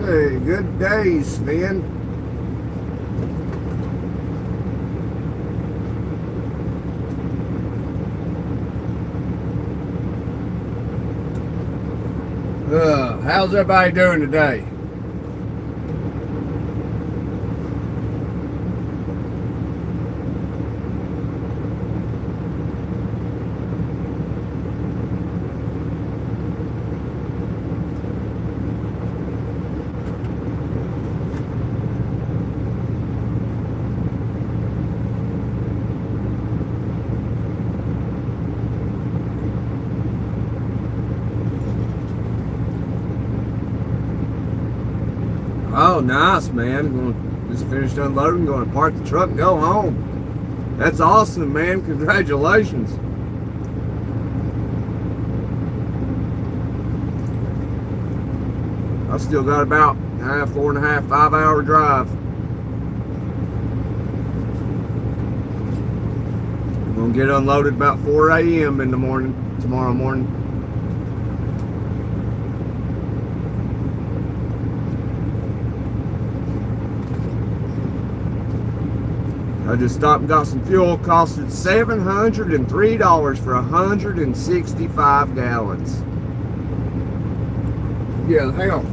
Hey, good day, Sven. How's everybody doing today? Oh, nice, man. Just finished unloading, going to park the truck and go home. That's awesome, man. Congratulations. I still got about 4.5, 5 hour drive. I'm going to get unloaded about 4 a.m. in the morning, tomorrow morning. I just stopped and got some fuel. Costed $703 for 165 gallons. Yeah, hang on.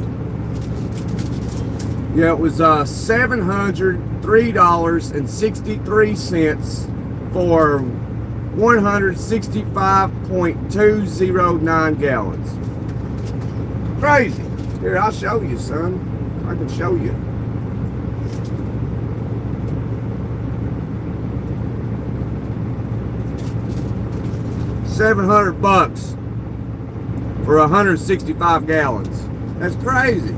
Yeah, it was $703.63 for 165.209 gallons. Crazy. Here, I'll show you, son. I can show you. $700 for 165 gallons. That's crazy.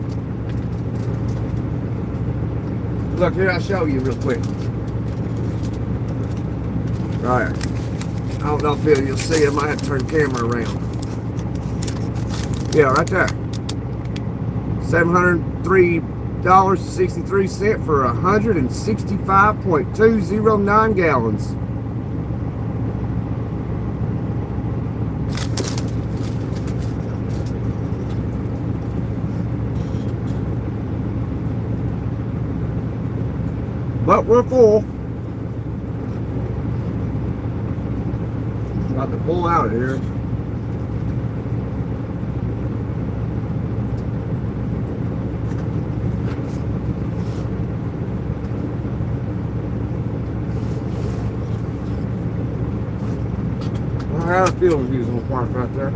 Look, here, I'll show you real quick. Right. I don't know if you'll see it. I might have to turn the camera around. Yeah, right there. $703.63 for 165.209 gallons. But we're full. About to pull out of here. Well, how the field reviews gonna park right there.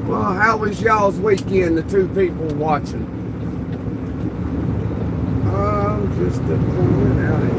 Well, how was y'all's weekend, the two people watching? I'm just pulling out of here.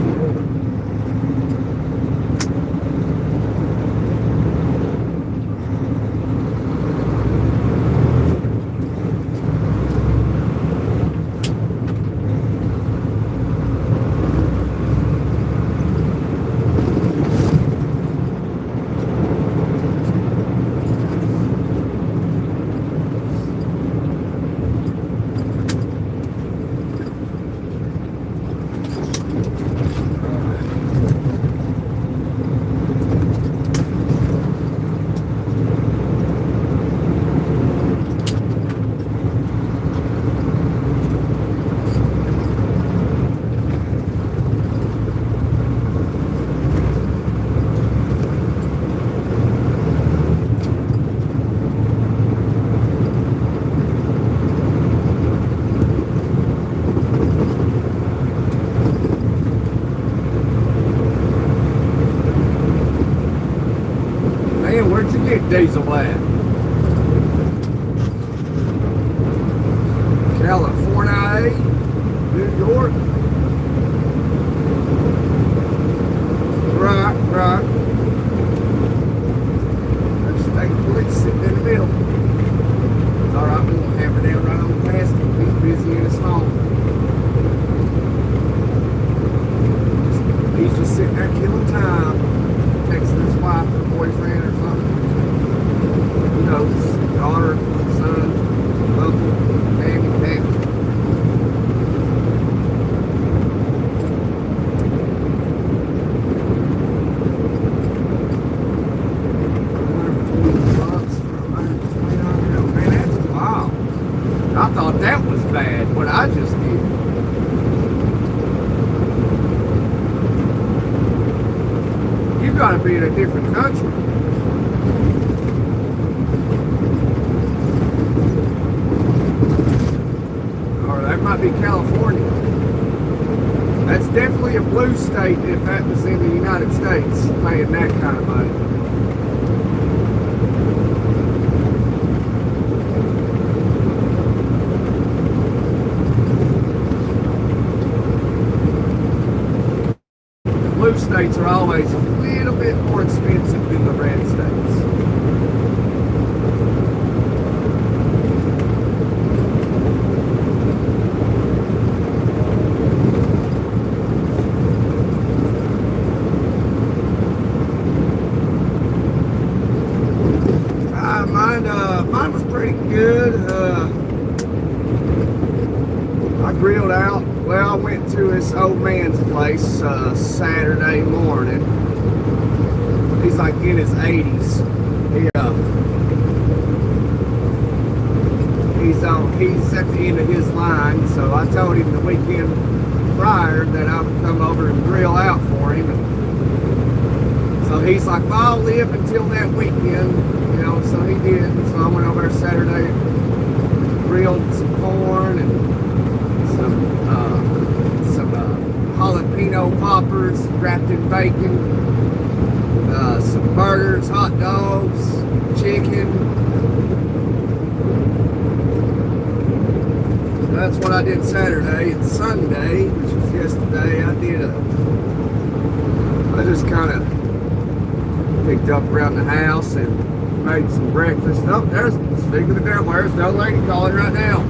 get diesel at? California, New York. Right. There's state police sitting in the middle. It's alright, we're gonna hammer down right on past him. He's busy in his phone. He's just sitting there killing time, texting his wife or boyfriend or something. Who knows? Daughter, son, uncle, mammy, daddy. I thought that was bad, what I just did. You gotta be in a different country. Or that might be California. That's definitely a blue state if that was in the United States, paying that kind of money. Blue states are always a little bit more expensive than the red states. Mine was pretty good. I grilled out. Well, I went to this old man's place Saturday morning. He's like in his 80s. He's at the end of his line, so I told him the weekend prior that I would come over and grill out for him. And so he's like, well, I'll live until that weekend, so he did. So I went over there Saturday, grilled some corn and some jalapeno poppers wrapped in bacon, some burgers, hot dogs, chicken. That's what I did Saturday. And Sunday, which was yesterday, I just kind of picked up around the house and made some breakfast. Oh, speaking of the devil, there's no lady calling right now.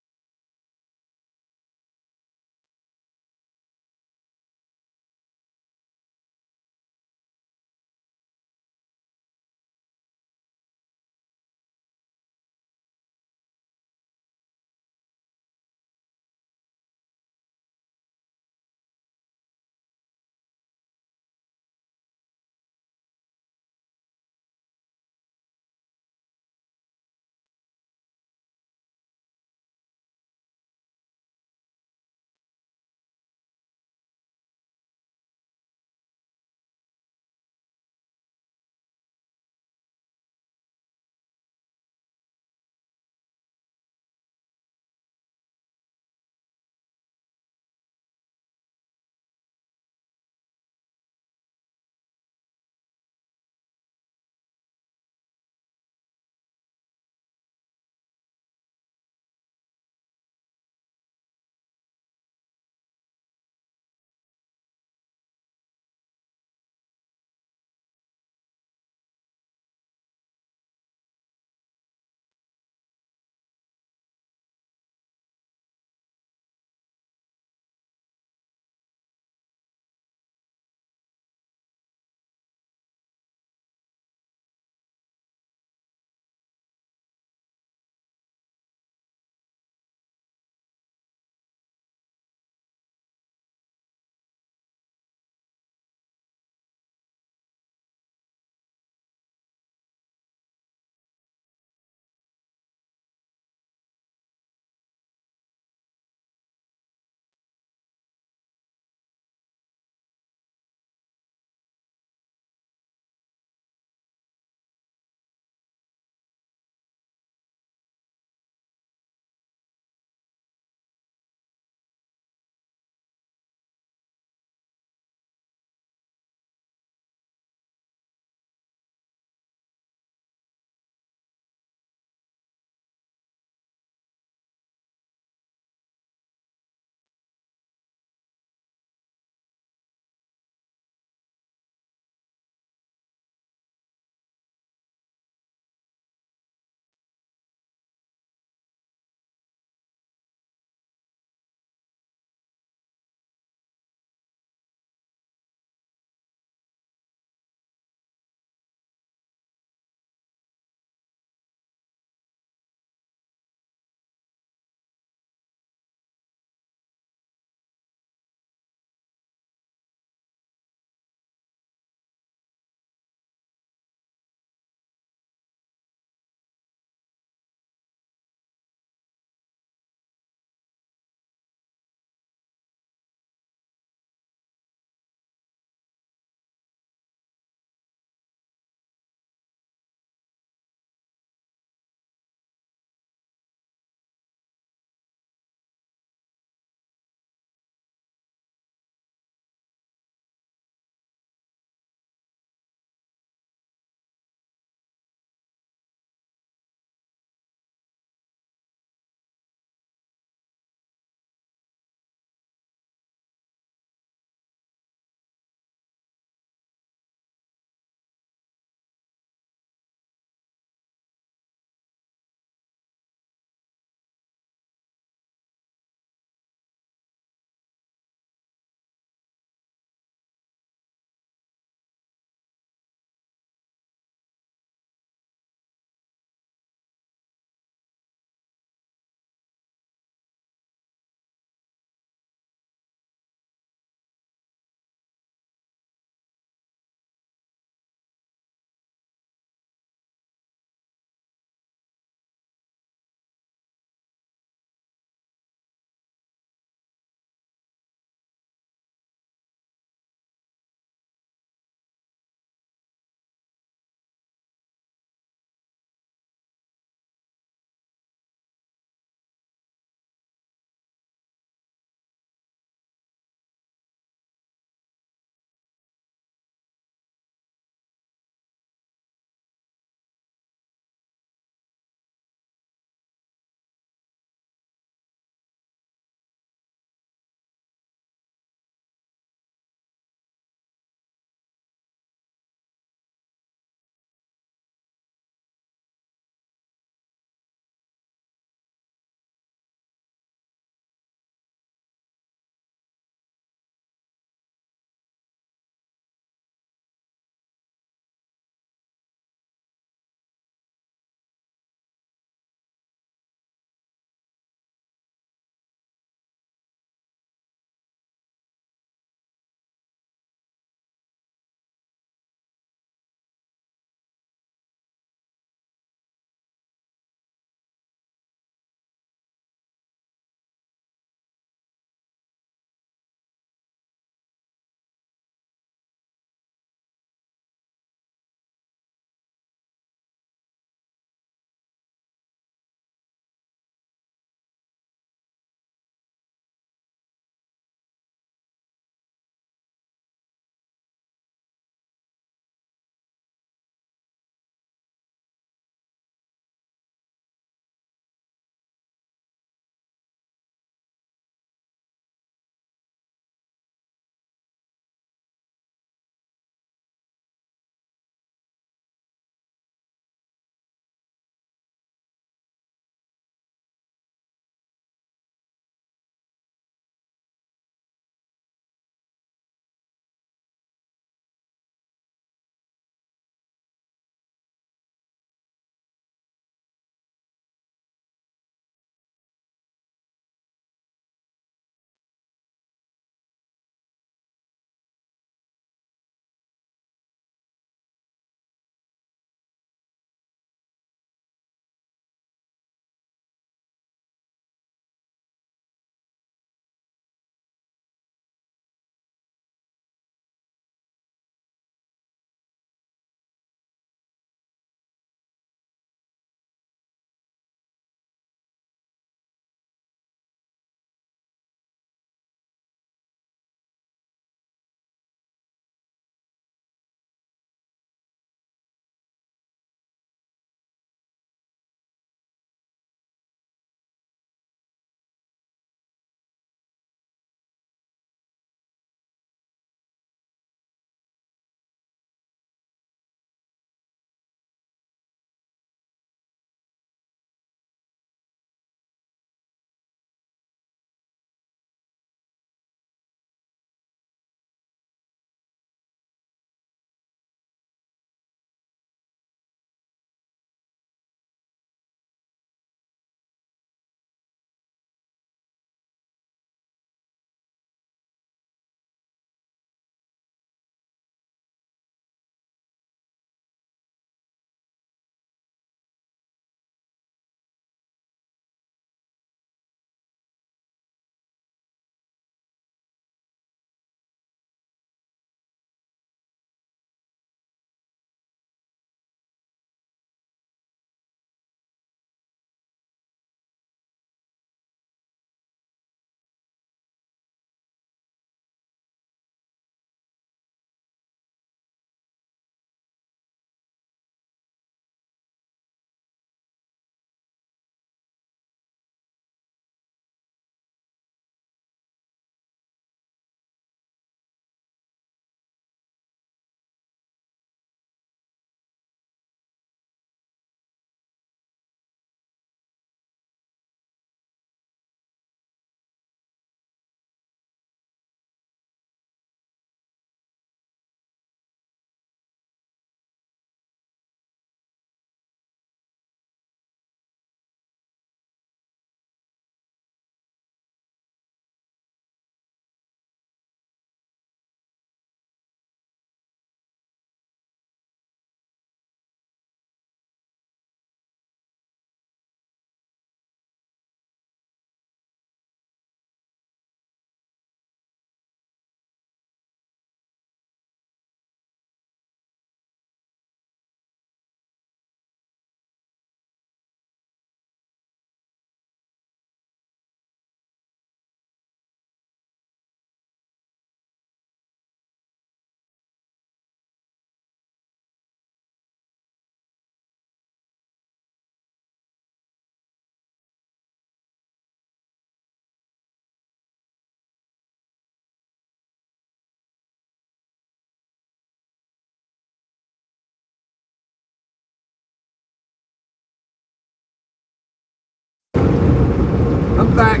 back.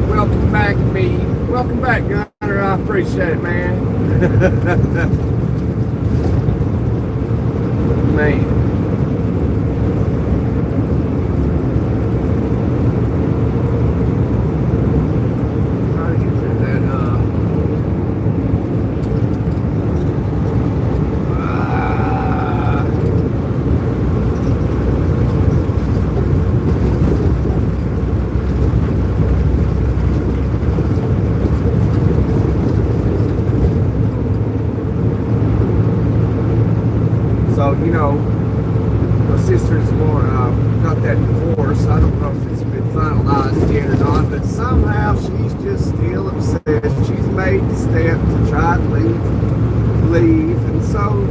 Welcome back, me. Welcome back, Gunner. I appreciate it, man. Man. So, you know, my sister's got that divorce. I don't know if it's been finalized yet or not, but somehow she's just still obsessed. She's made the step to try and leave, and so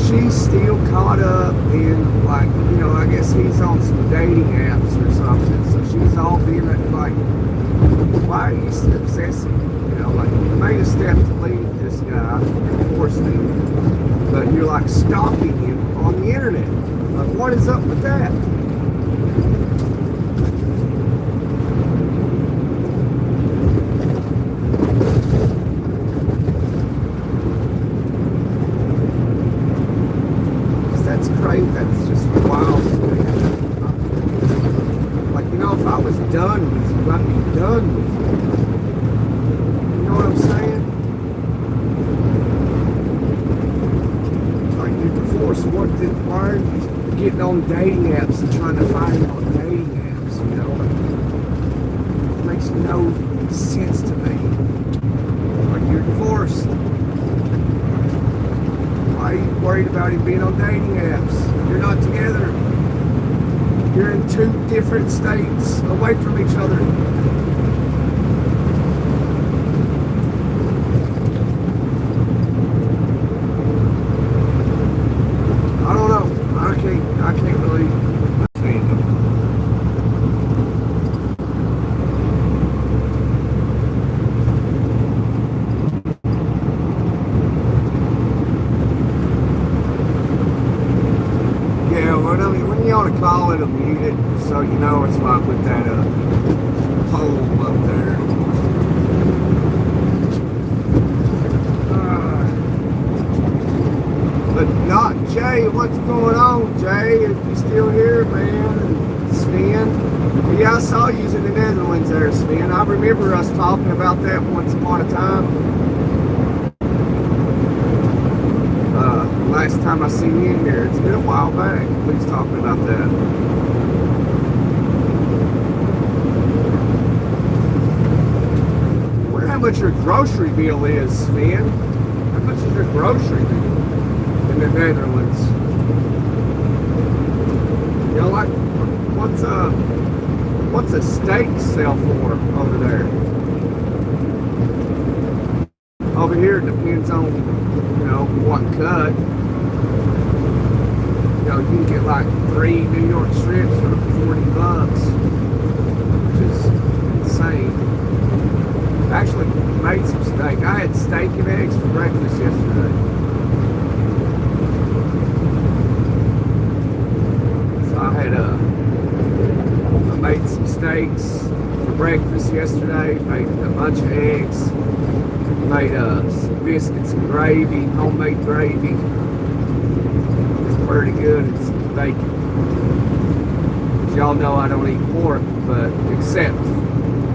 she's still caught up in, like, you know, I guess he's on some dating apps or something, so she's all being like, why are you still obsessing? You know, like, you made a step to leave this guy, forced him, but you're like stalking him on the internet. Like, what is up with that? That's crazy. That's just wild to me. Like, you know, if I was done with you, I'd be done with you. You know what I'm saying? Like, you're divorced. Why are you getting on dating apps and trying to find him on dating apps? You know, it makes no sense to me. Like, you're divorced. Why are you worried about him being on dating apps? You're not together. You're in two different states, away from each other. I don't know. I can't really understand them. When you ought to call it a muted, so you know it's like with that pole up there. But not Jay. What's going on, Jay? If you're still here, man, and Sven. Yeah, I saw you in the Netherlands there, Sven. I remember us talking about that once upon a time. Last time I seen you in here, it's been a while back. We was talking about that. I wonder how much your grocery bill is, Sven. How much is your grocery bill in the Netherlands? You know, like, what's a steak sell for over there? Over here, it depends on, you know, what cut. You know, you can get like 3 New York strips for $40, which is insane. I actually made some steak. I had steak and eggs for breakfast yesterday. So I made some steaks for breakfast yesterday, made a bunch of eggs, made some biscuits and gravy, homemade gravy. Pretty good. It's bacon. As y'all know, I don't eat pork, but except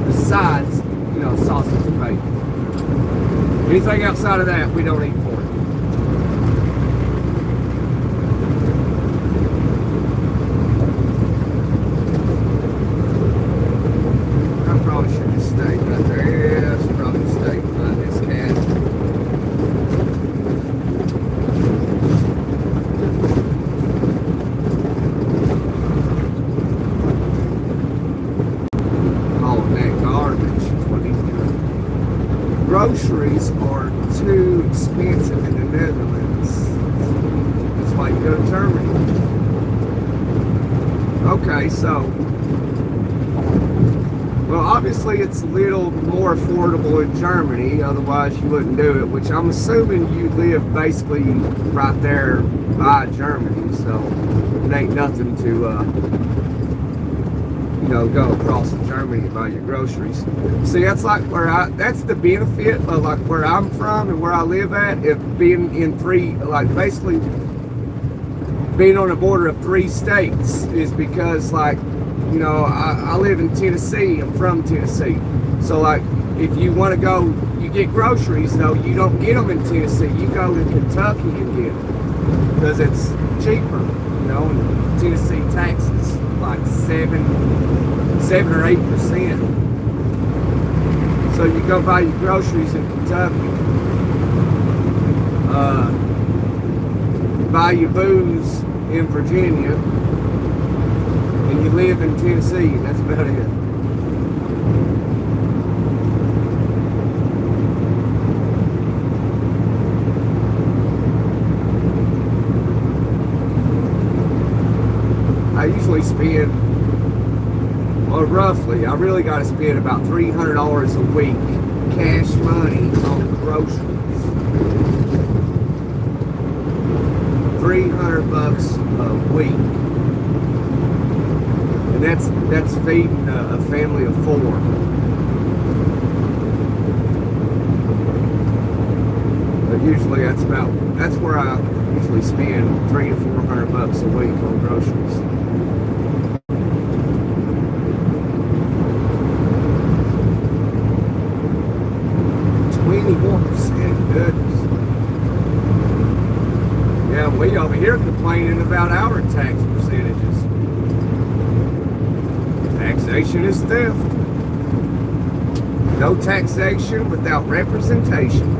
besides, you know, sausage and bacon. Anything outside of that, we don't eat pork. I probably should have stayed right there. Yeah, I should probably stay behind this cat. Groceries are too expensive in the Netherlands. That's why you go to Germany. Okay, so, well, obviously it's a little more affordable in Germany, otherwise you wouldn't do it, which I'm assuming you live basically right there by Germany, so it ain't nothing to, you go across to Germany and buy your groceries. See, that's like that's the benefit of like where I'm from and where I live at, of being in basically being on the border of 3 states, is because like, I live in Tennessee. I'm from Tennessee. So like, if you want to go, you get groceries, though, you don't get them in Tennessee. You go to Kentucky and get them because it's cheaper, and Tennessee taxes like 7 or 8%. So you go buy your groceries in Kentucky, buy your booze in Virginia, and you live in Tennessee, and that's about it. I usually spend, well, roughly, I really got to spend about $300 a week cash money on groceries. $300 a week, and that's feeding a family of 4. But usually that's where I usually spend $300 to $400 a week on groceries. Goodness. Yeah, we over here complaining about our tax percentages. Taxation is theft. No taxation without representation.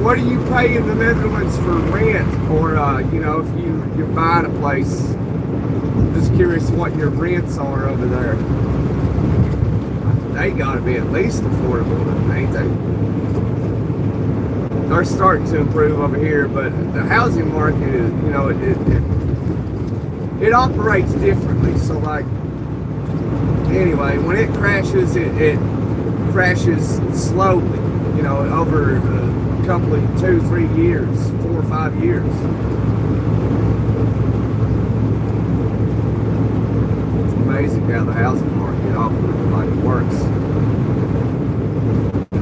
What do you pay in the Netherlands for rent, or if you're buying a place? I'm just curious what your rents are over there. They got to be at least affordable, ain't they? They're starting to improve over here, but the housing market is, it operates differently. So like, anyway, when it crashes, it crashes slowly. Over a couple of 2-3 years, 4 or 5 years. It's amazing how the housing market works.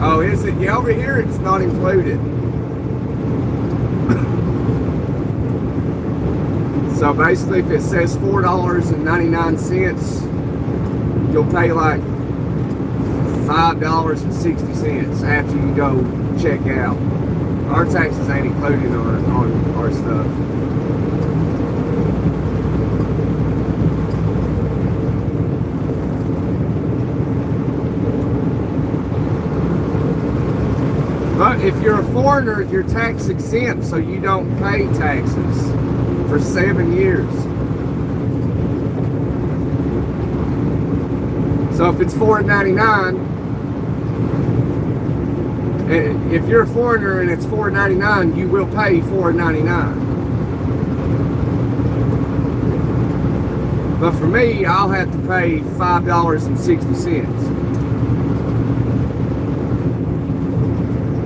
Oh, is it? Yeah, over here it's not included. So basically, if it says $4.99, you'll pay like $5.60 after you go check out. Our taxes ain't included on our stuff. But if you're a foreigner, you're tax exempt, so you don't pay taxes for 7 years. So if it's $4.99, if you're a foreigner and it's $4.99, you will pay $4.99. But for me, I'll have to pay $5.60.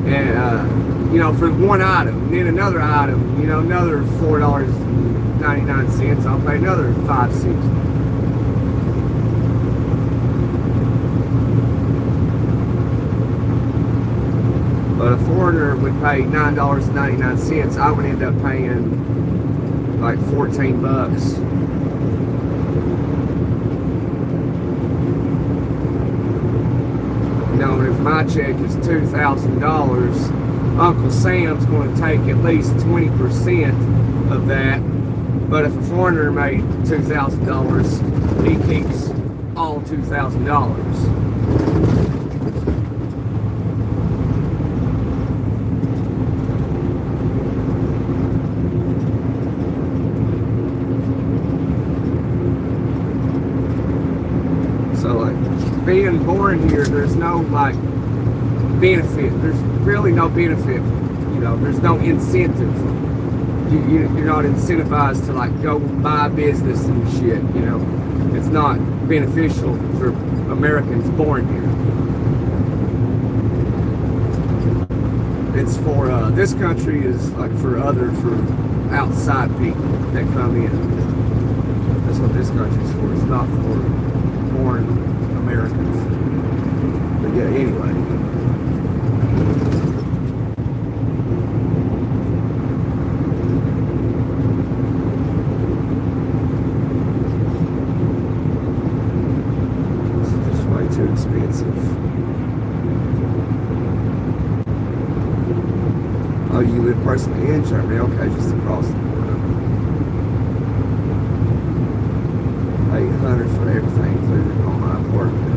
And for one item, and then another item, another $4.99. I'll pay another $5.60. But a foreigner would pay $9.99. I would end up paying like $14. And if my check is $2,000, Uncle Sam's going to take at least 20% of that. But if a foreigner made $2,000, he keeps all $2,000. So like, being born here, there's no like benefit. There's really no benefit. You know, there's no incentive. You're not incentivized to like go buy business and shit. You know, it's not beneficial for Americans born here. It's for this country is like for outside people that come in. That's what this country's for. It's not for born Americans. But yeah, anyway. This is just way too expensive. Oh, you live personally in Germany? Okay, just across the border. 800 for everything included on my apartment.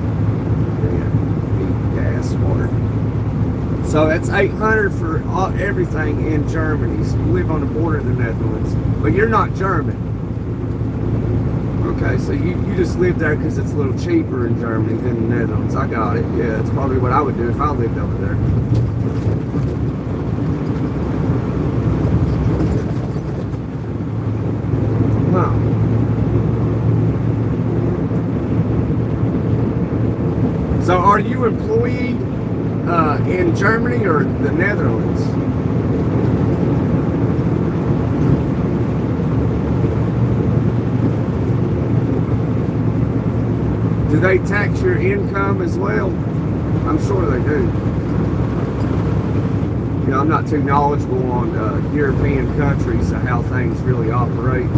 Yeah, heat, gas, water. So that's 800 for everything in Germany. So you live on the border of the Netherlands, but you're not German. Okay, so you just live there because it's a little cheaper in Germany than the Netherlands. I got it. Yeah, that's probably what I would do if I lived over there. Wow. So are you employed in Germany or the Netherlands? Do they tax your income as well? I'm sure they do. You know, I'm not too knowledgeable on European countries and how things really operate.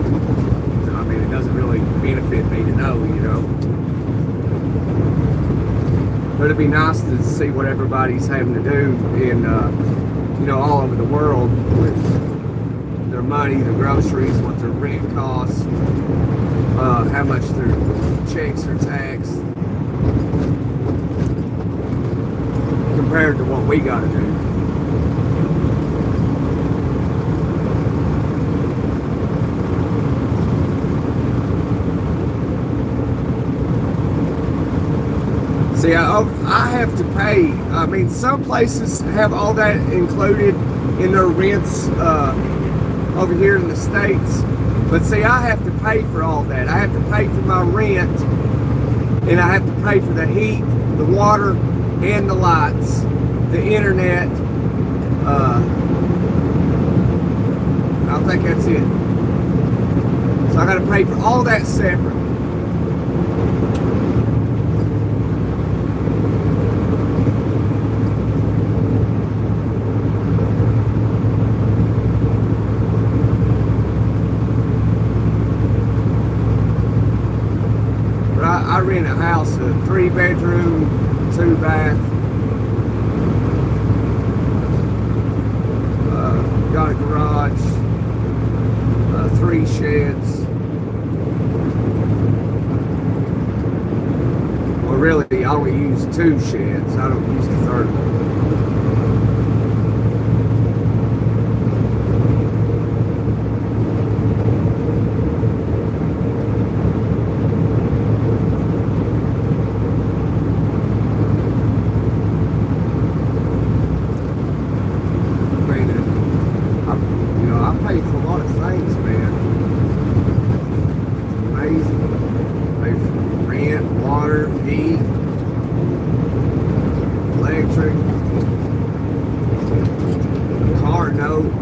So, I mean, it doesn't really benefit me to know, you know. But it'd be nice to see what everybody's having to do in, you know, all over the world with their money, their groceries, what their rent costs, how much their checks are taxed, compared to what we got to do. See, I have to pay. I mean, some places have all that included in their rents over here in the States. But see, I have to pay for all that. I have to pay for my rent, and I have to pay for the heat, the water, and the lights, the internet. I think that's it. So I got to pay for all that separate. I rent a house, a 3-bedroom, 2-bath. Got a garage, 3 sheds. Well, really, I only use 2 sheds. I don't use the third one.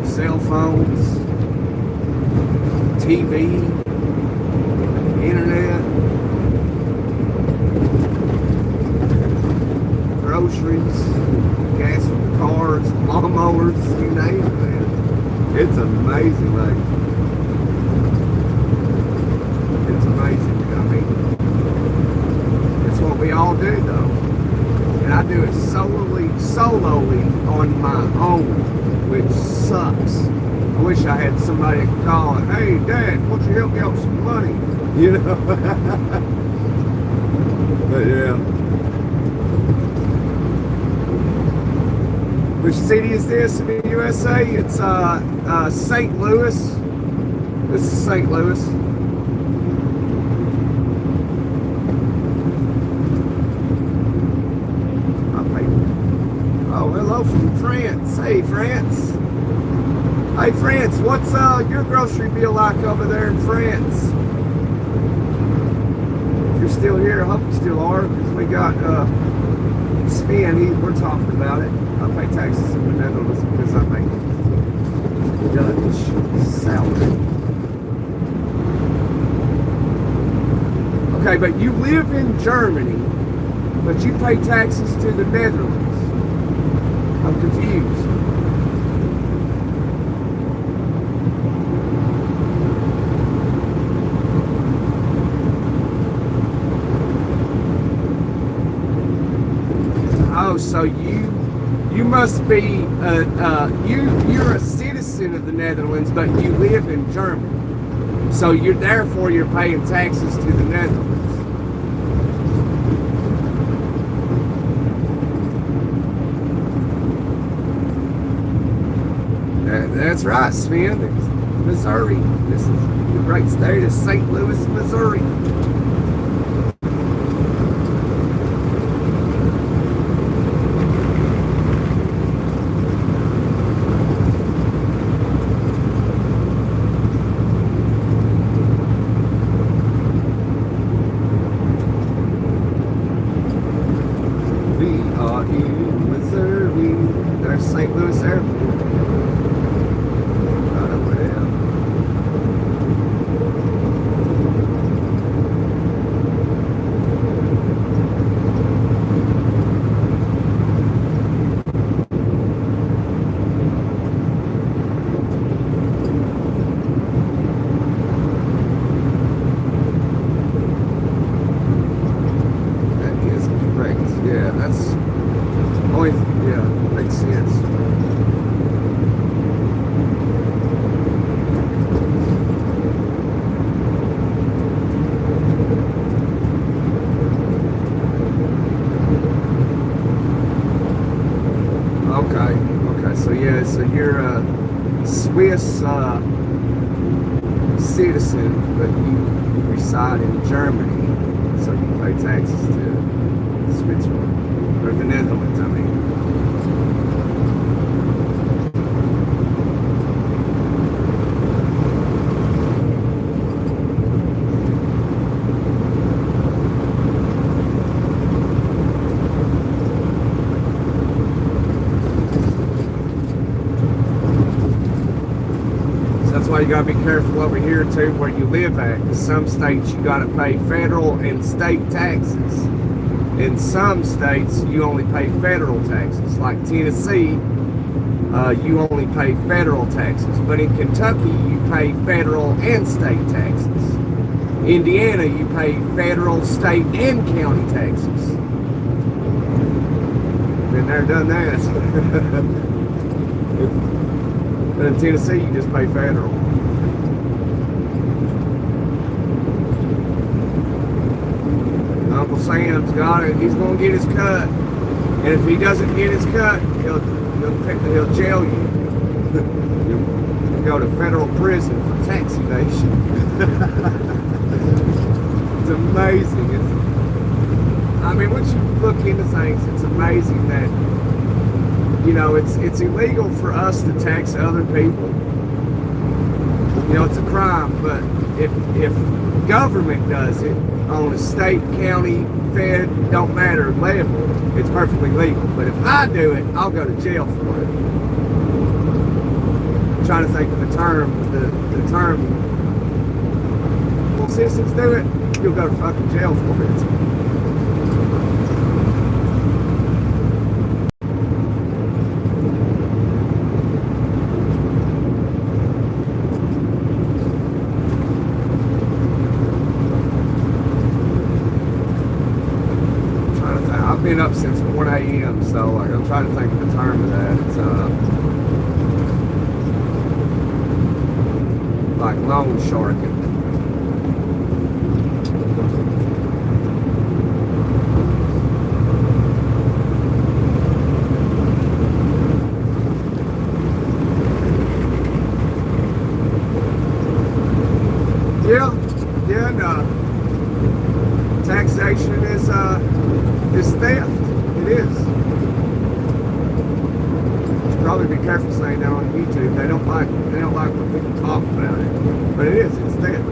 Cell phones, TV, internet, groceries, gas for the cars, lawnmowers, you name it, man. It's amazing, like, it's amazing. I mean, it's what we all do, though. And I do it solely on my own, which sucks. I wish I had somebody that could call and, hey, Dad, why don't you help me out with some money? You know? But yeah. Which city is this in the USA? It's St. Louis. This is St. Louis. Oh, hello from France. Hey, France. Hey, France, what's your grocery bill like over there in France? If you're still here, I hope you still are, because we got Sven, we're talking about it. I pay taxes in the Netherlands because I make Dutch salary. Okay, but you live in Germany, but you pay taxes to the Netherlands. I'm confused. Oh, so you must be you're a citizen of the Netherlands, but you live in Germany. So therefore you're paying taxes to the Netherlands. That's right, Sven. It's Missouri. This is the great state of St. Louis, Missouri. We are in Missouri. There's St. Louis Airport. Yeah, that's only, yeah, makes sense. Okay, so yeah, so you're a Swiss citizen, but you reside in Germany, so you pay taxes to Switzerland, or the Netherlands, I mean. So that's why you gotta be careful over here too, where you live at, because some states you gotta pay federal and state taxes. In some states, you only pay federal taxes. Like Tennessee, you only pay federal taxes. But in Kentucky, you pay federal and state taxes. Indiana, you pay federal, state, and county taxes. Been there, done that. But in Tennessee, you just pay federal. Uncle Sam's got it. He's gonna get his cut, and if he doesn't get his cut, he'll jail you. You'll go to federal prison for tax evasion. It's amazing. I mean, once you look into things, it's amazing that it's illegal for us to tax other people. It's a crime, but if government does it on a state, county, fed, don't matter level, it's perfectly legal. But if I do it, I'll go to jail for it. I'm trying to think of the term. The term, if citizens do it, you'll go to fucking jail for it. I've been up since 1 a.m. so I'm trying to think of the term of that. It's like loan sharking. Yeah, and taxation is theft. It is. be careful saying that on YouTube. They don't like when people talk about it. But it is, it's there.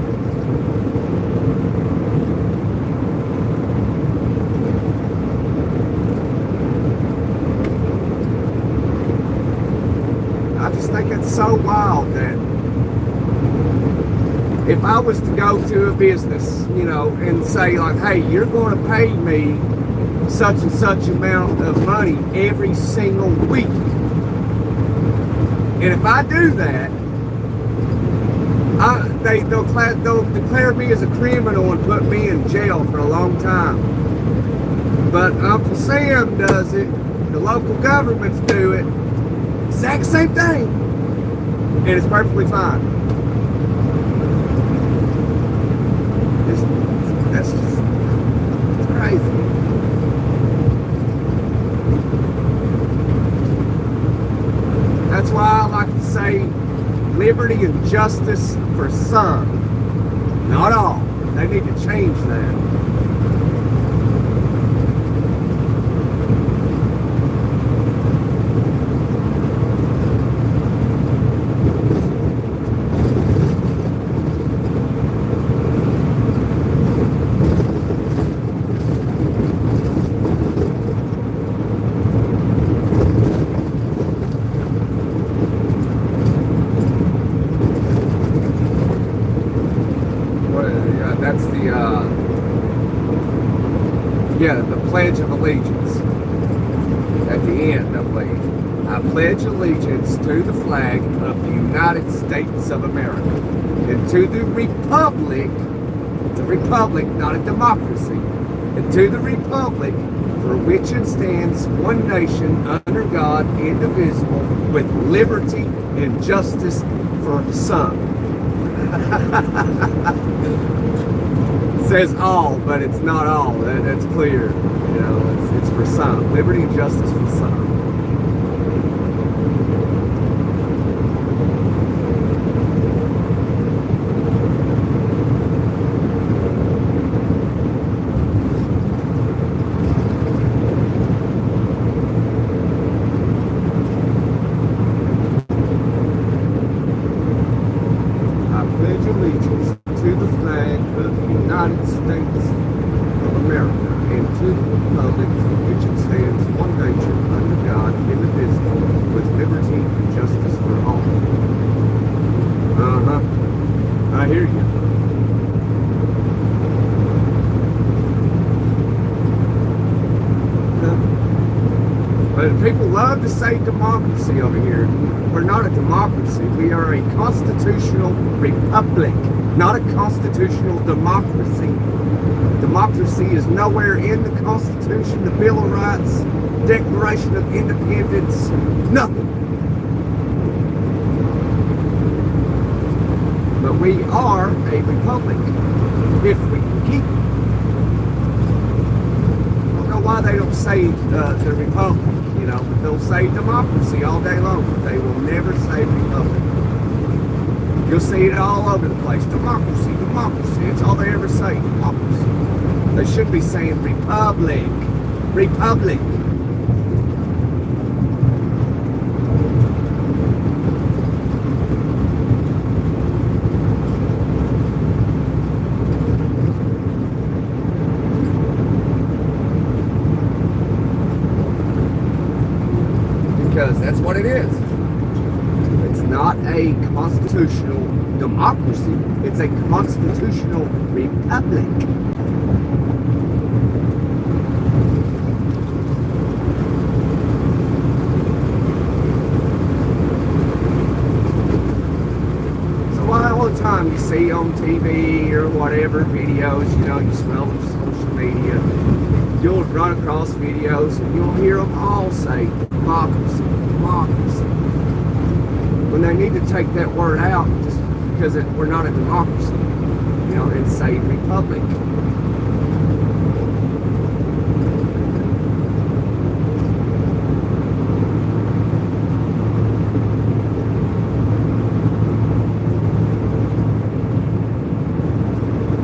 I just think it's so wild that if I was to go to a business, you know, and say like, hey, you're going to pay me such and such amount of money every single week. And if I do that, they'll declare me as a criminal and put me in jail for a long time. But Uncle Sam does it, the local governments do it, exact same thing, and it's perfectly fine. That's just, it's crazy. That's why I like to say liberty and justice for some, not all. They need to change that. The Pledge of Allegiance. At the end, I believe. I pledge allegiance to the flag of the United States of America and to the republic, it's a republic, not a democracy, and to the republic for which it stands, one nation, under God, indivisible, with liberty and justice for some. Says all, but it's not all. That's clear. You know, it's for some. Liberty and justice for some. I pledge allegiance to the flag of the United States of America and to the republic for which it stands, one nation, under God, indivisible, with liberty and justice for all. I hear you. But people love to say democracy over here. We're not a democracy. We are a constitutional republic, not a constitutional democracy. Democracy is nowhere in the Constitution, the Bill of Rights, Declaration of Independence, nothing. But we are a republic, if we can keep it. I don't know why they don't say the republic, you know, but they'll say democracy all day long, but they will never say republic. You'll see it all over the place. Democracy, democracy. It's all they ever say, democracy. They should be saying republic, republic. Because that's what it is. It's not a constitutional democracy. It's a constitutional republic. So why all the time you see on TV or whatever videos, you know, you scroll on social media, you'll run across videos and you'll hear them all say democracy, democracy. When they need to take that word out just because we're not a democracy, you know, and say republic.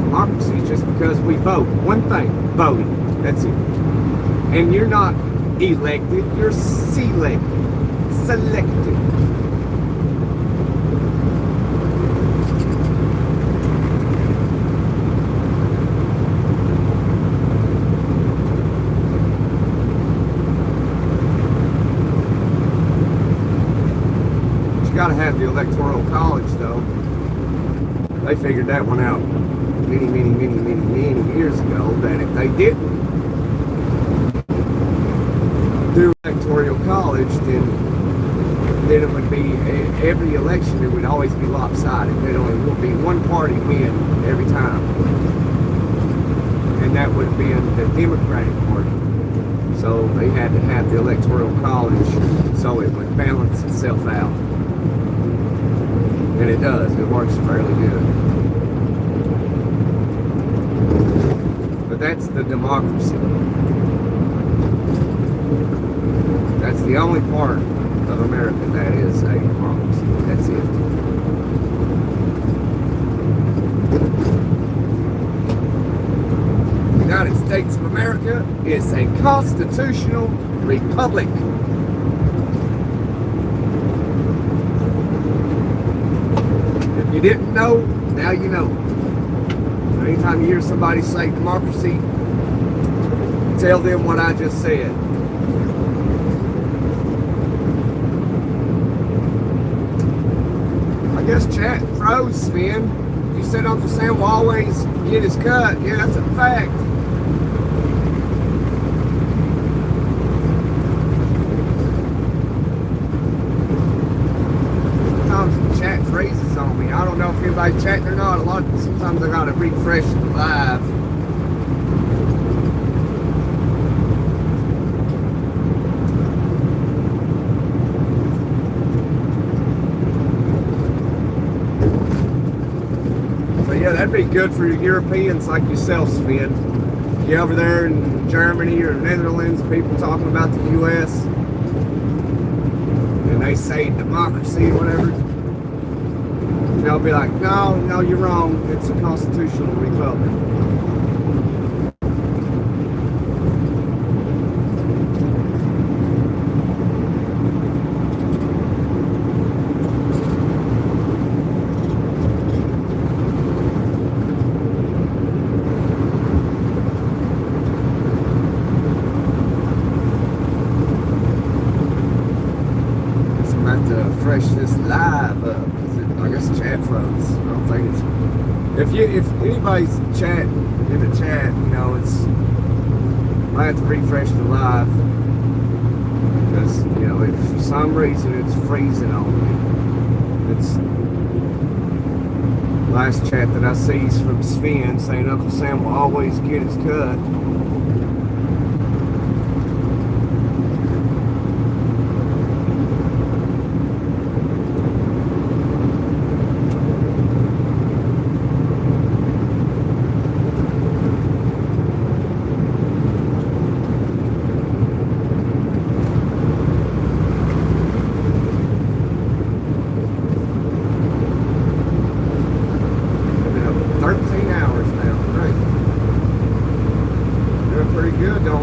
Democracy is just because we vote. One thing, voting. That's it. And you're not elected, you're selected. selected. You gotta have the electoral college though. They figured that one out many years ago, that if they didn't do electoral college, then it would be every election, it would always be lopsided. There only would be one party win every time, and that would be the Democratic Party. So they had to have the electoral college so it would balance itself out. And it does. It works fairly good. But that's the democracy. That's the only part of America that is a democracy. That's it. The United States of America is a constitutional republic. You didn't know, now you know. Anytime you hear somebody say democracy, tell them what I just said. I guess chat froze, Sven. You said Uncle Sam will always get his cut. Yeah, that's a fact. Chat phrases on me. I don't know if anybody's chatting or not. Sometimes I gotta refresh the live. So yeah, that'd be good for Europeans like yourself, Sven. You over there in Germany or Netherlands, people talking about the U.S. and they say democracy or whatever. They'll be like, no, you're wrong. It's a constitutional republic. So I'm about to fresh this live up. I guess chat froze. I don't think it's. If anybody's chat in the chat, you know, it's. I have to refresh the live because you know if for some reason it's freezing on me. It's last chat that I see is from Sven saying Uncle Sam will always get his cut.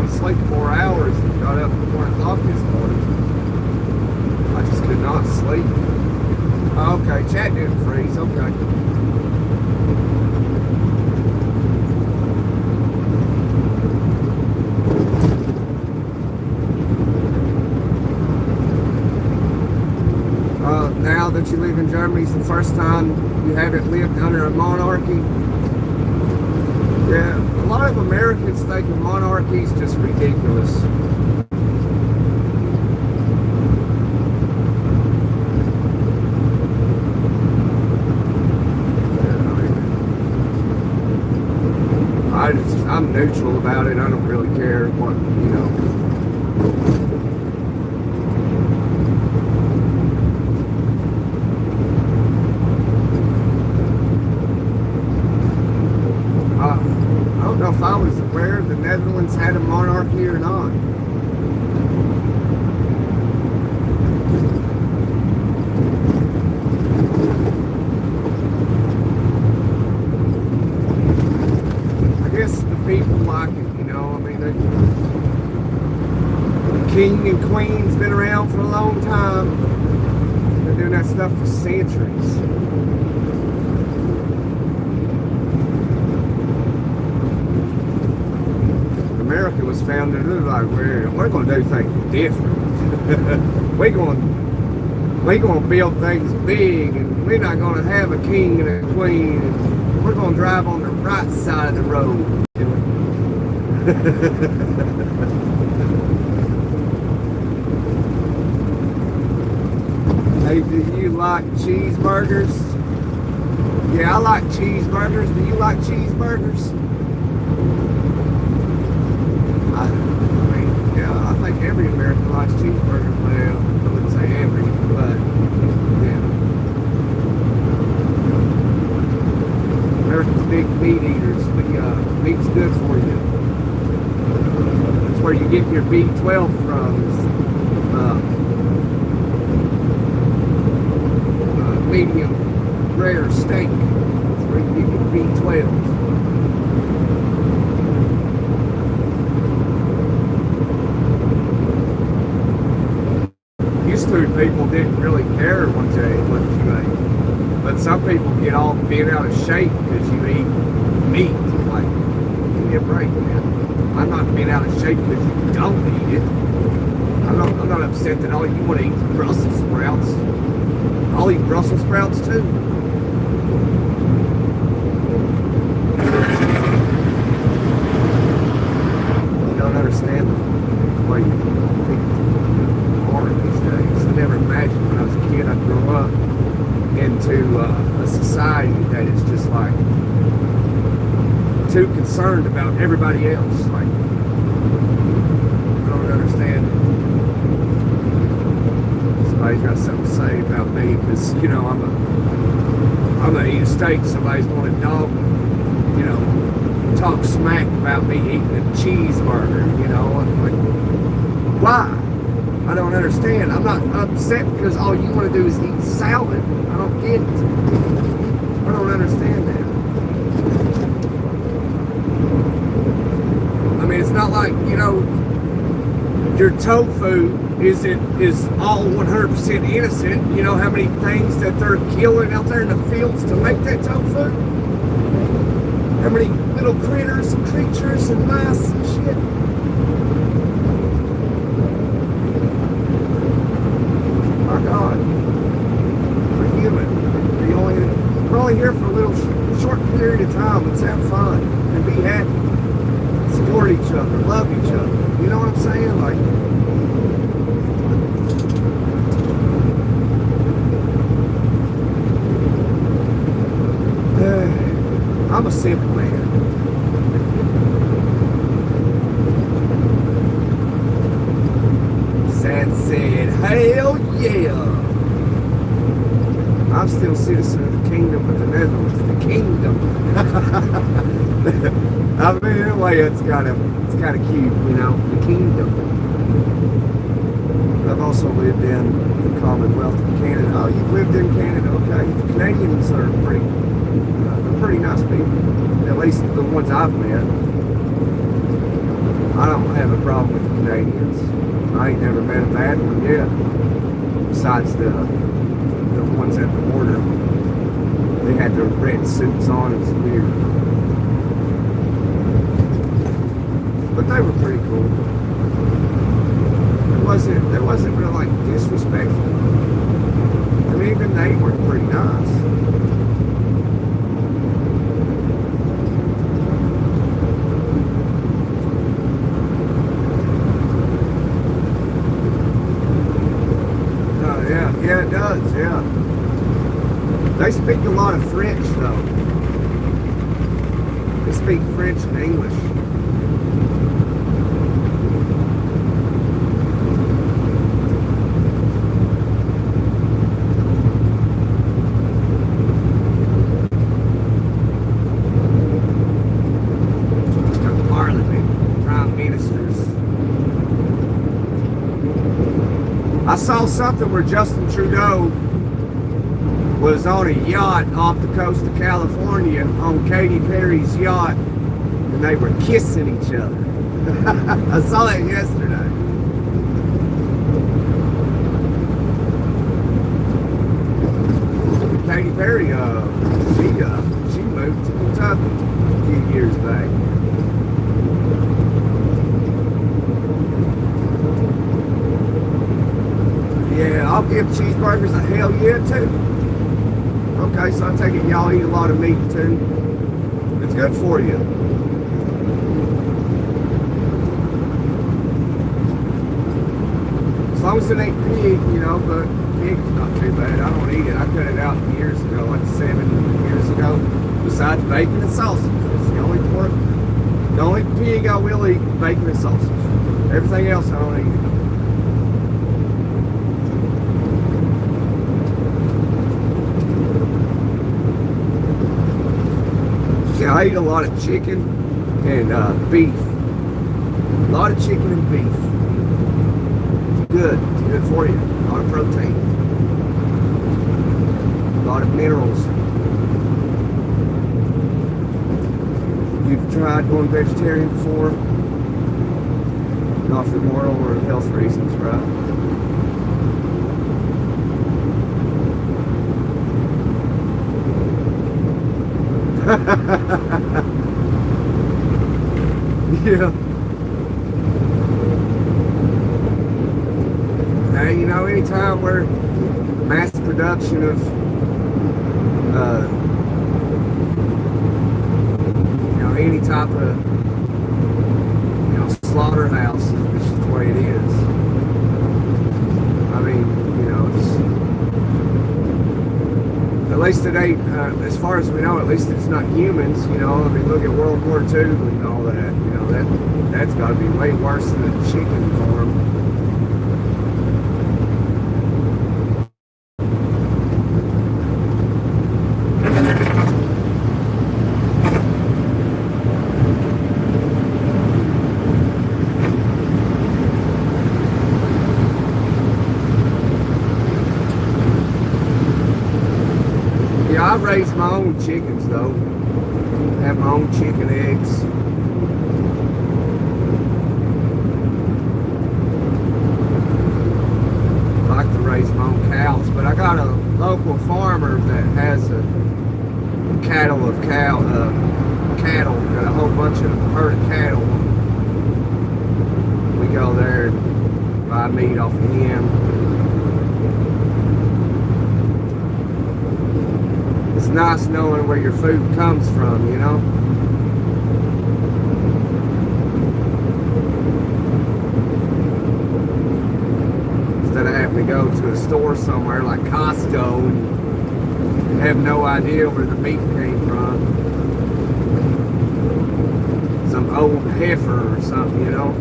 Sleep 4 hours and got up at 4 o'clock this morning. I just could not sleep. Oh, okay, chat didn't freeze. Okay. Now that you live in Germany, it's the first time you haven't lived under a monarchy. Yeah, a lot of Americans think of monarchy is just ridiculous. I'm neutral about it. I don't really care what, you know. I don't know if I was aware the Netherlands had a monarchy or not. I guess the people like it, you know. I mean, they queen's been around for a long time. Been doing that stuff for centuries. America was founded like we're going to do things different. we're going to build things big, and we're not going to have a king and a queen. And we're going to drive on the right side of the road. Hey, do you like cheeseburgers? Yeah, I like cheeseburgers. Do you like cheeseburgers? I mean, yeah, I think every American likes cheeseburgers. Well, I wouldn't say every, but yeah. Americans big meat eaters. Meat's good for you. That's where you get your B12 from. Medium rare steak. That's where you get your B12. Used to people didn't really care what you ate. But some people get all bent out of shape because you eat meat. Like, give me a break, man. I'm not bent out of shape because you don't eat it. I'm not upset that all you want to eat is Brussels sprouts. I'll eat Brussels sprouts too. I don't understand the way people are these days. I never imagined when I was a kid I'd grow up into a society that is just like too concerned about everybody else. Like, I don't understand it. Somebody's got something to say about me because, you know, I'm gonna eat a steak. Somebody's going to dog, you know, talk smack about me eating a cheeseburger. You know, I'm like, why? I don't understand. I'm not upset because all you want to do is eat salad. I don't get it. I don't understand that. I mean, it's not like, you know, your tofu is all 100% innocent. You know how many things that they're killing out there in the fields to make that tofu? How many little critters and creatures and mice and shit? My God. We're human. We're only here for a little short period of time. Let's have fun and be happy. Support each other, love each other. You know what I'm saying? Like, I'm a simple man. Sad said, hell yeah. I'm still citizen of the Kingdom of the Netherlands. The Kingdom. I mean, in a way, it's kind of cute, you know, the Kingdom. I've also lived in the Commonwealth of Canada. Oh, you've lived in Canada, okay. The Canadians are they're pretty nice people. At least the ones I've met. I don't have a problem with the Canadians. I ain't never met a bad one yet. Besides the ones at the border. They had their red suits on. It was weird. But they were pretty cool. There wasn't really like disrespectful. I mean, even they were pretty nice. Yeah, it does, yeah. They speak a lot of French, though. They speak French and English. Parliament, prime ministers. I saw something where Justin Trudeau was on a yacht off the coast of California on Katy Perry's yacht, and they were kissing each other. I saw that yesterday. Perry, she moved to Kentucky a few years back. Yeah, I'll give cheeseburgers a hell yeah too. Okay, so I take it y'all eat a lot of meat too. It's good for you. As long as it ain't pig, you know, but pig's not too bad. I don't eat it. I cut it out years ago, like 7 years ago. Besides bacon and sausage. It's the only pork, the only pig I will eat, bacon and sausage. Everything else I don't eat. Yeah, I eat a lot of chicken and beef. A lot of chicken and beef. It's good. It's good for you. A lot of protein. A lot of minerals. You've tried going vegetarian before? Not for moral or health reasons, right? Yeah. Hey, you know, anytime we're mass production of, you know, any type of, you know, slaughterhouse, this is the way it is. I mean, you know, it's, at least it ain't, as far as we know, at least it's not humans, you know. I mean, look at World War II and all that, you know, that's got to be way worse than a chicken farm. I raise my own chickens though. I have my own chicken eggs. I like to raise my own cows, but I got a local farmer that has a cattle, got a whole bunch of herd of cattle. We go there and buy meat off of him. It's nice knowing where your food comes from, you know? Instead of having to go to a store somewhere like Costco and have no idea where the meat came from. Some old heifer or something, you know?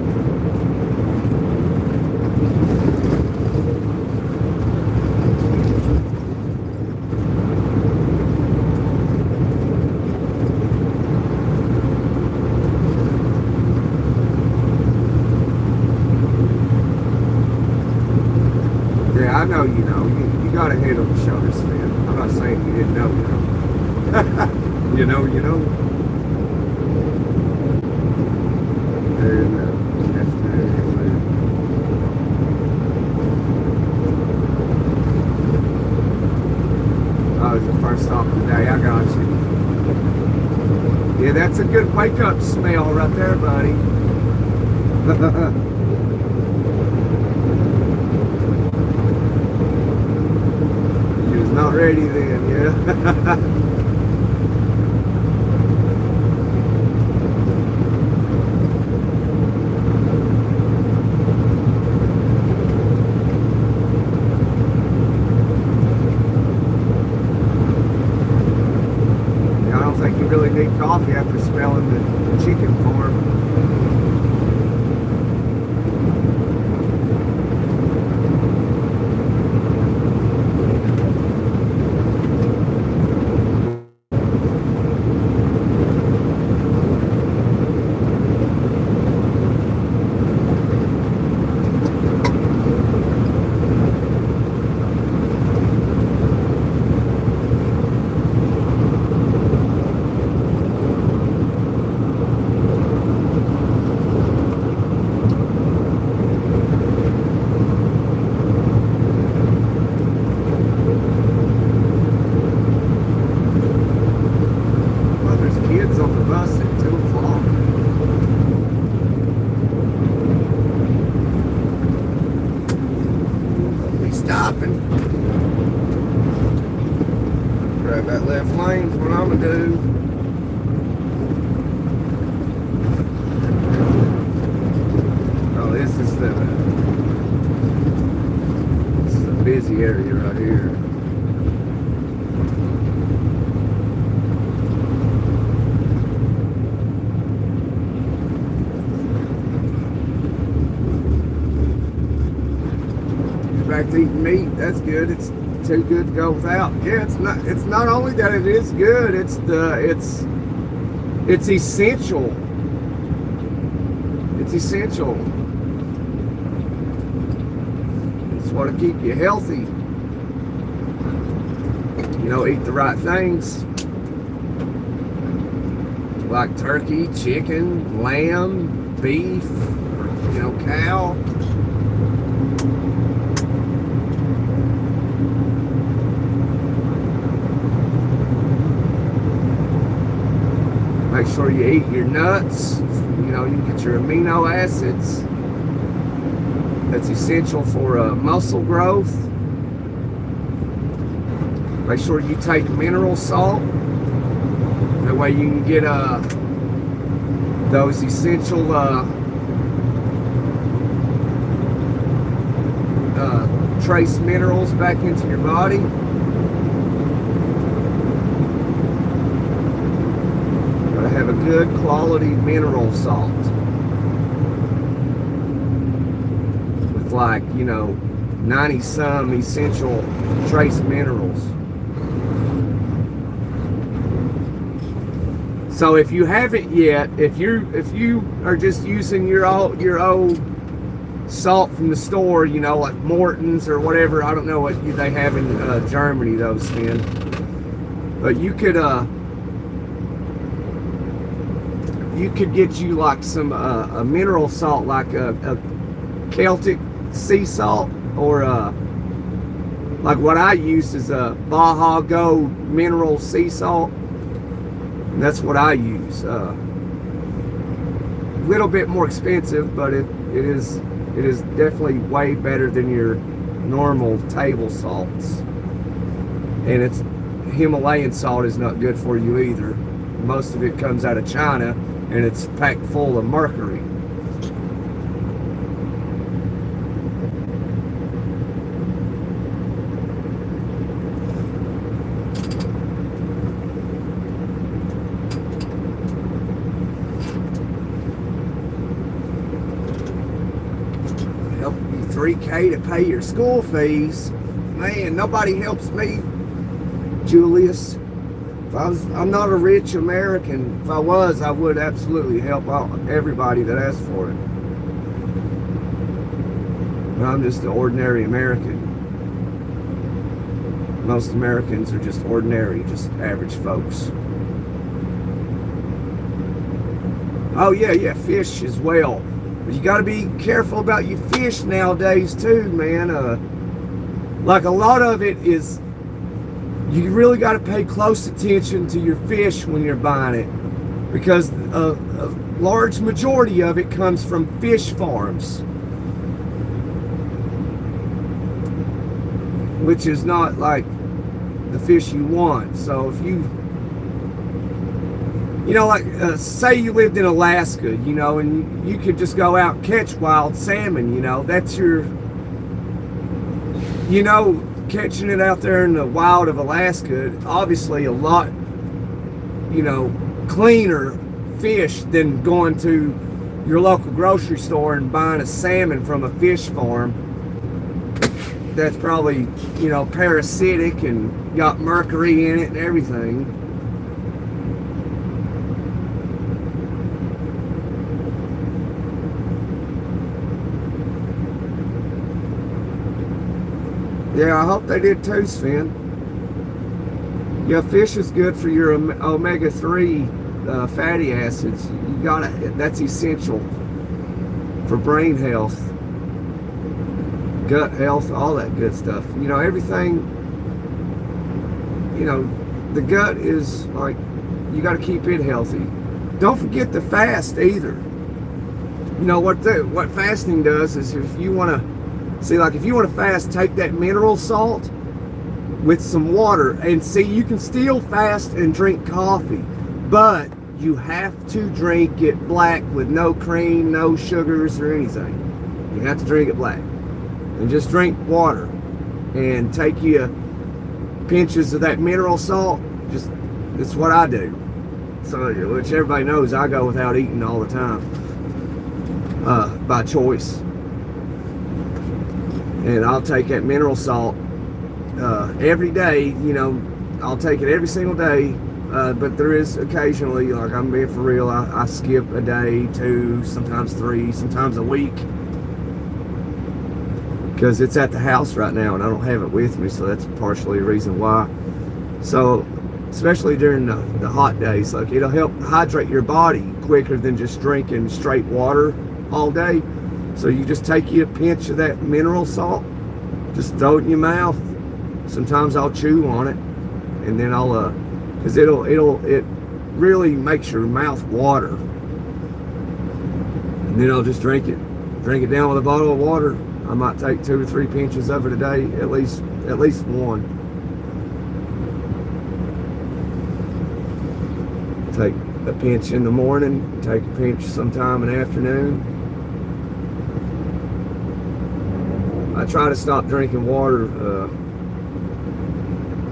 I know you know. You got a head on your shoulders, man. I'm not saying you didn't know, you know. You know, you know. There's that's there. Oh, it's the first stop today. I got you. Yeah, that's a good wake-up smell right there, buddy. Not ready then, yeah. I don't think you really need coffee after smelling the chicken farm. stopping. Grab that left lane is what I'm gonna do. Oh, this is a busy area right here. Back to eating meat, that's good. It's too good to go without. Yeah, it's not only that it is good, it's essential. It's essential. It's what to keep you healthy. You know, eat the right things. Like turkey, chicken, lamb, beef, you know, cow. Make sure you eat your nuts. You know, you get your amino acids. That's essential for muscle growth. Make sure you take mineral salt. That way you can get those essential trace minerals back into your body. Have a good quality mineral salt with, like, you know, 90 some essential trace minerals. So if you haven't yet, if you are just using your old salt from the store, you know, like Morton's or whatever, I don't know what they have in Germany, those things, but you could get you like some a mineral salt, like a Celtic sea salt, or like what I use is a Baja Gold mineral sea salt, and that's what I use. A little bit more expensive, but it is definitely way better than your normal table salts. And it's Himalayan salt is not good for you either. Most of it comes out of China, and it's packed full of mercury. Help you $3K to pay your school fees. Man, nobody helps me, Julius. I'm not a rich American. If I was, I would absolutely help out everybody that asks for it. But I'm just an ordinary American. Most Americans are just ordinary, just average folks. Oh yeah, fish as well. But you got to be careful about your fish nowadays too, man. Like a lot of it is, you really got to pay close attention to your fish when you're buying it, because a large majority of it comes from fish farms, which is not like the fish you want. So if you know, like say you lived in Alaska, you know, and you could just go out and catch wild salmon, you know, that's your, you know, catching it out there in the wild of Alaska, obviously a lot, you know, cleaner fish than going to your local grocery store and buying a salmon from a fish farm that's probably, you know, parasitic and got mercury in it and everything. Yeah, I hope they did too, Sven. Yeah, fish is good for your omega-3 fatty acids. You gotta, that's essential for brain health, gut health, all that good stuff. You know, everything, you know, the gut is like, you got to keep it healthy. Don't forget to fast either. You know, what fasting does is, if you want to See, like if you want to fast, take that mineral salt with some water, and see, you can still fast and drink coffee, but you have to drink it black with no cream, no sugars or anything. You have to drink it black. And just drink water and take you pinches of that mineral salt. Just, it's what I do. So, which everybody knows, I go without eating all the time, by choice. And I'll take that mineral salt every day. You know, I'll take it every single day. But there is occasionally, like I'm being for real, I skip a day, 2, sometimes 3, sometimes a week, because it's at the house right now and I don't have it with me, so that's partially a reason why. So especially during the hot days, like it'll help hydrate your body quicker than just drinking straight water all day. So you just take you a pinch of that mineral salt, just throw it in your mouth. Sometimes I'll chew on it, and then I'll because it really makes your mouth water, and then I'll just drink it down with a bottle of water. I might take 2 or 3 pinches of it a day, at least one. Take a pinch in the morning, take a pinch sometime in the afternoon. I try to stop drinking water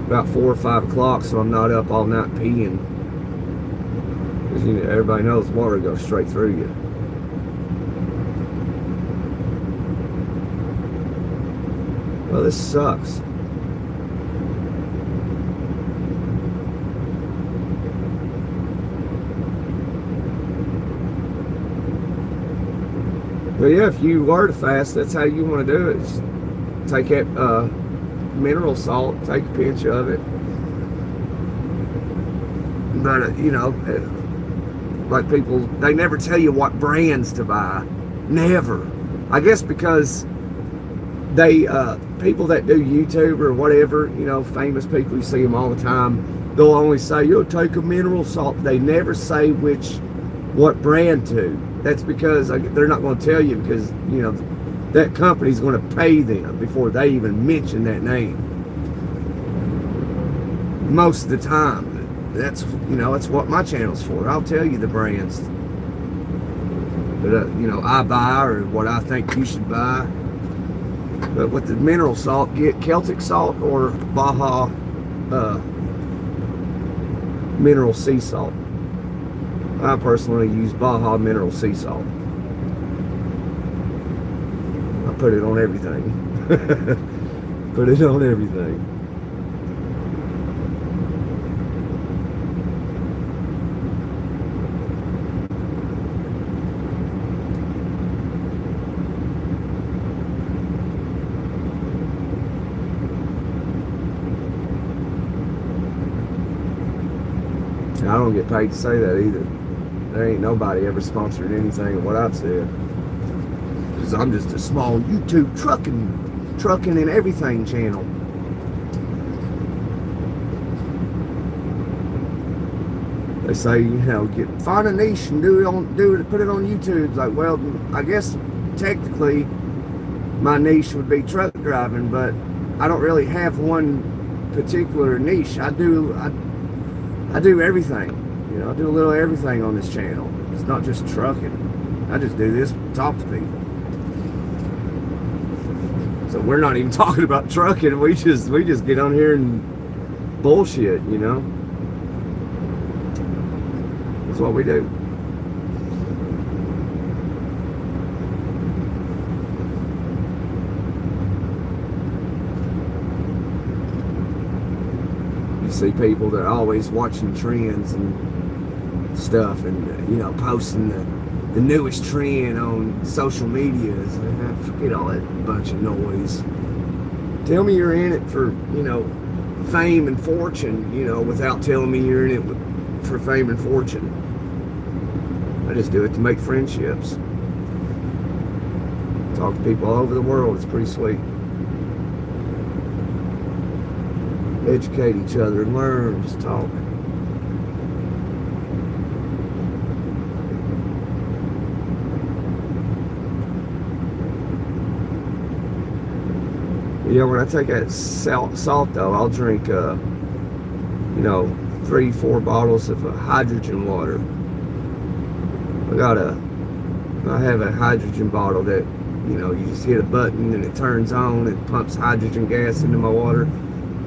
about 4 or 5 o'clock, so I'm not up all night peeing. Because you know, everybody knows water goes straight through you. Well, this sucks. But yeah, if you were to fast, that's how you want to do it. Just take that mineral salt, take a pinch of it. But you know, like people, they never tell you what brands to buy. Never. I guess because they people that do YouTube or whatever, you know, famous people, you see them all the time, they'll only say, you'll take a mineral salt. They never say what brand to. That's because they're not going to tell you, because you know that company's going to pay them before they even mention that name. Most of the time, that's, you know, that's what my channel's for. I'll tell you the brands that you know, I buy, or what I think you should buy. But with the mineral salt, get Celtic salt or Baja mineral sea salt. I personally use Baja mineral sea salt. I put it on everything. Put it on everything. I don't get paid to say that either. There ain't nobody ever sponsored anything of what I've said. Because I'm just a small YouTube trucking and everything channel. They say, you know, find a niche and put it on YouTube. It's like, well, I guess technically my niche would be truck driving, but I don't really have one particular niche. I do everything. You know, I do a little everything on this channel. It's not just trucking. I just do this, talk to people. So we're not even talking about trucking. We just get on here and bullshit, you know. That's what we do. You see people that are always watching trends and stuff, and you know, posting the newest trend on social media. Forget all that bunch of noise. Tell me you're in it for, you know, fame and fortune, you know, without telling me you're in it for fame and fortune. I just do it to make friendships. Talk to people all over the world. It's pretty sweet. Educate each other and learn, just talk. Yeah, when I take that salt though, I'll drink, you know, 3-4 bottles of hydrogen water. I have a hydrogen bottle that, you know, you just hit a button and it turns on. It pumps hydrogen gas into my water.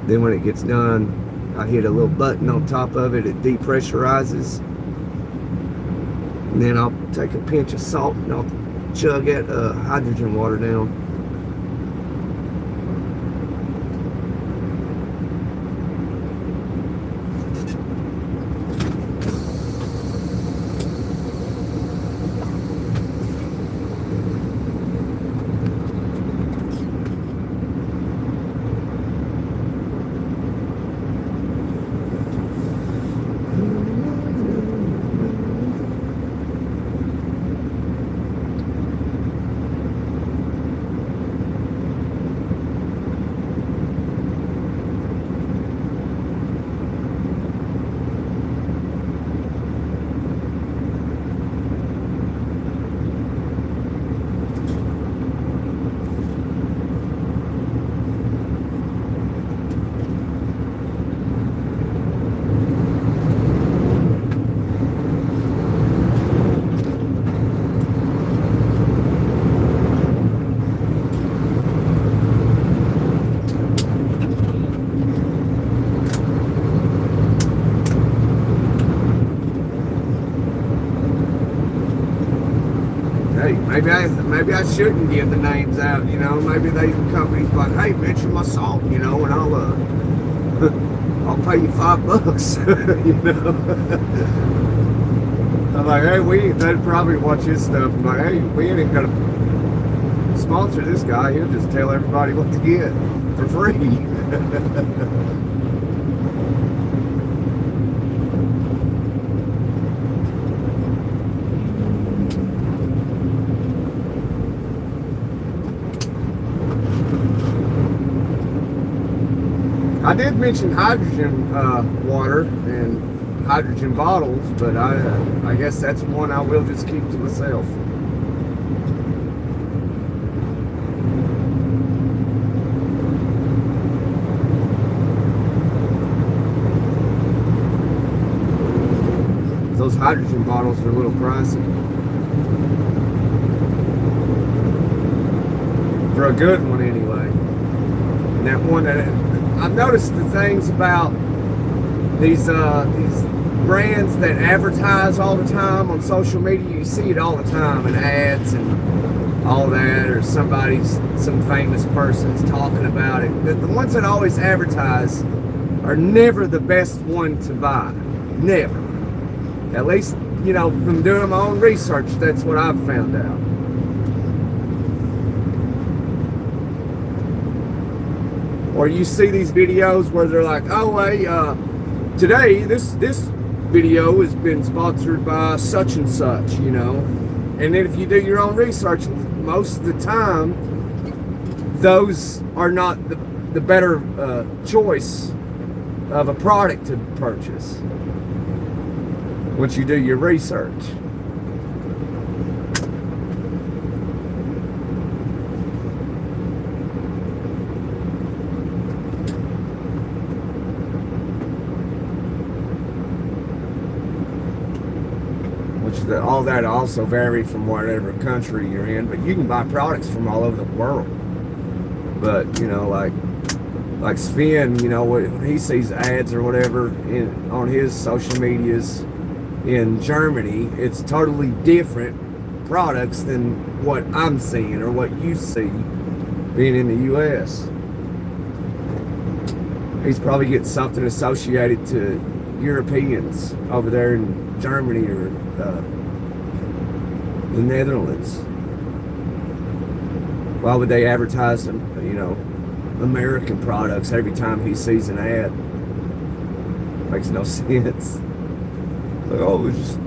Then when it gets done, I hit a little button on top of it. It depressurizes. And then I'll take a pinch of salt and I'll chug that hydrogen water down. Maybe I shouldn't give the names out, you know. Maybe they companies like, hey, mention my salt, you know, and I'll pay you $5, you know. I'm like, hey, they'd probably watch his stuff. I'm like, hey, we ain't gonna sponsor this guy. He'll just tell everybody what to get for free. I did mention hydrogen water and hydrogen bottles, but I guess that's one I will just keep to myself. Those hydrogen bottles are a little pricey. For a good one anyway. And that one that I've noticed the things about these brands that advertise all the time on social media. You see it all the time in ads and all that, or some famous person's talking about it. The ones that always advertise are never the best one to buy. Never. At least, you know, from doing my own research, that's what I've found out. Or you see these videos where they're like, oh, hey, today this video has been sponsored by such and such, you know. And then if you do your own research, most of the time, those are not the better choice of a product to purchase once you do your research. All that also vary from whatever country you're in, but you can buy products from all over the world. But you know, like Sven, you know, when he sees ads or whatever on his social medias in Germany, it's totally different products than what I'm seeing or what you see being in the US. He's probably getting something associated to Europeans over there in Germany or the Netherlands. Why would they advertise them, you know, American products every time he sees an ad? Makes no sense. Like, oh, just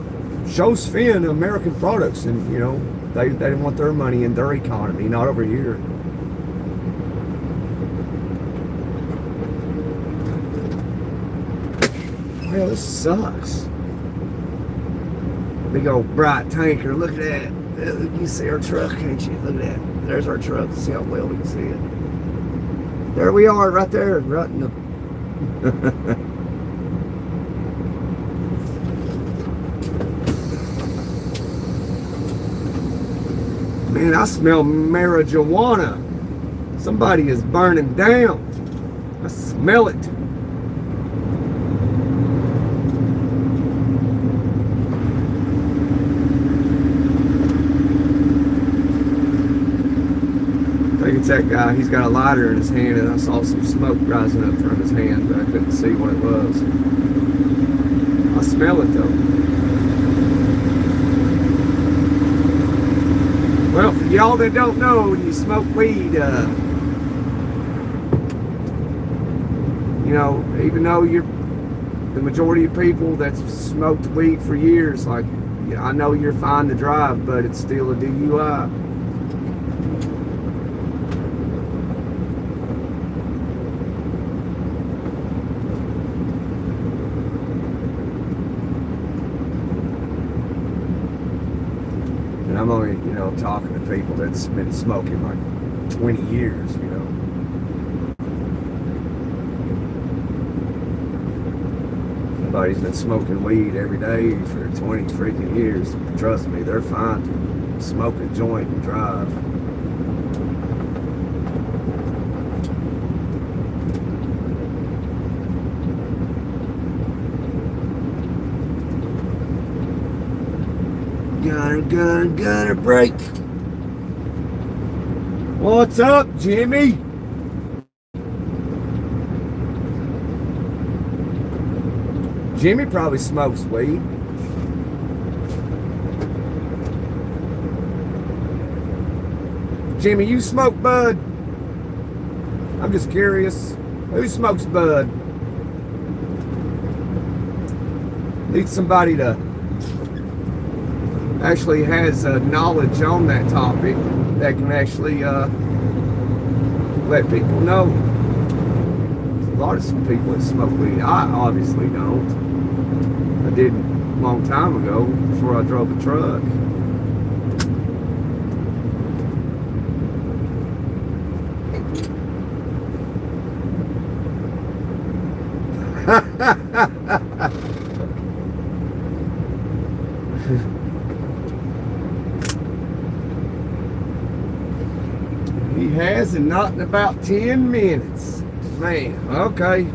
show Sven American products, and you know, they want their money in their economy, not over here. Well, this sucks. Big old bright tanker. Look at that. You can see our truck, can't you? Look at that. There's our truck. See how well we can see it. There we are, right there, right in the... Man, I smell marijuana. Somebody is burning down. I smell it. I think it's that guy. He's got a lighter in his hand, and I saw some smoke rising up from his hand, but I couldn't see what it was. I smell it though. Well, for y'all that don't know, when you smoke weed, you know, even though you're the majority of people that's smoked weed for years, like, yeah, I know you're fine to drive, but it's still a DUI. And I'm only, you know, talking to people that's been smoking like 20 years, you know. Somebody's been smoking weed every day for 20 freaking years. Trust me, they're fine to smoke a joint and drive. Gunner, break. What's up, Jimmy? Jimmy probably smokes weed. Jimmy, you smoke bud? I'm just curious. Who smokes bud? Need somebody to actually has knowledge on that topic that can actually let people know. There's a lot of some people that smoke weed. I obviously don't. I did a long time ago before I drove a truck. He has, and not in about 10 minutes. Man, okay.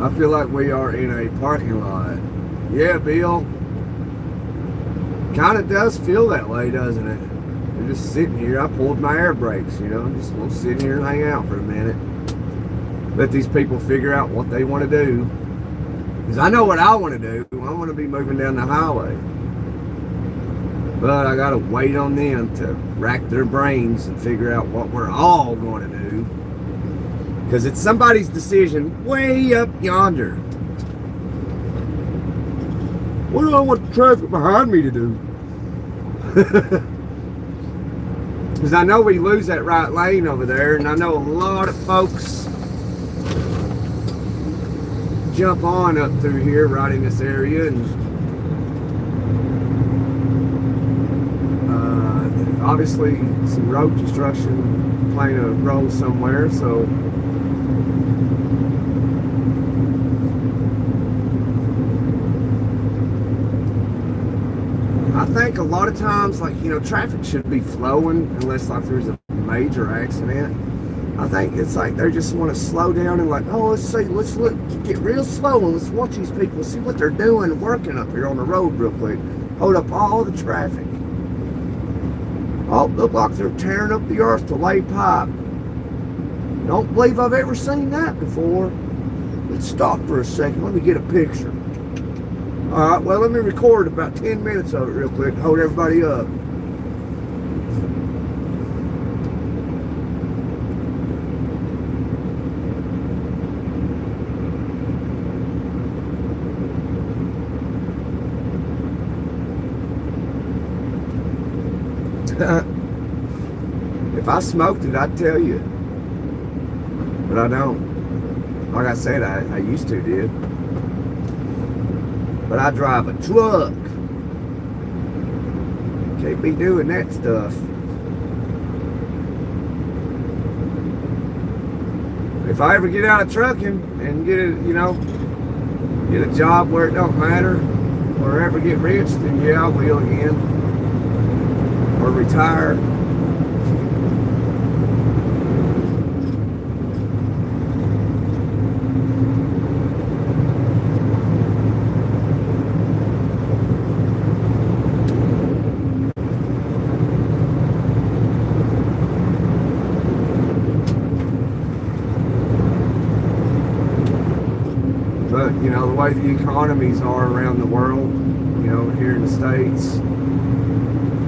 I feel like we are in a parking lot. Yeah, Bill. Kind of does feel that way, doesn't it? We're just sitting here. I pulled my air brakes, you know. Just gonna sit here and hang out for a minute. Let these people figure out what they want to do. Because I know what I want to do. I want to be moving down the highway. But I gotta wait on them to rack their brains and figure out what we're all going to do. Because it's somebody's decision way up yonder. What do I want the traffic behind me to do? Because I know we lose that right lane over there, and I know a lot of folks jump on up through here right in this area, and obviously some road construction playing a role somewhere, so I think a lot of times, like, you know, traffic should be flowing unless like there's a major accident. I think it's like they just want to slow down and like, oh, let's get real slow and let's watch these people, see what they're doing, working up here on the road real quick. Hold up all the traffic. Oh, look like they're tearing up the earth to lay pipe. Don't believe I've ever seen that before. Let's stop for a second. Let me get a picture. Alright, well, let me record about 10 minutes of it real quick. Hold everybody up. If I smoked it, I'd tell you. But I don't. Like I said, I used to, did. But I drive a truck. Can't be doing that stuff. If I ever get out of trucking and get a job where it don't matter, or ever get rich, then yeah, I will again. Or retire. But, the way the economies are around the world, here in the States,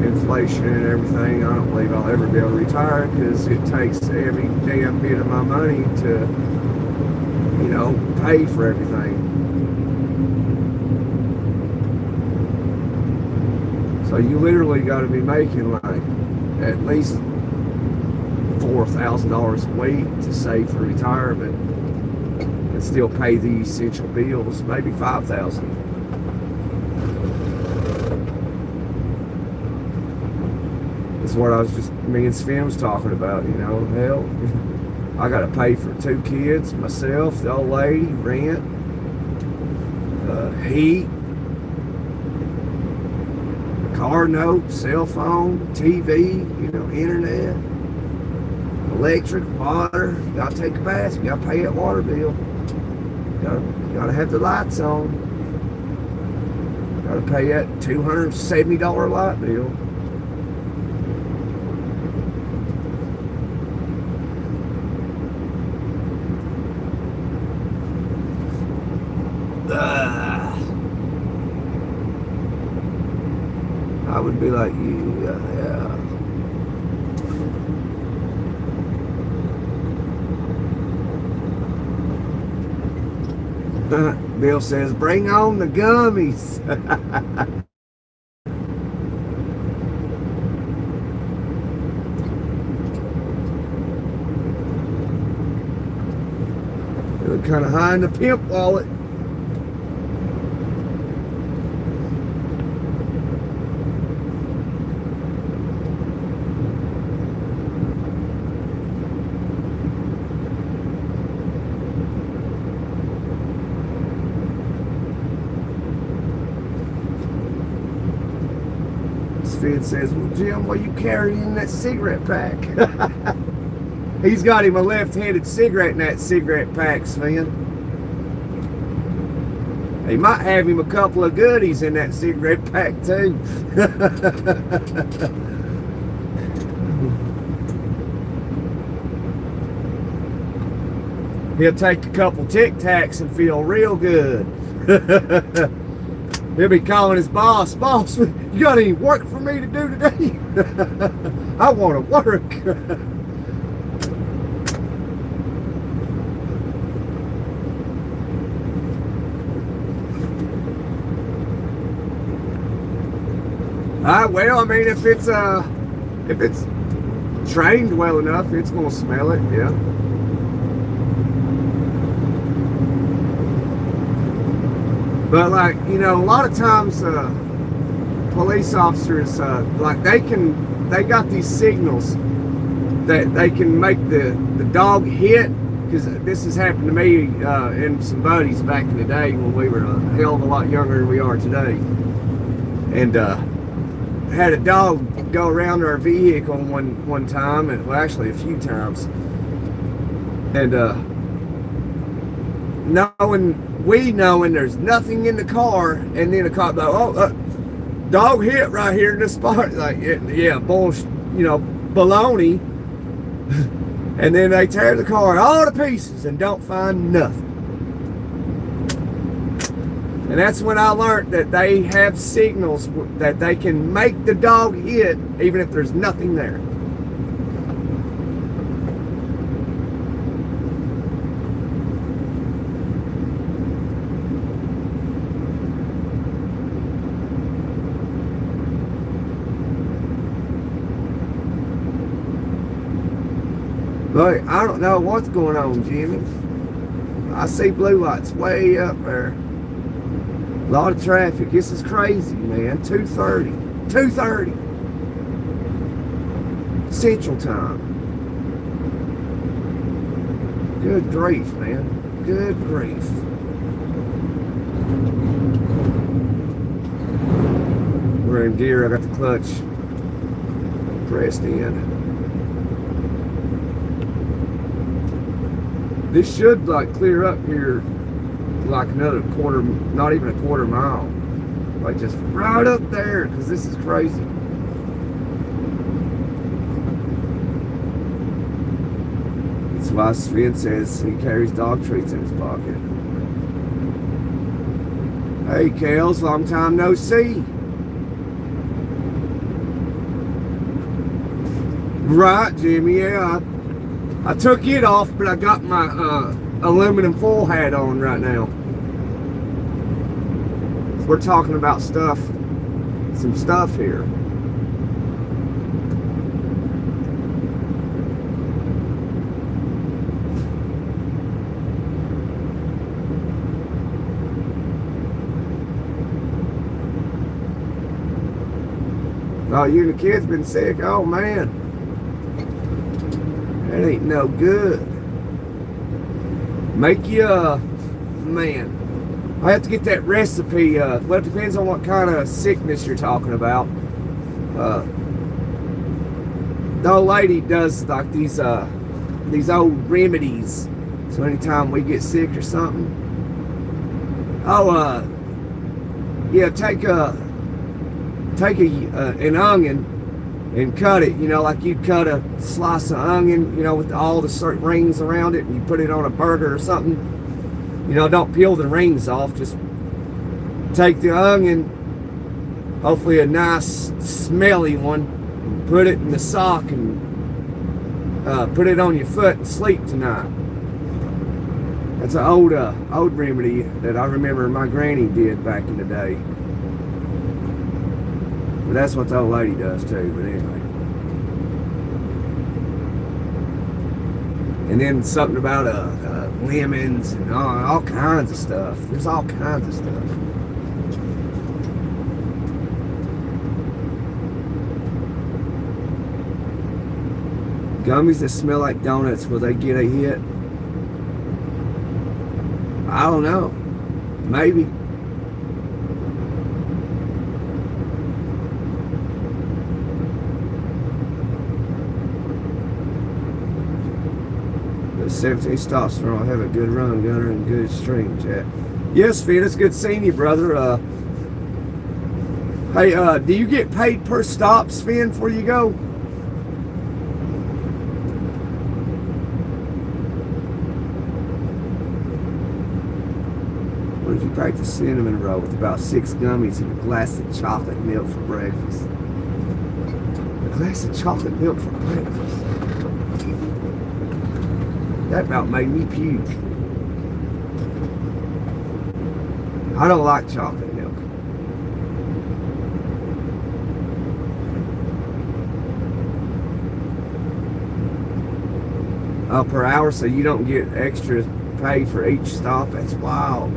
inflation and everything, I don't believe I'll ever be able to retire, because it takes every damn bit of my money to, pay for everything. So you literally got to be making like at least $4,000 a week to save for retirement. Still pay the essential bills, maybe $5,000. That's what me and Sven was talking about, hell, I gotta pay for 2 kids, myself, the old lady, rent, heat, car note, cell phone, TV, internet, electric, water. You gotta take a bath, you gotta pay that water bill. You gotta have the lights on. Gotta pay that $270 light bill. I would be like you, yeah. Bill says, bring on the gummies. They were kind of high in the pimp wallet. Fed says, well, Jim, what are you carrying in that cigarette pack? He's got him a left-handed cigarette in that cigarette pack, Sven. He might have him a couple of goodies in that cigarette pack, too. He'll take a couple Tic Tacs and feel real good. He'll be calling his boss, boss, you got any work for me to do today? I want to work. Well, I mean, if it's trained well enough, it's gonna smell it, yeah. But like, a lot of times police officers, like they got these signals that they can make the dog hit, because this has happened to me and some buddies back in the day when we were a hell of a lot younger than we are today. And had a dog go around our vehicle one time, and well, actually a few times. And knowing there's nothing in the car, and then a cop like, dog hit right here in this spot, like, yeah, bullshit, baloney. And then they tear the car all to pieces and don't find nothing. And that's when I learned that they have signals that they can make the dog hit even if there's nothing there. But I don't know what's going on, Jimmy. I see blue lights way up there. A lot of traffic. This is crazy, man. 2:30. 2:30. Central Time. Good grief, man. Good grief. We're in gear. I got the clutch pressed in. This should like clear up here like another quarter, not even a quarter mile. Like just right up there, because this is crazy. That's why Sven says he carries dog treats in his pocket. Hey, Kales, long time no see. Right, Jimmy, yeah. I took it off, but I got my aluminum foil hat on right now. So we're talking about stuff, some stuff here. Oh, you and the kids been sick? Oh, man. That ain't no good. Make you, man. I have to get that recipe. Well, it depends on what kind of sickness you're talking about. The old lady does like these old remedies. So anytime we get sick or something, yeah, take an onion and cut it, you know, like you'd cut a slice of onion, you know, with all the certain rings around it, and you put it on a burger or something. You know, don't peel the rings off, just take the onion, hopefully a nice smelly one, and put it in the sock and put it on your foot and sleep tonight. That's an old remedy that I remember my granny did back in the day. But that's what the old lady does too, but anyway. And then something about lemons and all kinds of stuff. There's all kinds of stuff. Gummies that smell like donuts, will they get a hit? I don't know. Maybe. The 17 stops for all. Have a good run, Gunner, and good stream, chat. Yes, Finn, it's good seeing you, brother. Hey, do you get paid per stop, Finn, before you go? What did you pack the cinnamon roll with about 6 gummies and a glass of chocolate milk for breakfast? A glass of chocolate milk for breakfast? That about made me puke. I don't like chocolate milk. Per hour, so you don't get extra pay for each stop. That's wild.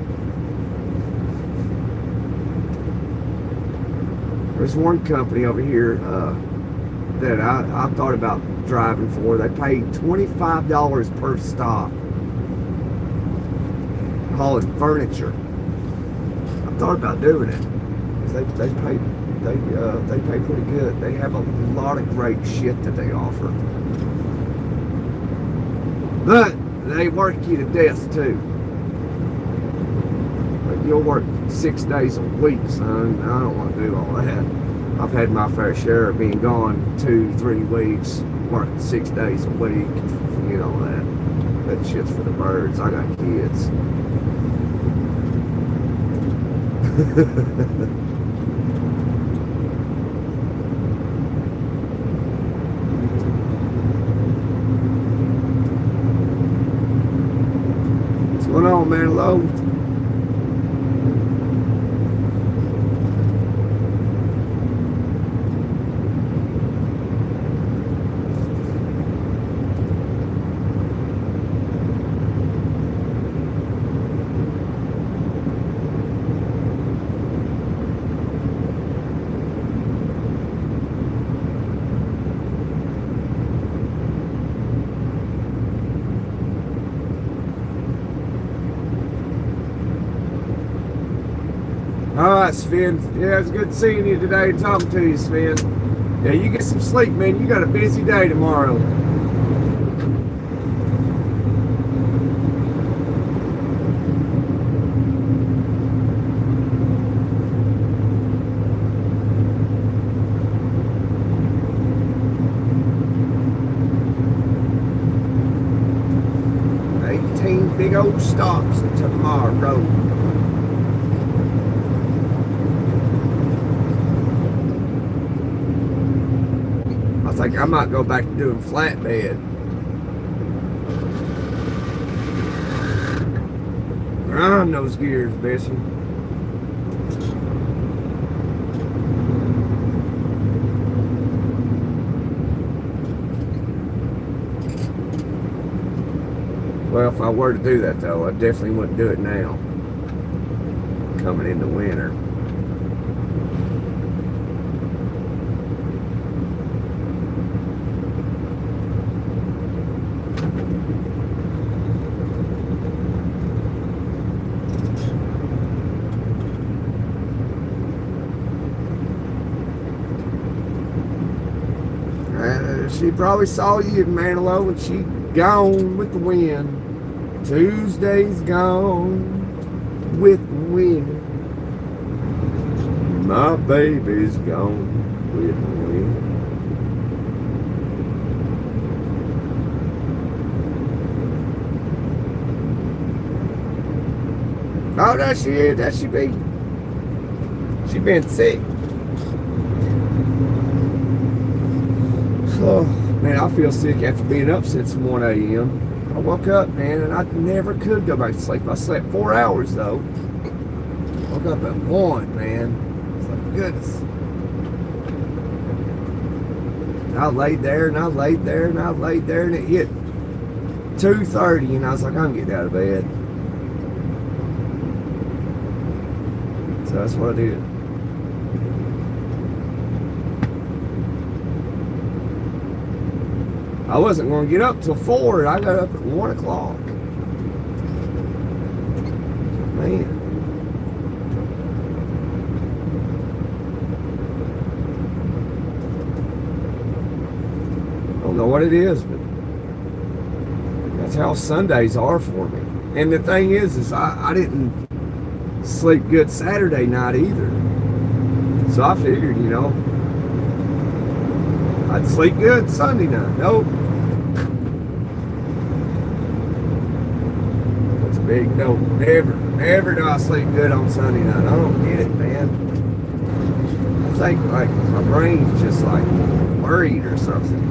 There's one company over here that I thought about driving for. They pay $25 per stop, hauling furniture. I thought about doing it because they pay pretty good. They have a lot of great shit that they offer, but they work you to death too. Like you'll work 6 days a week, son. I don't want to do all that. I've had my fair share of being gone 2-3 weeks, working 6 days a week. You know that shit's for the birds. I got kids. What's going on, man? Hello. right, Sven. Yeah, it's good seeing you today and talking to you, Sven. Yeah, you get some sleep, man. You got a busy day tomorrow. Big old stops tomorrow. I think I might go back to doing flatbed. Run those gears, Bessie. Well, if I were to do that, though, I definitely wouldn't do it now, coming into winter. She probably saw you in Manilow and she gone with the wind. Tuesday's gone with the wind. My baby's gone with the wind. Oh, there she is. There she be. She been sick. Oh, man, I feel sick after being up since 1 a.m. I woke up, man, and I never could go back to sleep. I slept 4 hours, though. Woke up at 1, man. It's like, goodness. And I laid there, and I laid there, and I laid there, and it hit 2:30, and I was like, I'm getting out of bed. So that's what I did. I wasn't going to get up till 4. I got up at 1 o'clock. Man. I don't know what it is, but that's how Sundays are for me. And the thing is I didn't sleep good Saturday night either. So I figured, you know, I'd sleep good Sunday night. Nope. That's a big nope. Never do I sleep good on Sunday night. I don't get it, man. I think like my brain's just like worried or something.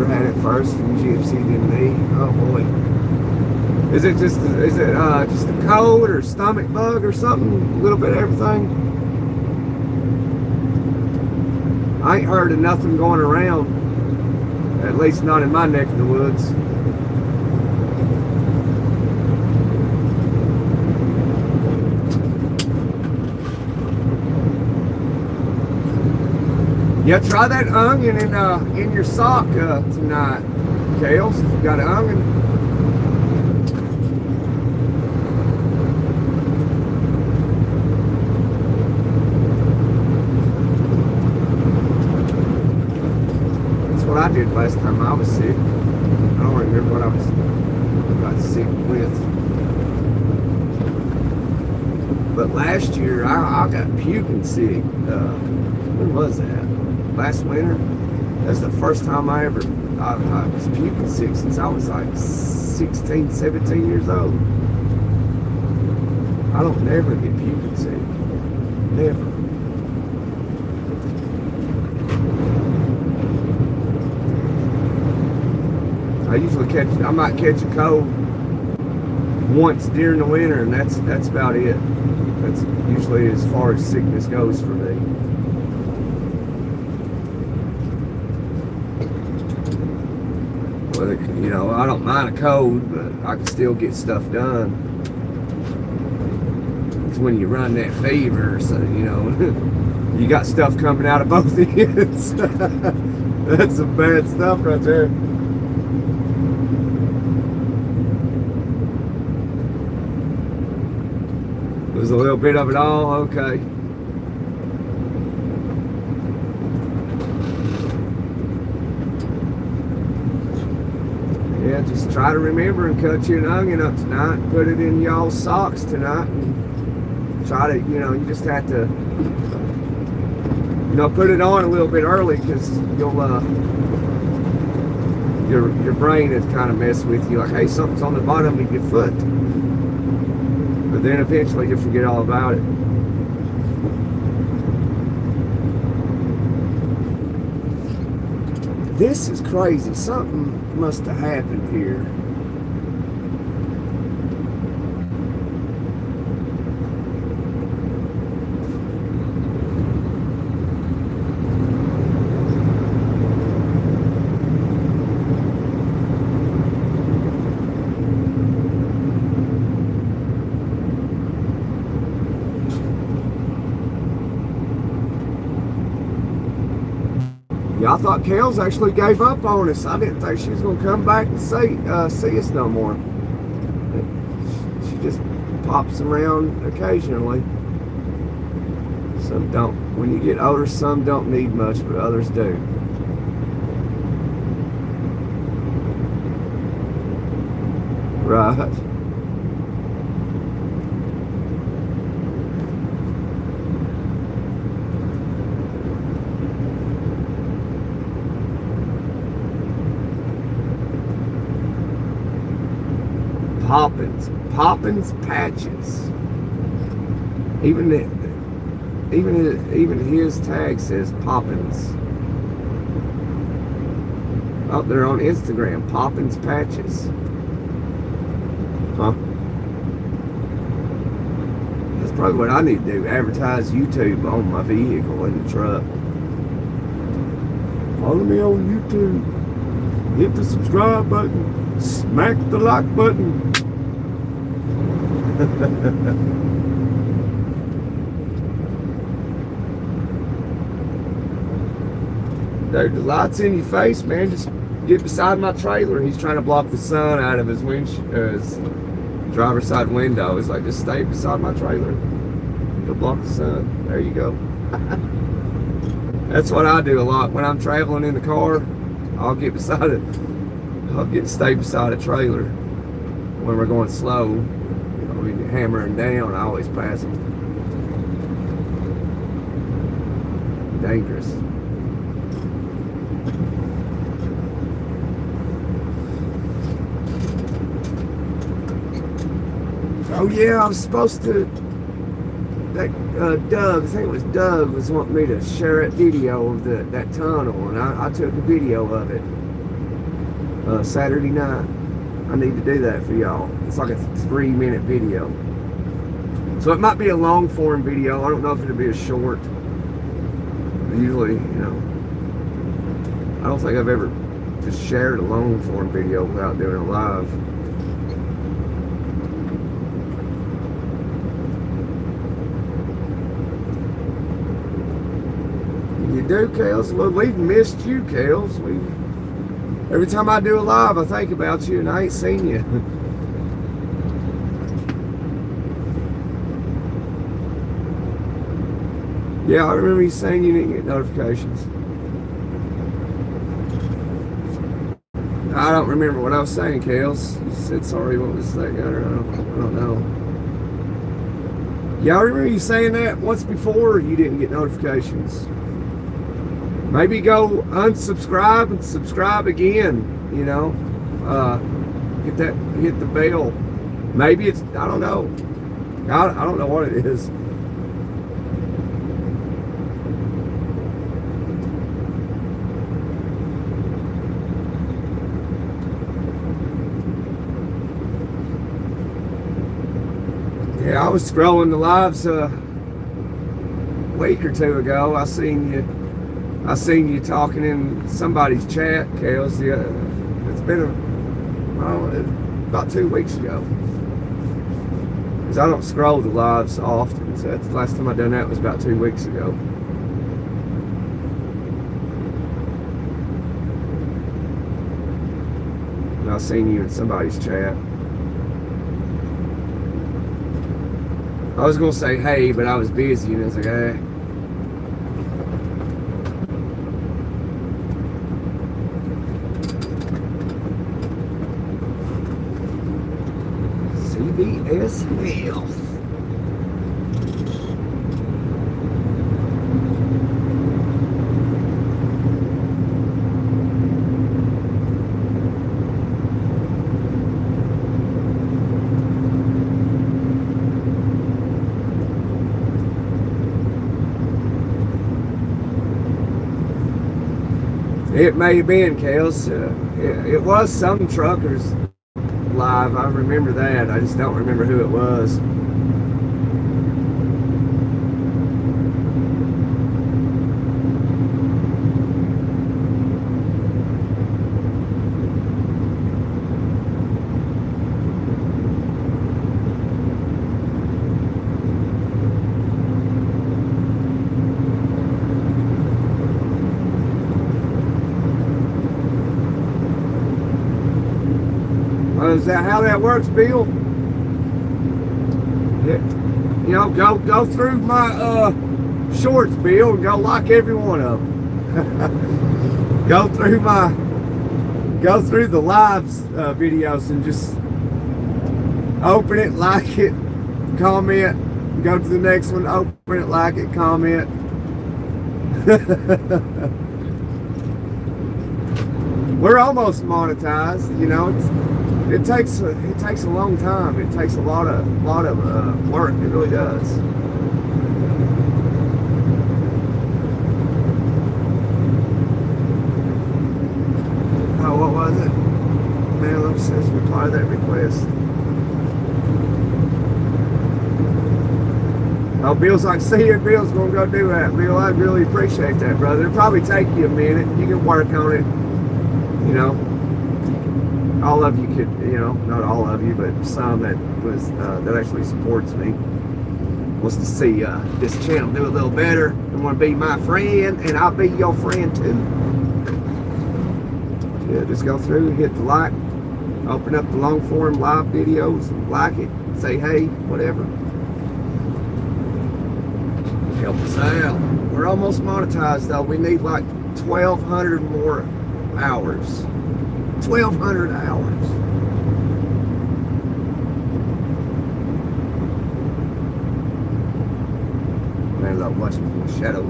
Had it first and GFC than me. Oh boy. Is it just a cold or stomach bug or something? A little bit of everything? I ain't heard of nothing going around. At least not in my neck of the woods. Yeah, try that onion in your sock tonight, Kales, if you got an onion. That's what I did last time I was sick. I don't remember what I got sick with. But last year, I got puking sick. When was that? Last winter. That's the first time I was puking sick since I was like 16, 17 years old. I don't never get puking sick. Never. I might catch a cold once during the winter, and that's about it. That's usually as far as sickness goes for me. But, you know, I don't mind a cold, but I can still get stuff done. It's when you run that fever, so, you know, you got stuff coming out of both ends. That's some bad stuff right there. There's a little bit of it all, okay. Yeah, just try to remember and cut you an onion up tonight and put it in y'all's socks tonight and try to, you know, you just have to, you know, put it on a little bit early because you'll, your brain is kind of mess with you, like, hey, something's on the bottom of your foot. But then eventually you'll forget all about it. This is crazy. Something must have happened here. Yeah, I thought Kels actually gave up on us. I didn't think she was going to come back and see us no more. She just pops around occasionally. Some don't. When you get older, some don't need much, but others do. Right. Poppins patches. Even his tag says Poppins. Oh, they're on Instagram. Poppins patches. Huh? That's probably what I need to do. Advertise YouTube on my vehicle in the truck. Follow me on YouTube. Hit the subscribe button. Smack the like button. Dude, the light's in your face, man. Just get beside my trailer. He's trying to block the sun out of his his driver's side window. It's like, just stay beside my trailer. He'll block the sun. There you go. That's what I do a lot when I'm traveling in the car. I'll get beside it. Stay beside a trailer when we're going slow. When you're hammering down, I always pass them. Dangerous. Oh yeah, I was supposed to. Doug, I think it was Doug, was wanting me to share that video of that tunnel, and I took a video of it Saturday night. I need to do that for y'all. It's like a 3-minute video. So it might be a long form video. I don't know if it'll be a short. Usually, you know, I don't think I've ever just shared a long form video without doing it live. You do, Kels? Well, we've missed you, Kels. Every time I do a live, I think about you, and I ain't seen you. Yeah, I remember you saying you didn't get notifications. I don't remember what I was saying, Kels. You said sorry. What was that, Gunner? I don't know. Yeah, I remember you saying that once before. You didn't get notifications. Maybe go unsubscribe and subscribe again, you know. Hit the bell. Maybe it's, I don't know. I don't know what it is. Yeah, I was scrolling the lives a week or two ago. I seen you talking in somebody's chat, Kels. I It's been about 2 weeks ago. Because I don't scroll the lives often, so that's the last time I done that was about 2 weeks ago. And I seen you in somebody's chat. I was gonna say hey, but I was busy, and I was like, eh. CVS Health. It may have been, Kels. It was some truckers live. I remember that. I just don't remember who it was. Is that how that works, Bill? Yeah. You know, go through my shorts, Bill, and go like every one of them. go through the lives videos and just open it, like it, comment, go to the next one, open it, like it, comment. We're almost monetized, you know. It takes a long time. It takes a lot of work. It really does. Oh, what was it? Man, let's just reply to that request. Oh, Bill's like, see you. Bill's gonna go do that. Bill, I really appreciate that, brother. It'll probably take you a minute. You can work on it. You know. All of you could, you know, not all of you, but some that actually supports me, wants to see this channel do a little better and want to be my friend, and I'll be your friend too. Yeah, just go through, hit the like, open up the long form live videos, like it, say hey, whatever. Help us out. We're almost monetized though. We need like 1,200 more hours. 1,200 hours. Man, I love watching the shadows.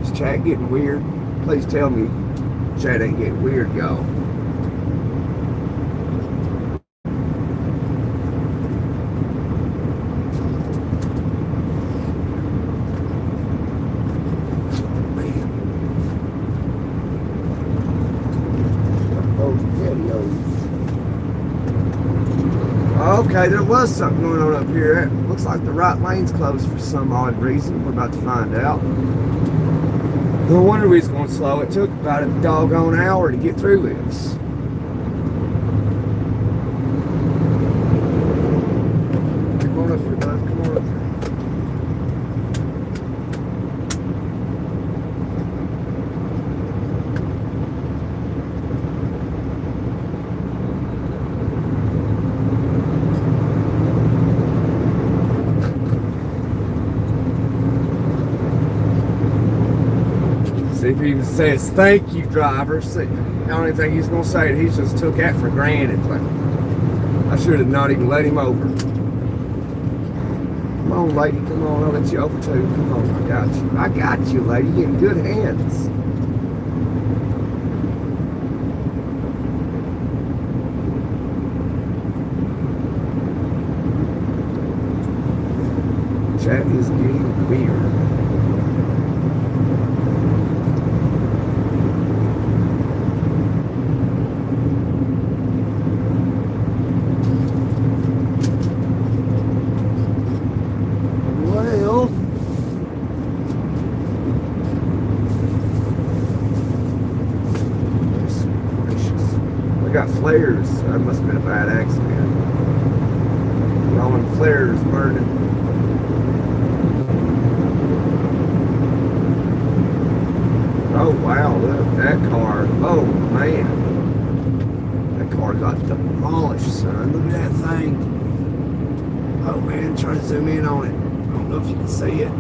Is chat getting weird? Please tell me chat ain't getting weird, y'all. Okay, there was something going on up here. It looks like the right lane's closed for some odd reason. We're about to find out. No wonder we was going slow. It took about a doggone hour to get through this. Come on up here, bud. Come on up here. See if he even says thank you, driver. See, I don't even think he's gonna say it. He just took that for granted. Like, I should have not even let him over. Come on, lady. Come on. I'll let you over too. Come on. I got you. I got you, lady. You're in good hands. Chat is getting weird. that must have been a bad accident. Rolling flares burning. Oh wow, look, that car. Oh man. That car got demolished, son. Look at that thing. Oh man, try to zoom in on it. I don't know if you can see it.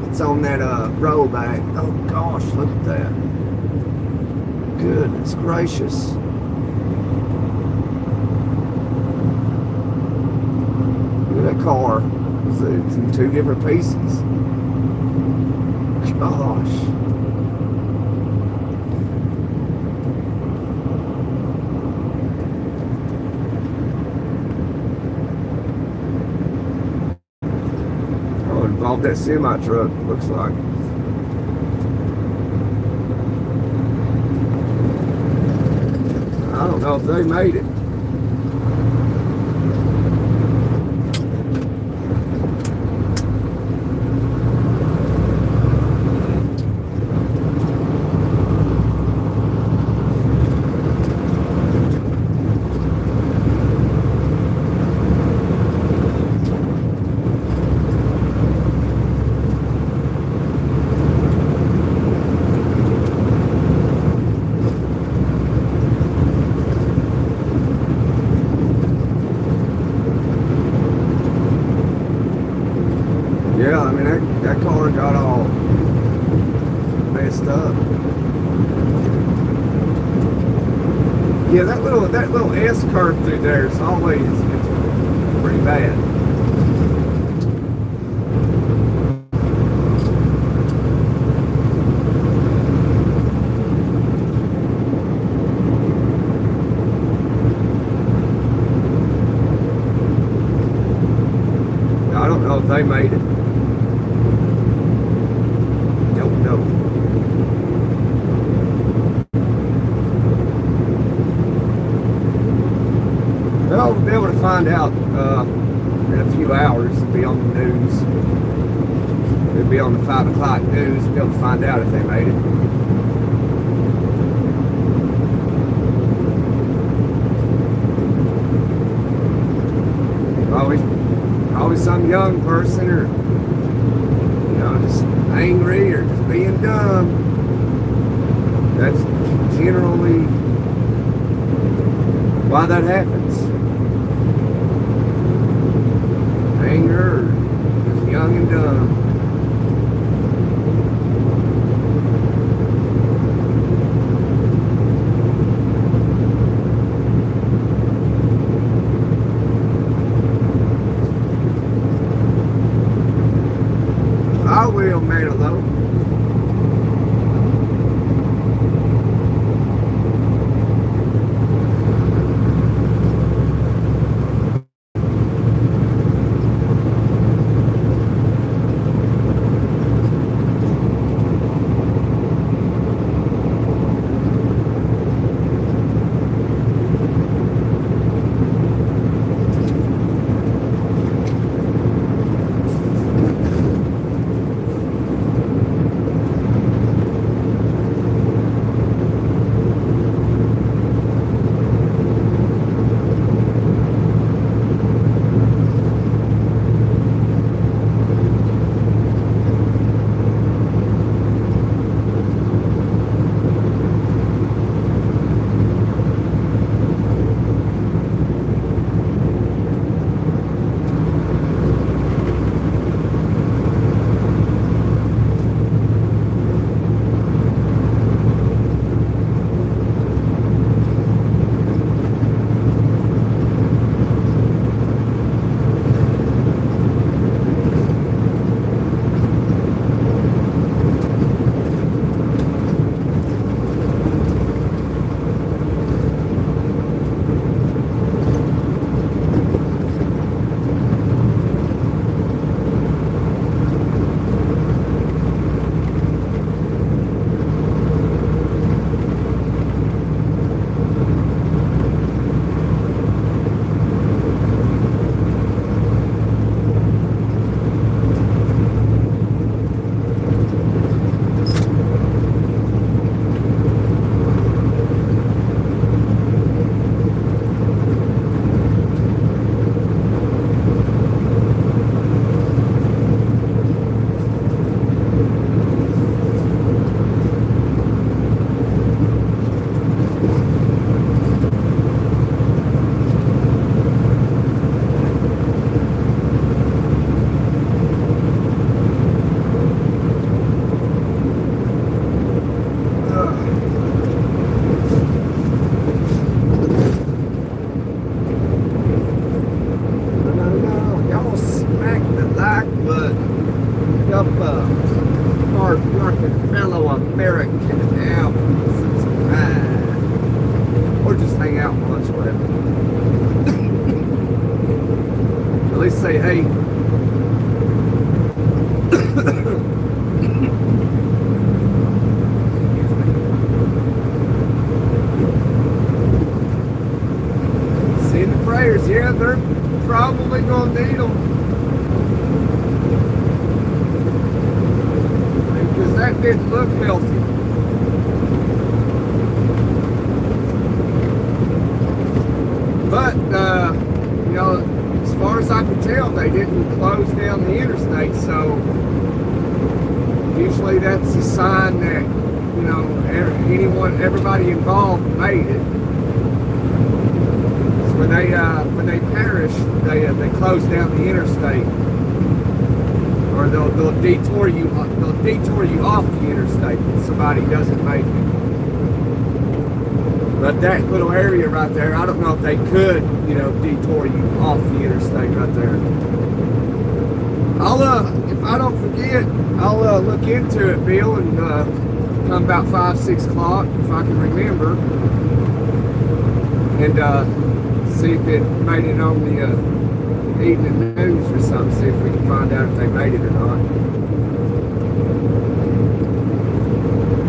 It's on that rollback. Oh gosh, look at that. Goodness gracious. Look at that car. It's in two different pieces. Gosh. Oh, involved that semi truck, looks like. I don't know if they made it. Yeah, I mean that car got all messed up. Yeah, that little S curve through there is always it's pretty bad. I don't know if they made it. Don't know. Well, we'll be able to find out in a few hours. It'll be on the news. It'll be on the 5 o'clock news. We'll be able to find out if they made it. Always some young person, or just angry, or just being dumb. That's generally why that happens. Anger, or just young and dumb. I will, Madeline. say, hey, send the prayers. Yeah, they're probably going to need them. Because that didn't look healthy. But, you know, as far as I could tell, they didn't close down the interstate, so usually that's a sign that, you know, everybody involved made it. So when they perish, they close down the interstate, or they'll detour you off the interstate if somebody doesn't make it. But that little area right there, I don't know if they could, you know, detour you off the interstate right there. I'll, if I don't forget, I'll look into it, Bill, and come about 5, 6 o'clock, if I can remember, and see if it made it on the evening news or something, see if we can find out if they made it or not.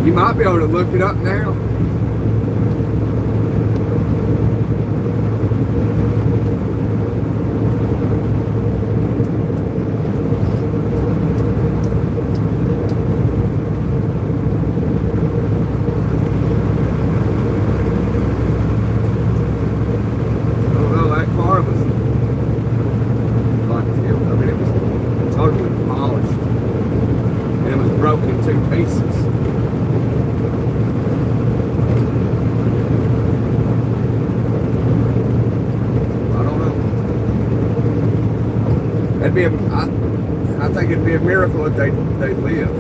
You might be able to look it up now. I think it'd be a miracle if they lived.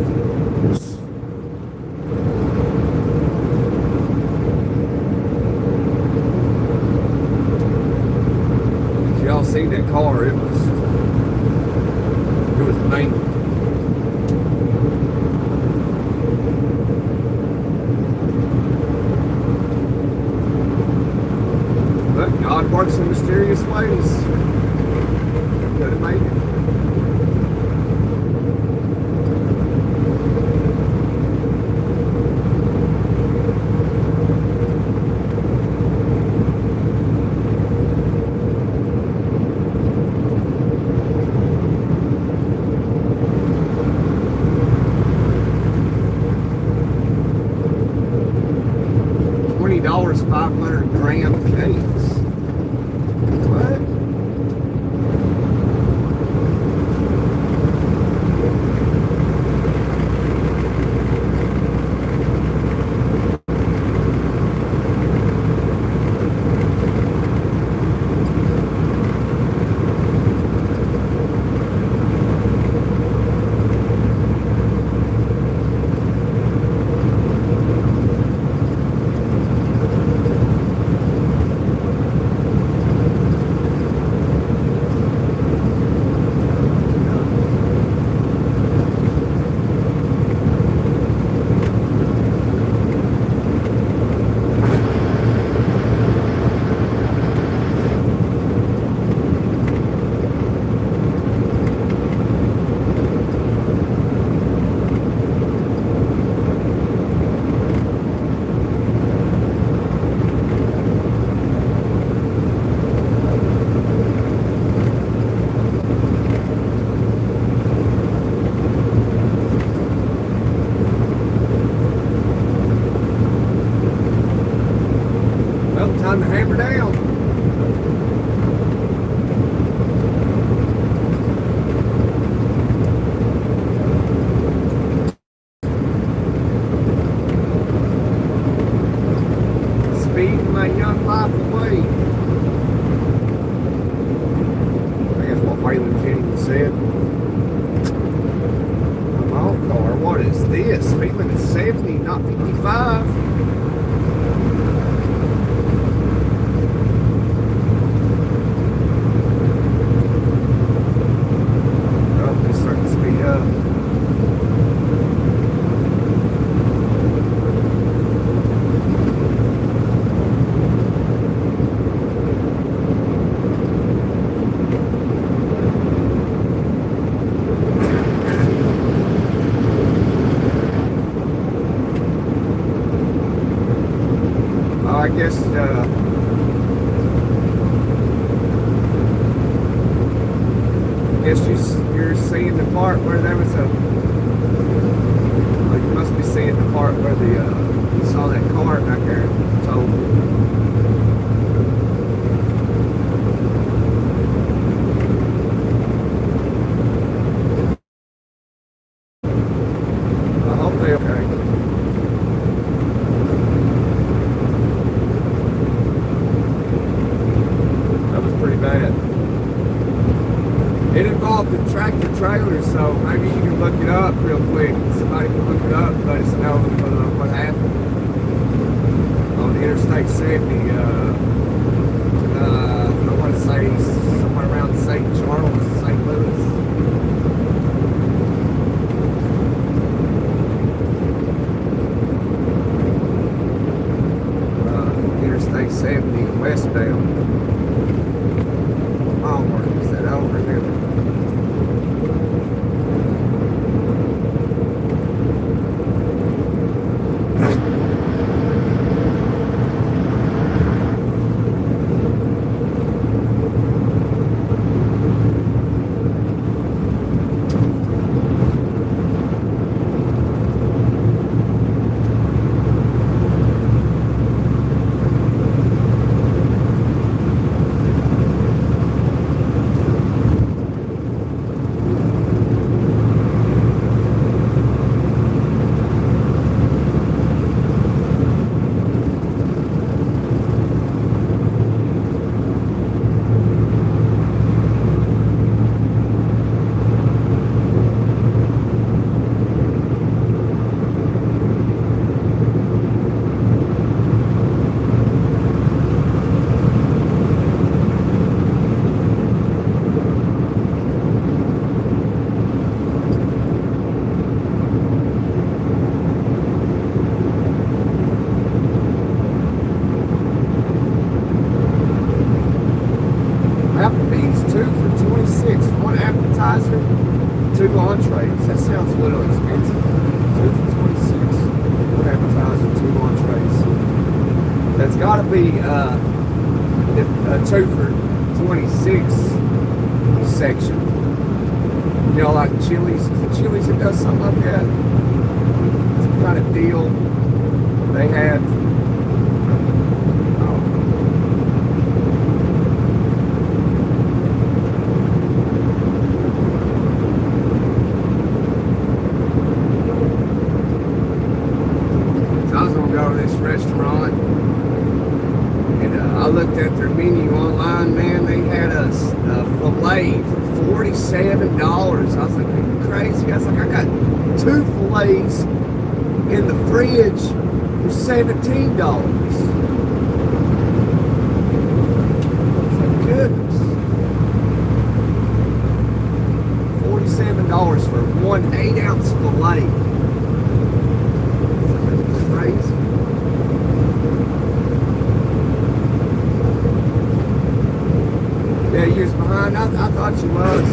Y'all seen that car? It was amazing. But God works in mysterious ways. Could have made it. $20, 500 gram cakes. What? guess you're seeing the part where there was a. Well, you must be seeing the part where you saw that car back there. Told. I hope they're okay. That was pretty bad. It involved the tractor trailer, so maybe you can look it up real quick. Somebody can look it up and let us know what happened on Interstate 70. I want to say somewhere around St. Charles, St. Louis. Interstate 70 westbound. Mile markers that over here. Applebee's 2 for $26. 1 appetizer, 2 entrees. That sounds a little expensive. 2 for $26. 1 appetizer, 2 entrees. That's got to be a 2 for $26 section. You know, like Chili's. Is it Chili's that does something like that? Some kind of deal they have. Restaurant, and I looked at their menu online. Man, they had a filet for $47. I was like, are you crazy? I was like, I got 2 fillets in the fridge for $17. Like, goodness, $47 for 1 8-ounce filet. That's crazy. Yeah, years behind. I thought she was.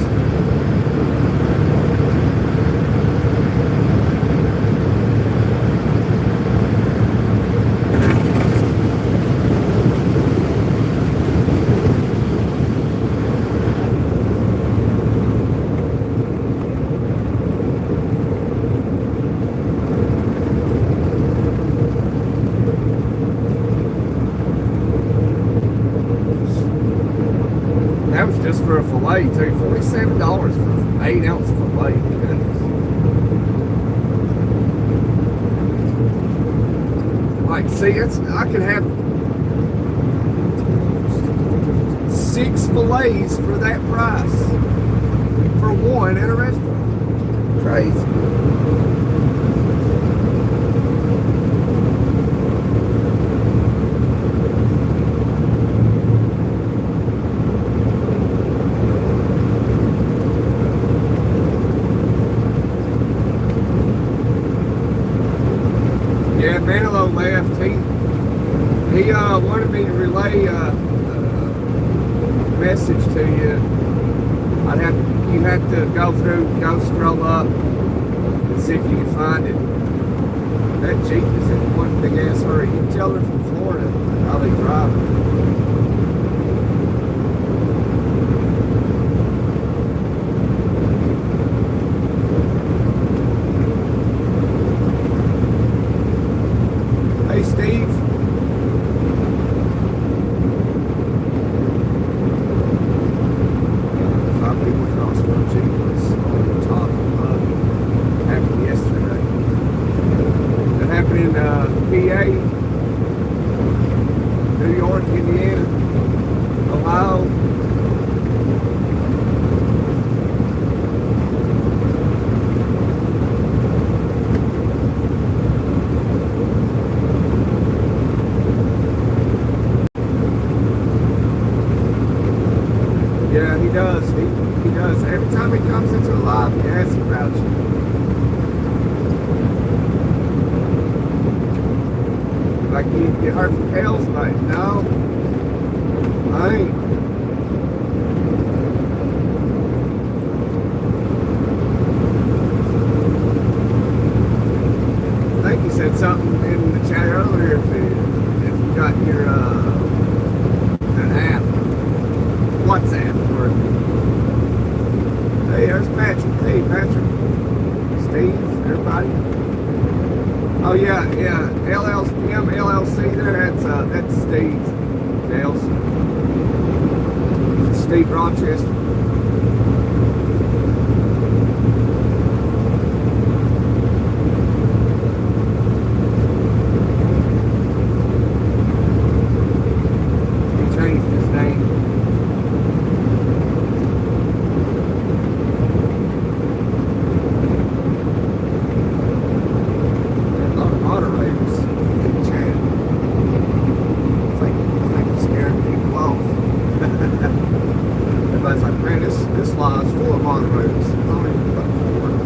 That was just for a filet too. $47 for 8-ounce filet. Goodness. Like, see, I can have 6 fillets for that price for 1 at a restaurant. Crazy. Yeah, Manilow left. He wanted me to relay a message to you. You have to go scroll up and see if you can find it. That Jeep is in one big ass hurry. You can tell they're from Florida how they drive. Eagle crossbow was on the top of it. Happened yesterday. It happened in PA, New York, Indiana, Ohio. Yeah, he does. He does. Every time he comes into a live, he asks about you. Like you heard from Kale's night. No, I ain't. I think you said something in the chat earlier. If you got your an app, WhatsApp, or hey, there's Patrick. Hey, Patrick, Steve, everybody. Oh yeah, LLC there. That's Steve Dales. Steve Rochester. He changed his name. Everybody's like, man, this lot is full of moderators. There's only about 4.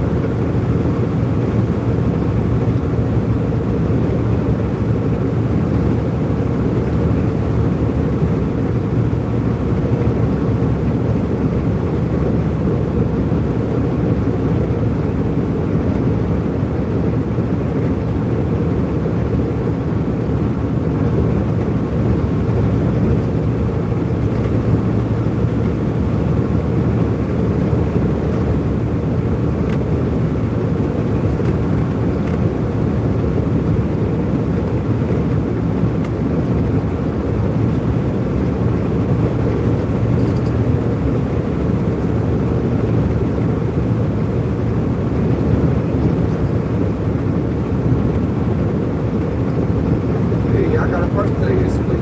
I got a birthday this week.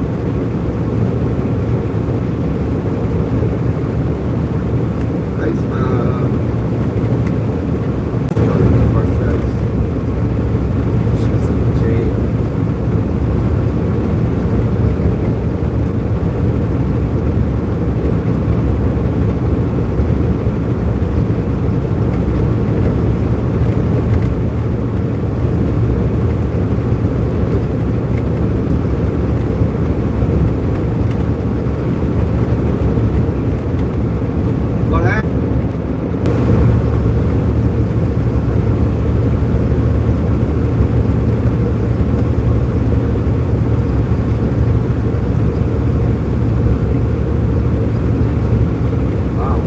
Today's my birthday. She's in jail. What happened?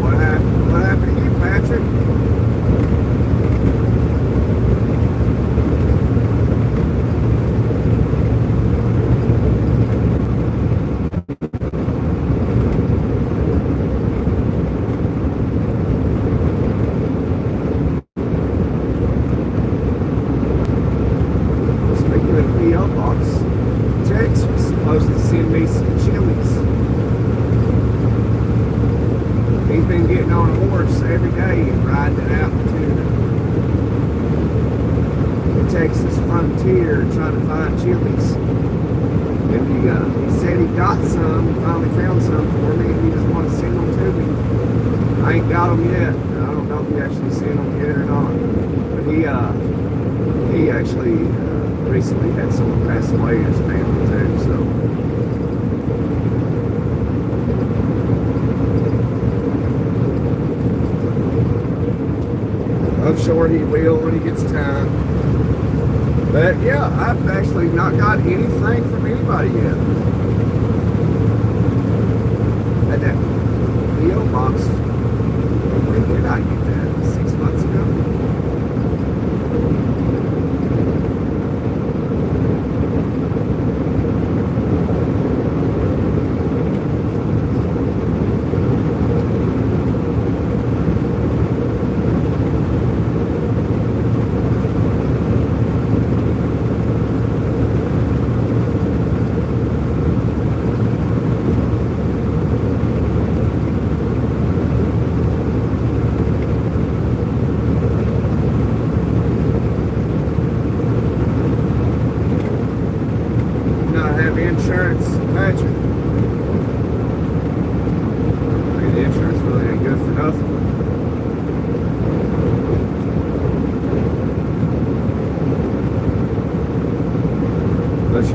What happened? What happened to you, Patrick? Speaking of P.O. Box, Tex was supposed to send me some chilies. He's been getting on a horse every day and riding it out to the Texas frontier trying to find chilies. And he said he got some, he finally found some for me, and he just wanted to send them to me. I ain't got them yet. I don't know if he actually sent them yet or not. But he actually recently had someone pass away in his family too, so. I'm sure he will when he gets time. But yeah, I've actually not got anything from anybody yet. Had that P.O. box. When did I get that? 6 months ago?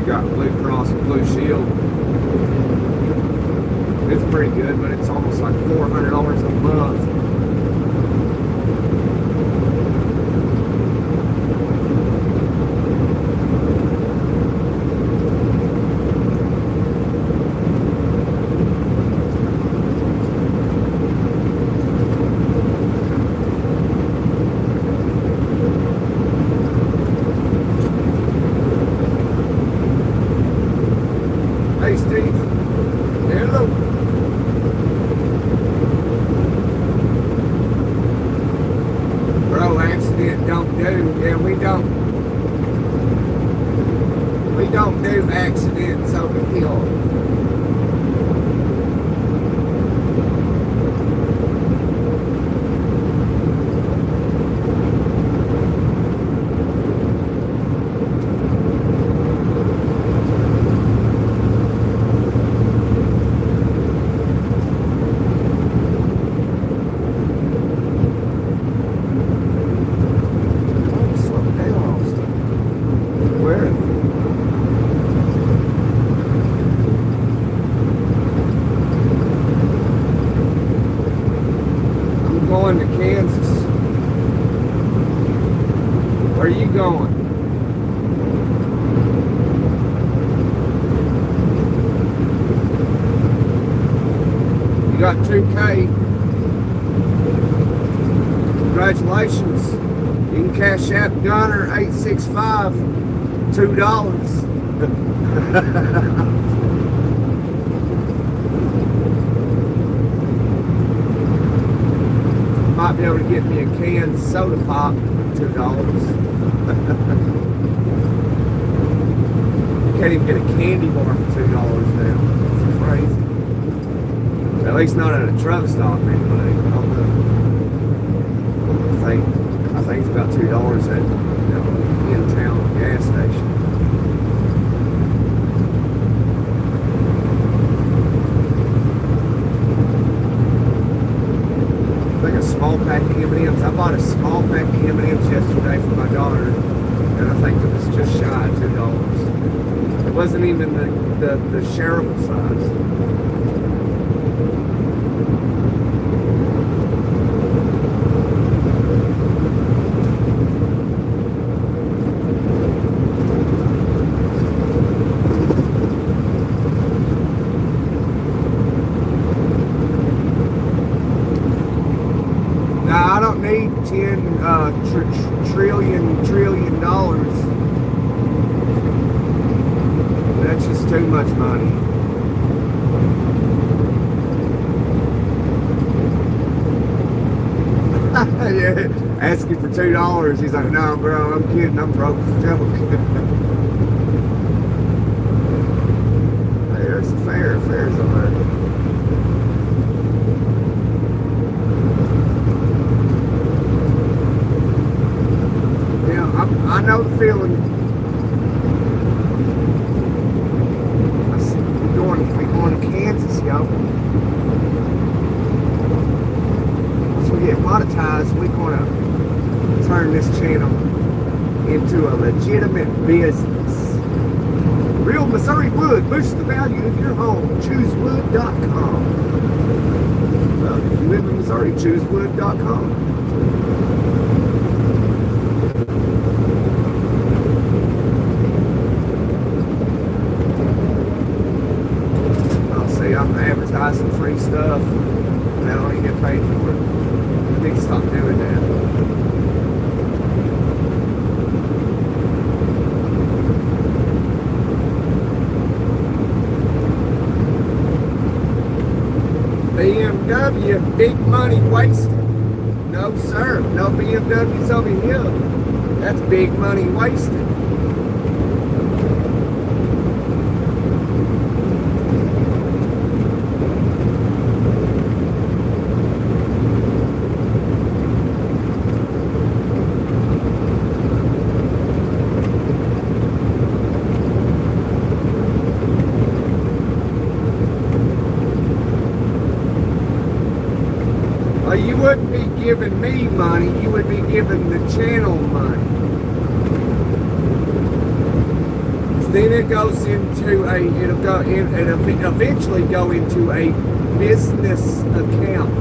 got Blue Cross and Blue Shield. It's pretty good, but it's almost like $400 a month. Hey Steve, hello. Bro, accident don't do. Yeah, we don't do accidents over here. Going to Kansas. Where are you going? You got 2K. Congratulations. You can cash app Gunner865 $2. Might be able to get me a canned soda pop for $2. You can't even get a candy bar for $2 now. It's crazy. At least not at a truck stop anyway. I think it's about $2 at in-town gas station. A small pack of M&Ms. I bought a small pack of M&Ms yesterday for my daughter, and I think it was just shy of $2. It wasn't even the shareable size. Now, I don't need $10 trillion. That's just too much money. Yeah, asking for $2. He's like, no, bro, I'm kidding. I'm broke as a joke. Hey, there's the fair. Fair's over there. I know the feeling. We're going to Kansas, yo. Once we get monetized, we're going to turn this channel into a legitimate business. Real Missouri wood boosts the value of your home. ChooseWood.com. Well, if you live in Missouri, ChooseWood.com. I'm advertising free stuff and I don't even get paid for it. I need to stop doing that. BMW, big money wasted. No sir, no BMWs over here. That's big money wasted. Well, you wouldn't be giving me money, you would be giving the channel money. then it goes into it'll eventually go into a business account.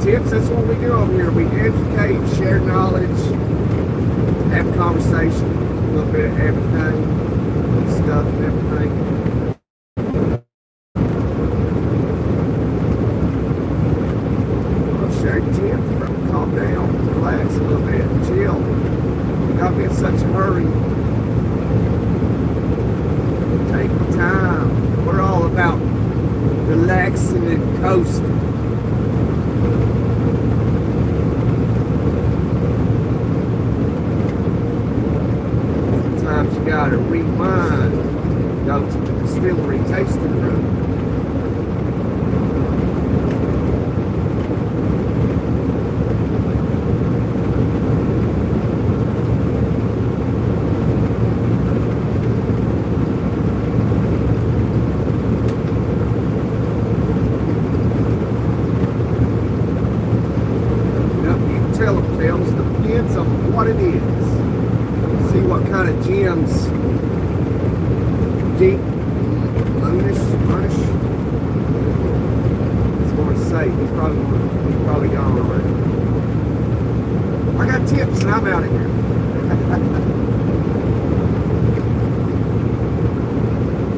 Tips, that's what we do over here. We educate, share knowledge, have conversation, a little bit of everything, stuff and everything. I'll share tips, bro. Calm down, relax a little bit, chill. You got to be in such a hurry. Take your time. We're all about relaxing and coasting. You gotta rewind, go to the distillery tasting room. Yep, you can tell them, Tails, depends on what it is. See what kind of gems, deep, bluish, burnish. He's going to say he's probably gone already. I got tips and I'm out of here.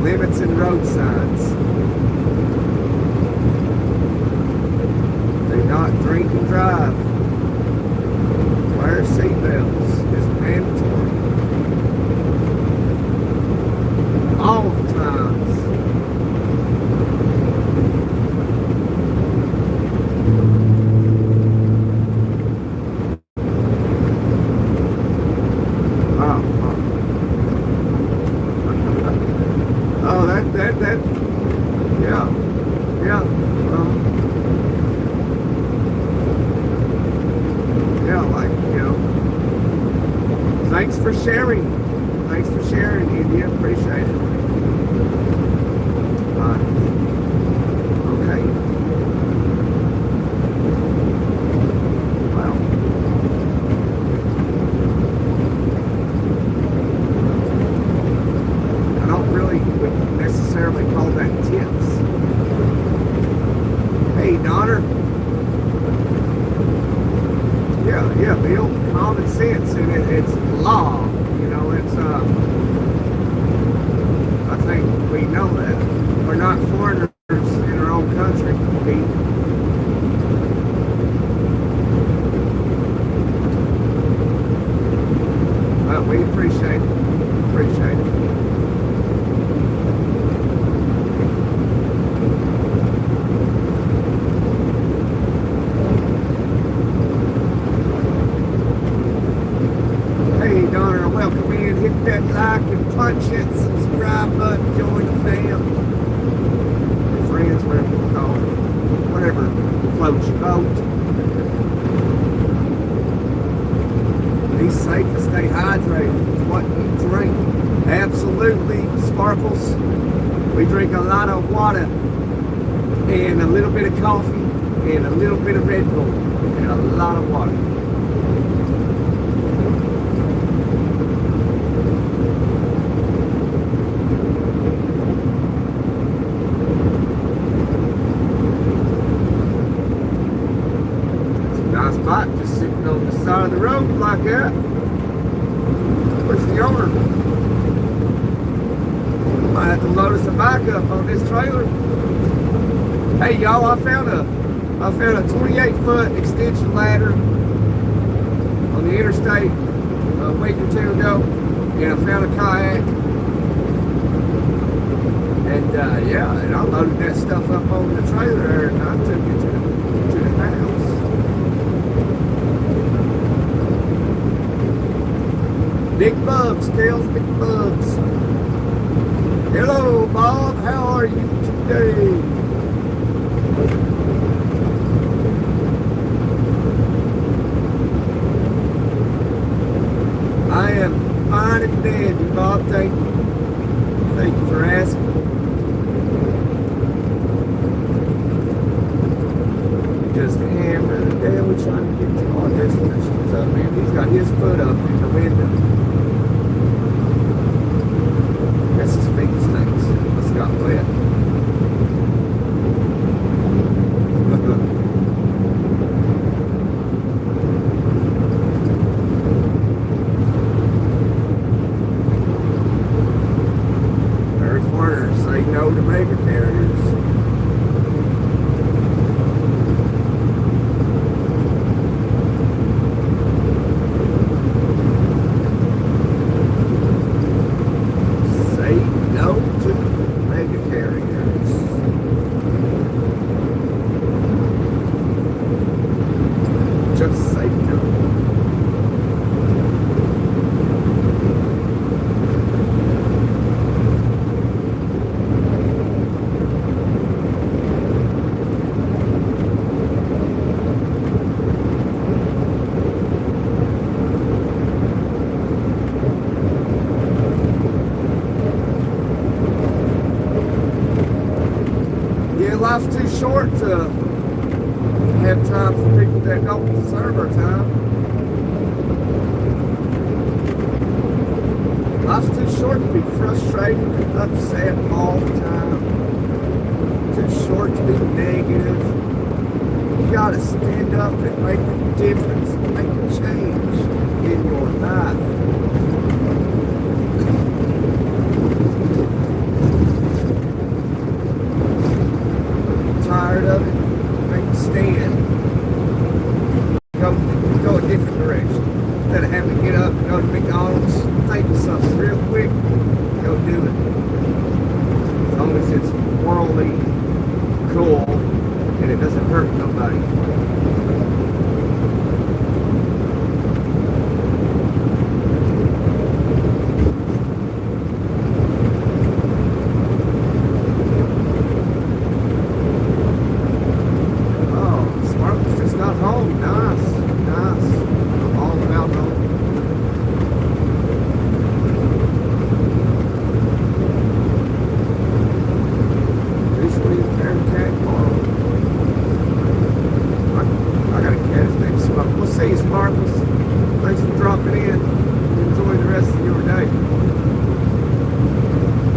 Limits and road signs. Do not drink and drive. Wear seatbelts is mandatory. All the times. Oh, that, yeah, yeah, like, thanks for sharing. Thanks for sharing, India. Appreciate it. Okay. Well. I don't really necessarily call that tips. Hey, Donner. Yeah, Bill. Common sense, and it's law. It's I think we know that. We're not foreigners in our own country, Pete. Well, we appreciate it. Appreciate it. Hey, Donner, welcome in. Hit that like and punch that subscribe button. Join the fam. Your friends, whatever you call it. Whatever floats your boat. Be safe and stay hydrated. What you drink. Absolutely. Sparkles. We drink a lot of water and a little bit of coffee and a little bit of Red Bull and a lot of water. spot just sitting on the side of the road like that. Where's the owner? Might have to load us a backup on this trailer. Hey y'all, I found a 28-foot extension ladder on the interstate a week or two ago, and I found a kayak. And yeah, and I loaded that stuff up on the trailer there, and I took it to the house. Big bugs, Kales, big bugs. Hello, Bob. How are you today? I am fine and dandy, Bob. Thank you. Thank you for asking. Just hammering it down. We're trying to get to our destination. What's up, man? He's got his foot up in the window. That's his feet stinks. It's got wet. There's Warner. Say no to mega carriers. Life's too short to have time for people that don't deserve our time. Life's too short to be frustrated and upset all the time. Too short to be negative. You gotta stand up and make a difference, make a change in your life. Tired of it, make a stand. Go a different direction. Instead of having to get up and go to McDonald's, think of something real quick, go do it. As long as it's worldly cool and it doesn't hurt nobody. Thanks for dropping in. Enjoy the rest of your day.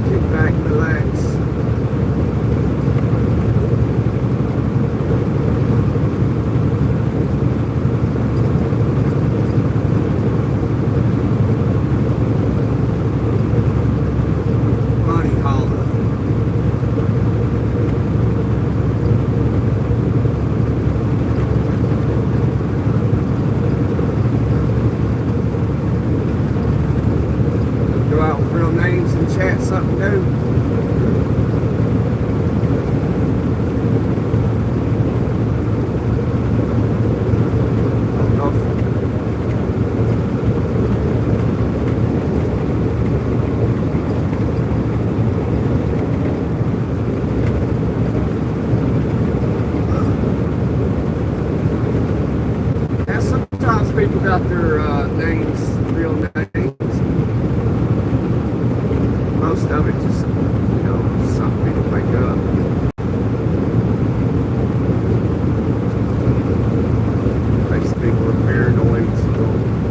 Kick back and relax. Money holler. Names and chat something new. Now sometimes people got their names, real names. Most of it just, something people make up. Makes people are paranoid, so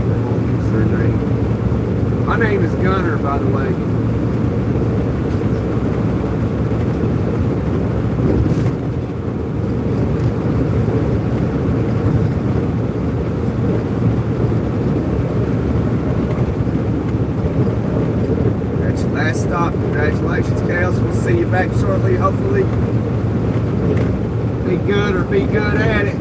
they won't use their name. My name is Gunner, by the way. good or be good at it.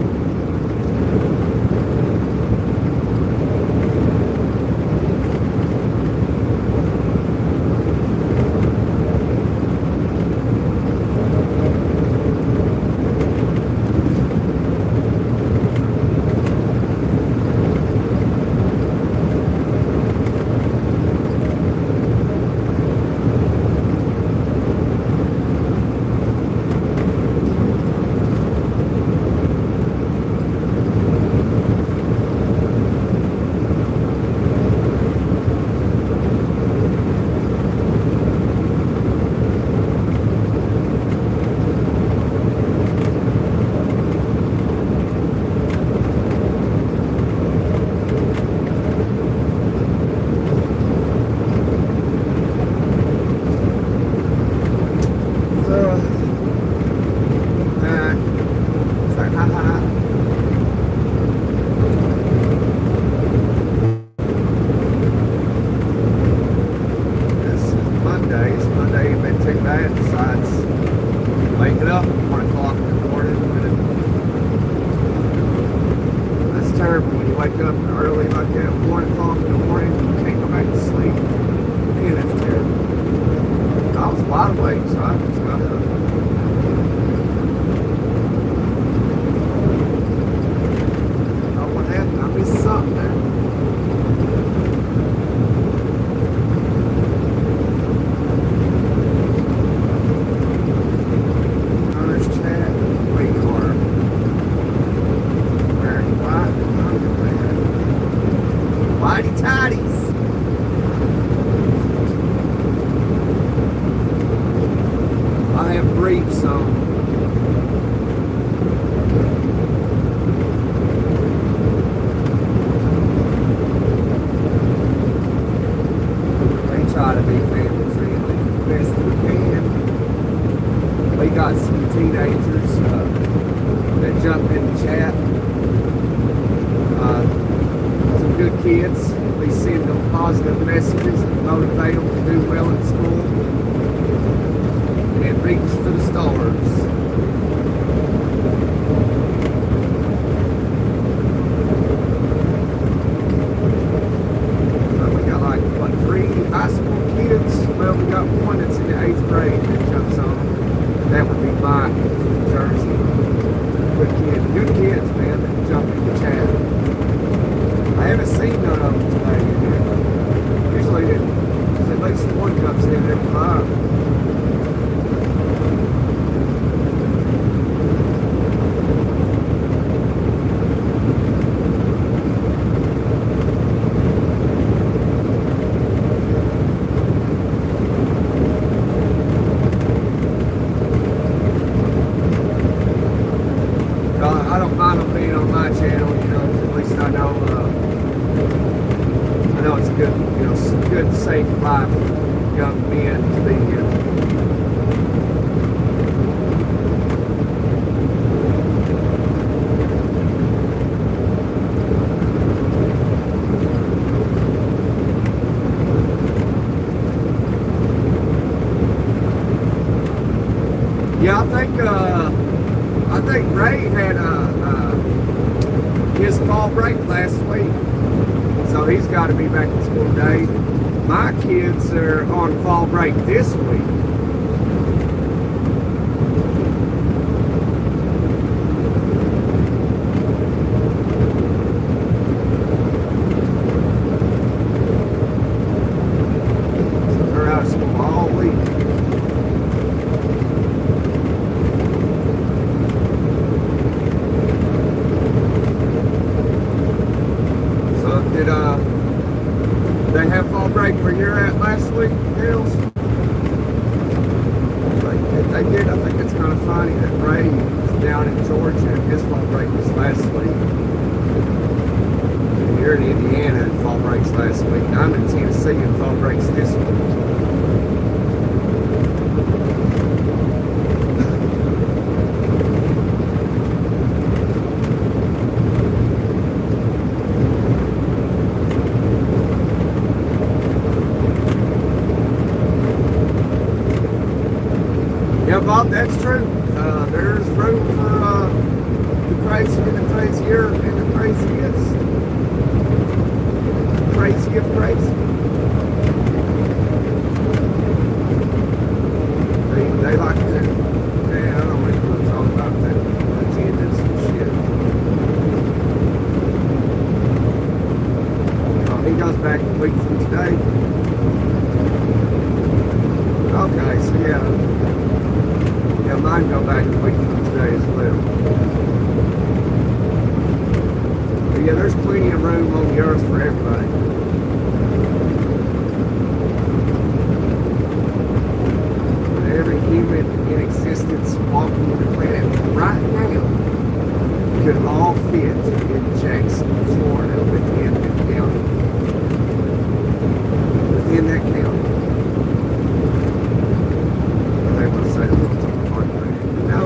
Yeah, I think Ray had his fall break last week, so he's got to be back in school today. My kids are on fall break this week. So they're out of school all week. Did they have fall break where you're at last week, Hills? They did. I think it's kind of funny that Ray is down in Georgia and his fall break was last week. And you're in Indiana and fall breaks last week. I'm in Tennessee and fall breaks this week. Yeah, Bob, that's true. There's room for back a week from today. Okay, so yeah, mine go back a week from today as well. But yeah, there's plenty of room on the earth for everybody. Every human in existence walking the planet right now could all fit in Jackson, Florida, within the county. Within that county. They want to say a little too hard, but no,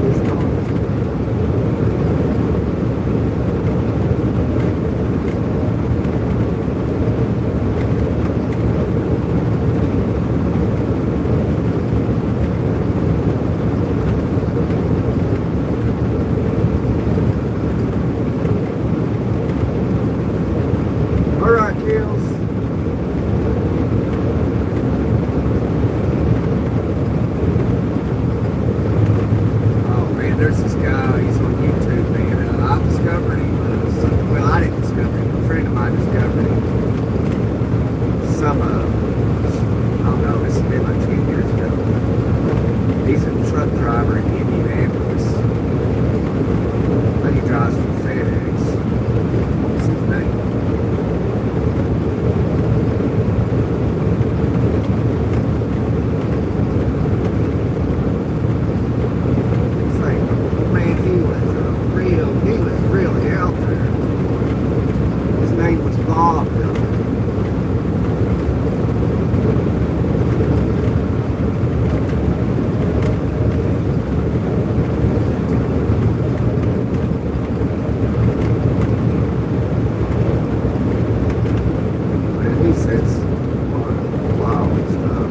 it's not. There's this guy, he's on YouTube, man. I discovered him, well, I didn't discover him, a friend of mine discovered him. I don't know, this has been like 10 years ago. He's a truck driver in Indianapolis. I think he drives for FedEx. What's his name? He was really out there. His name was Bob, though. And he says wild stuff.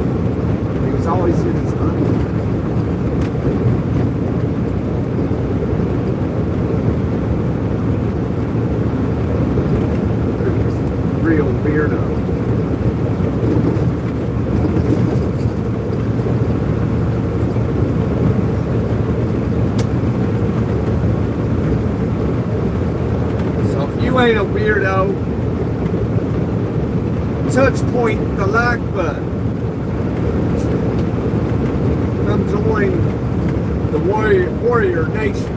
He was always in his money. Real weirdo. So if you ain't a weirdo, touch point the like button. Come join the Warrior Nation.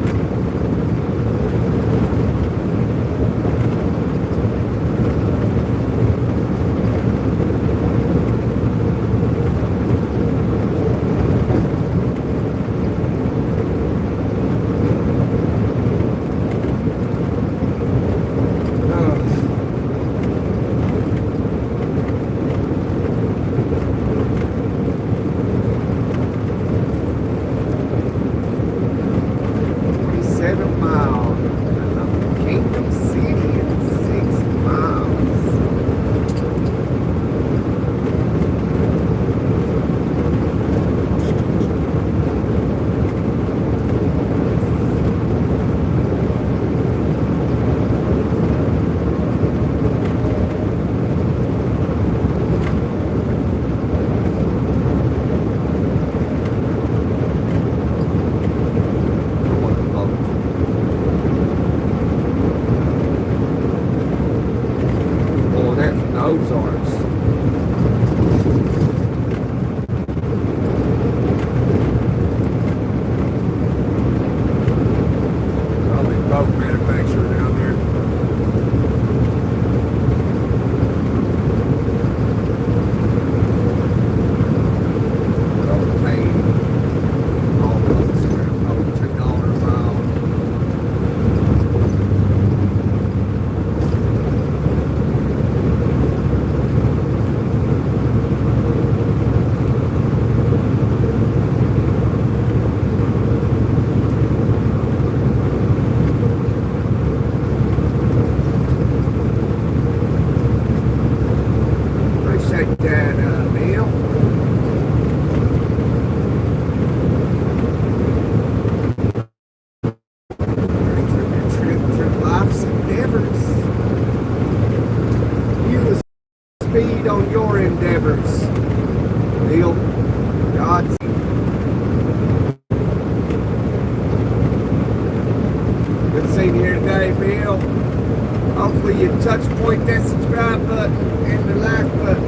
touch point that subscribe button and the like button.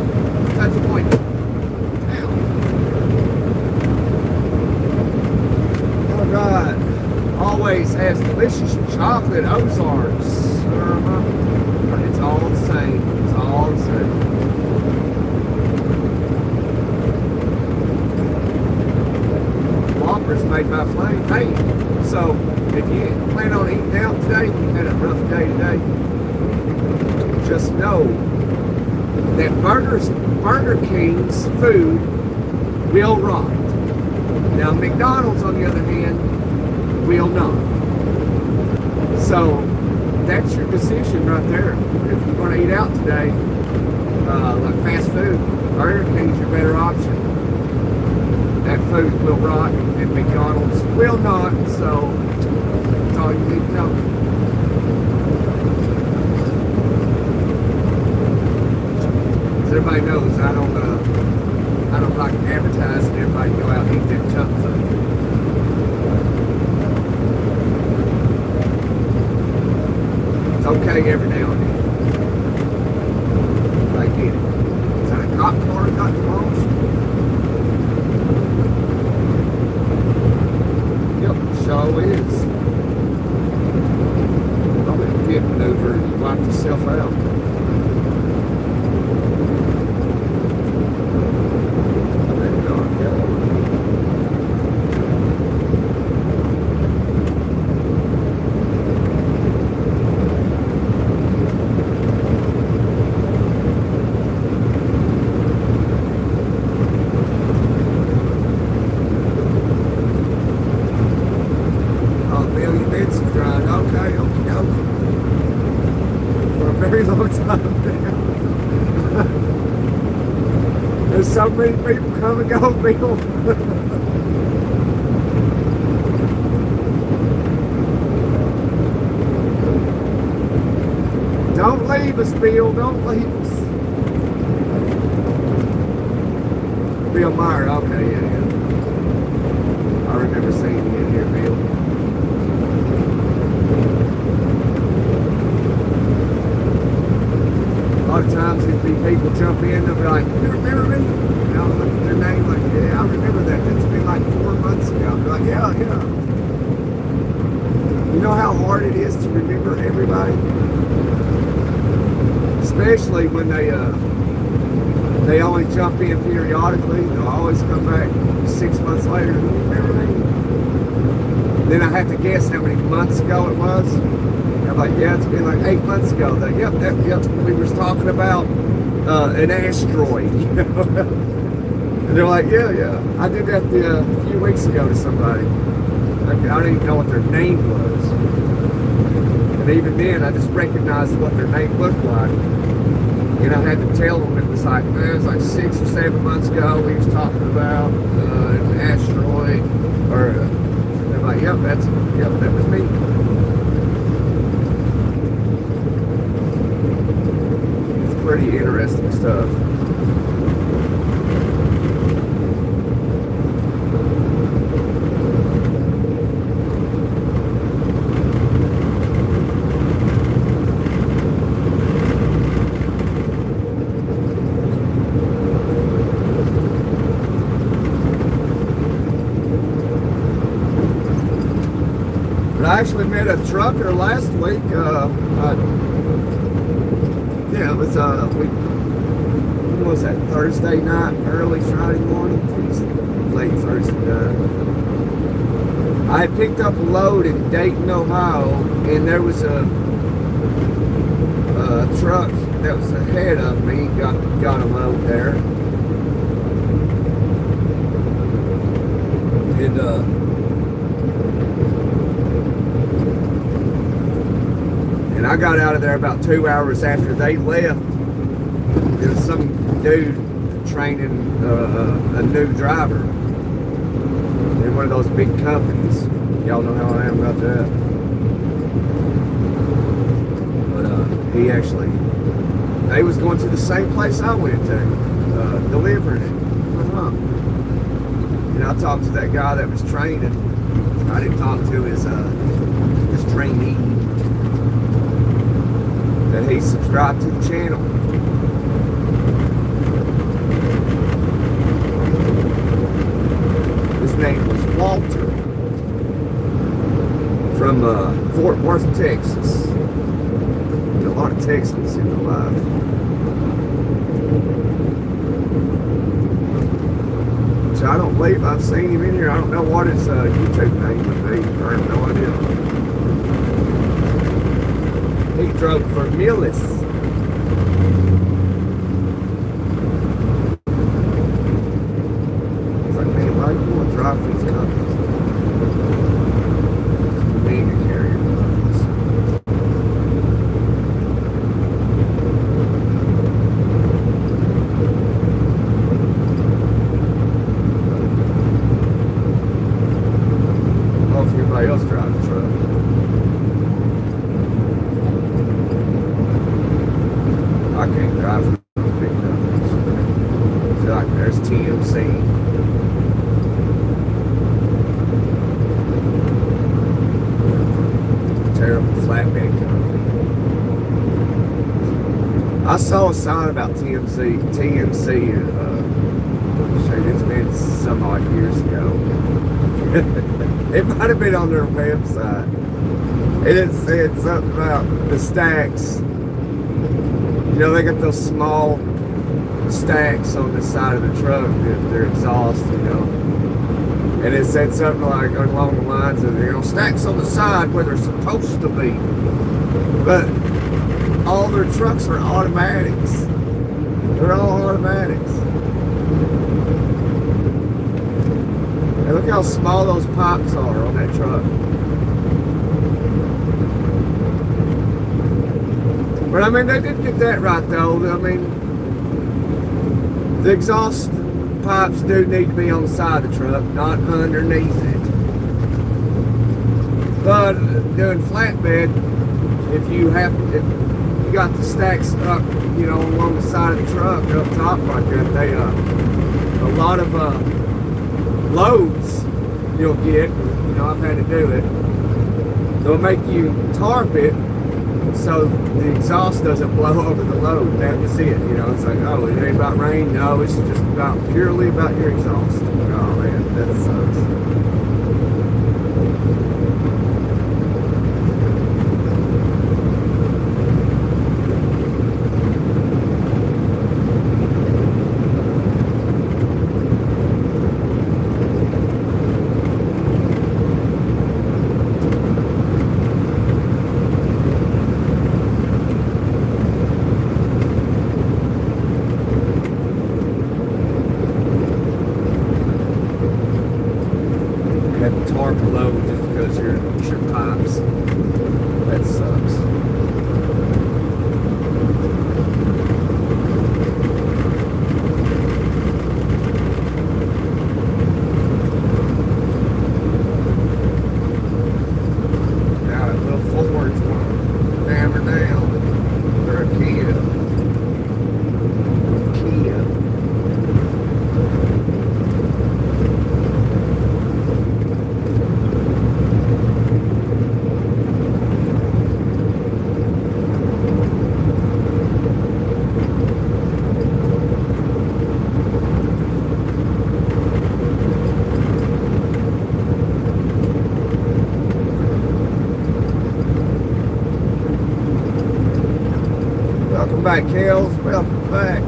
Touch point. Now. Alright. Always has delicious chocolate Ozarks. But it's all the same. It's all the same. Whoppers made by Flame. Hey, so if you plan on eating out today, you had a rough day today, just know that Burger King's food will rot. Now McDonald's, on the other hand, will not. So that's your decision right there. If you're going to eat out today, like fast food, Burger King's your better option. That food will rot and McDonald's will not, so that's all you need to know. As everybody knows, I don't like advertising everybody go out and eat that junk food. It's okay every now and then. I get it. Is that a cop car got lost? So is. Probably get maneuver and wipe yourself out. There you go. There's so many people come and go, Bill. Don't leave us, Bill. Don't leave us. Bill Meyer. Okay, yeah. I remember seeing you in here, Bill. A lot of times there'd be people jump in, they'll be like, you remember me? And I'll look at their name like, yeah, I remember that. That's been like 4 months ago. I'll be like, yeah. You know how hard it is to remember everybody? Especially when they only jump in periodically. They'll always come back 6 months later. You remember me? Then I have to guess how many months ago it was. I'm like, yeah, it's been like 8 months ago. Like, yep, we was talking about an asteroid. And they're like, yeah, I did that a few weeks ago to somebody. Like, I don't even know what their name was. And even then, I just recognized what their name looked like. And I had to tell them it was like 6 or 7 months ago we was talking about an asteroid. Or they're like, yep, that was me. Pretty interesting stuff. But I actually met a trucker last week. Yeah, it was when was that, Thursday night, early Friday morning, late Thursday night. I had picked up a load in Dayton, Ohio, and there was a truck that was ahead of me, got a load there. And I got out of there about 2 hours after they left. There was some dude training a new driver in one of those big companies. Y'all know how I am about that. But he actually, they was going to the same place I went to, delivering it. And I talked to that guy that was training. I didn't talk to his trainee. that he subscribed to the channel. His name was Walter from Fort Worth, Texas. A lot of Texans in the live. Which I don't believe I've seen him in here. I don't know what his YouTube name would be. I have no idea. He drove for Millis. It's like, man, why do you want to drive for these companies? Mega carrier companies. I don't know if anybody else drives a truck. I can't drive for those big companies. So like there's TMC. Terrible flatbed company. I saw a sign about TMC, shit, it's been some odd years ago. It might have been on their website. It said something about the stacks. You know, they got those small stacks on the side of the truck, their exhaust, you know. And it said something like along the lines of, you know, stacks on the side where they're supposed to be. But all their trucks are automatics. They're all automatics. And look how small those pipes are on that truck. But I mean, they did get that right though. I mean, the exhaust pipes do need to be on the side of the truck, not underneath it. But doing flatbed, if you got the stacks up, you know, along the side of the truck up top like that, they a lot of loads you'll get, you know, I've had to do it. They'll make you tarp it so the exhaust doesn't blow over the load. That was it, you know. It's like, oh, it ain't about rain. No, it's just purely about your exhaust. Oh man, that sucks. Tarp low just because your pipes. That sucks. Got a little Ford's one. Hammer down. Or a Kia. Welcome back, Kales. Welcome back.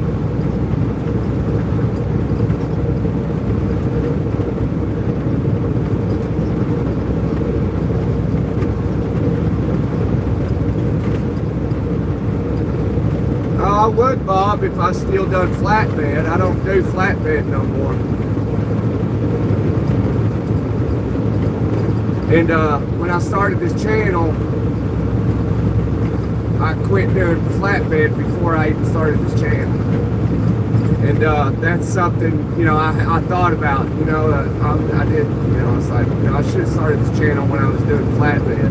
Oh, I would, Bob, if I still done flatbed. I don't do flatbed no more. And when I started this channel, I quit doing flatbed before I even started this channel. And that's something, you know, I thought about, you know, I did, you know, it's like, you know, I should have started this channel when I was doing flatbed.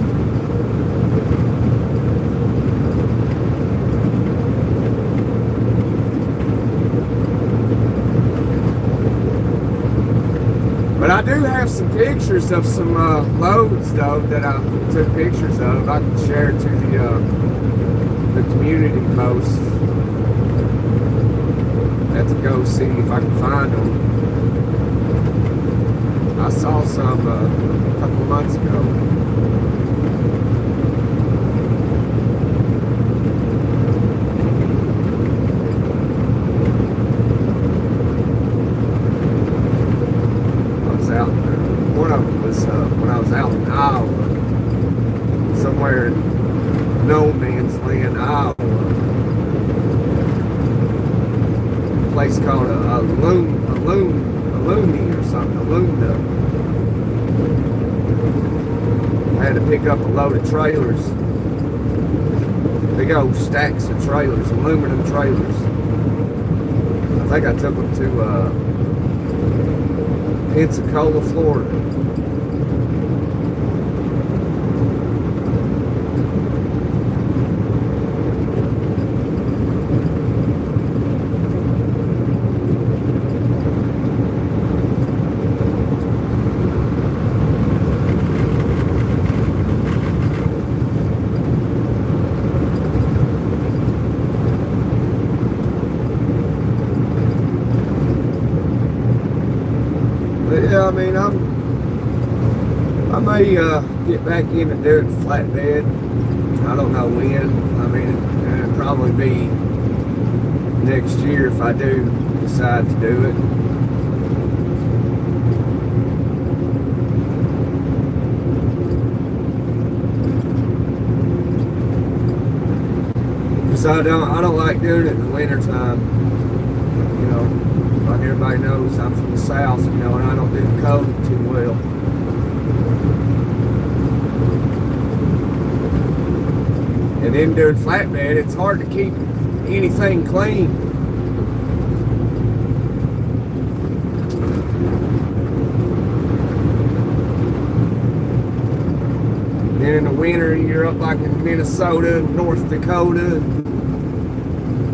But I do have some pictures of some loads, though, that I took pictures of. I can share it to the the community most. Have to go see if I can find them. I saw some a couple months ago. One of them was when I was out in Iowa, somewhere in no man's land, Iowa. A place called Alumni or something, Alumna. I had to pick up a load of trailers. Big old stacks of trailers, aluminum trailers. I think I took them to Pensacola, Florida. Yeah, I mean, I may get back into doing flatbed. I don't know when. I mean, it'll probably be next year if I do decide to do it. Because I don't like doing it in the wintertime. You know, like everybody knows, I'm from the South, you know, and I don't do the cold too well. And then doing flatbed, it's hard to keep anything clean. Then in the winter, you're up like in Minnesota, North Dakota,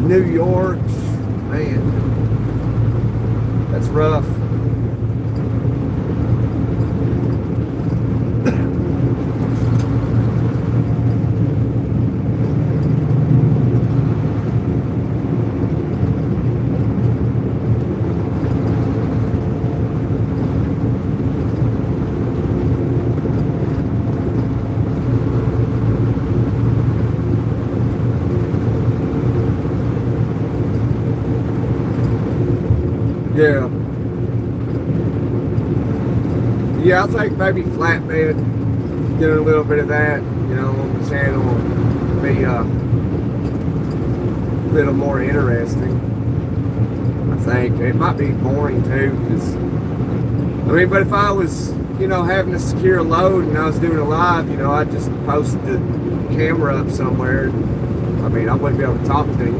New York. Man, that's rough. Yeah. Yeah, I think maybe flatbed, doing a little bit of that, you know, on the channel will be a little more interesting. I think it might be boring too, because I mean, but if I was, you know, having to secure a load and I was doing it live, you know, I'd just post the camera up somewhere. I mean, I wouldn't be able to talk to you.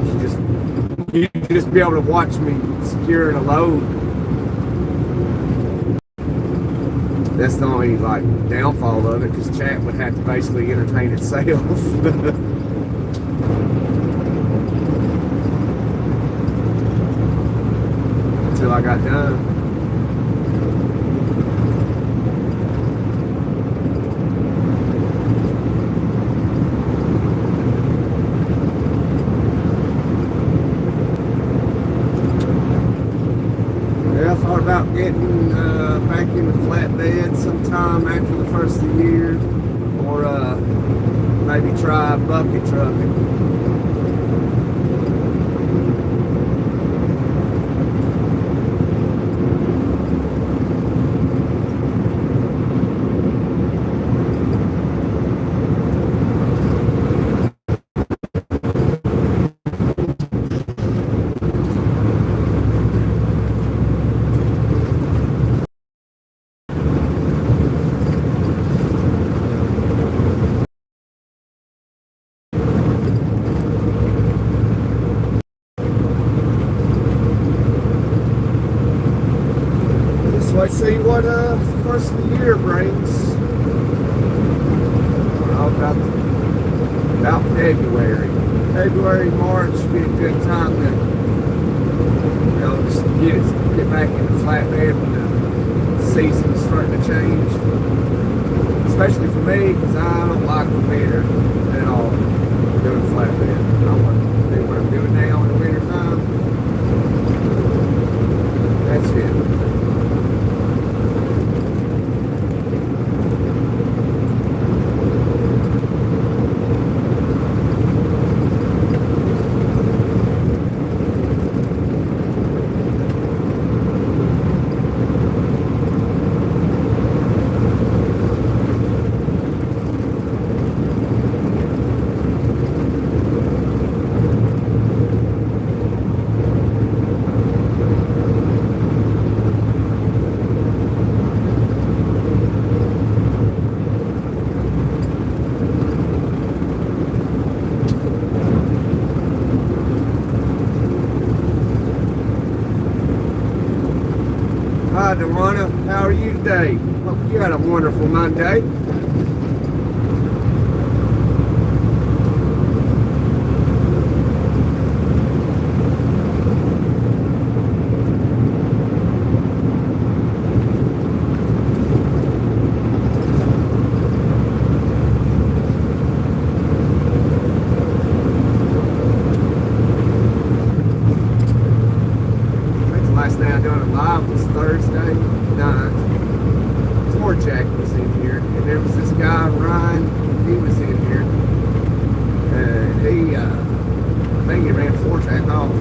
You'd just be able to watch me securing a load. That's the only like downfall of it, because chat would have to basically entertain itself. Until I got done. About getting back into flatbed sometime after the first of the year, or maybe try bucket trucking. Let's see what the first of the year brings. About February. February, March would be a good time to, you know, just get back into flatbed when the season's starting to change. Especially for me, because I don't like the winter at all. doing flatbed. I want to do what I'm doing now in the winter time. That's it. Hi, Dewana. How are you today? Hope you had a wonderful Monday. Last night I done it live was Thursday night. Floor Jack was in here, and there was this guy Ryan. He was in here. I think he ran Floor Jack off.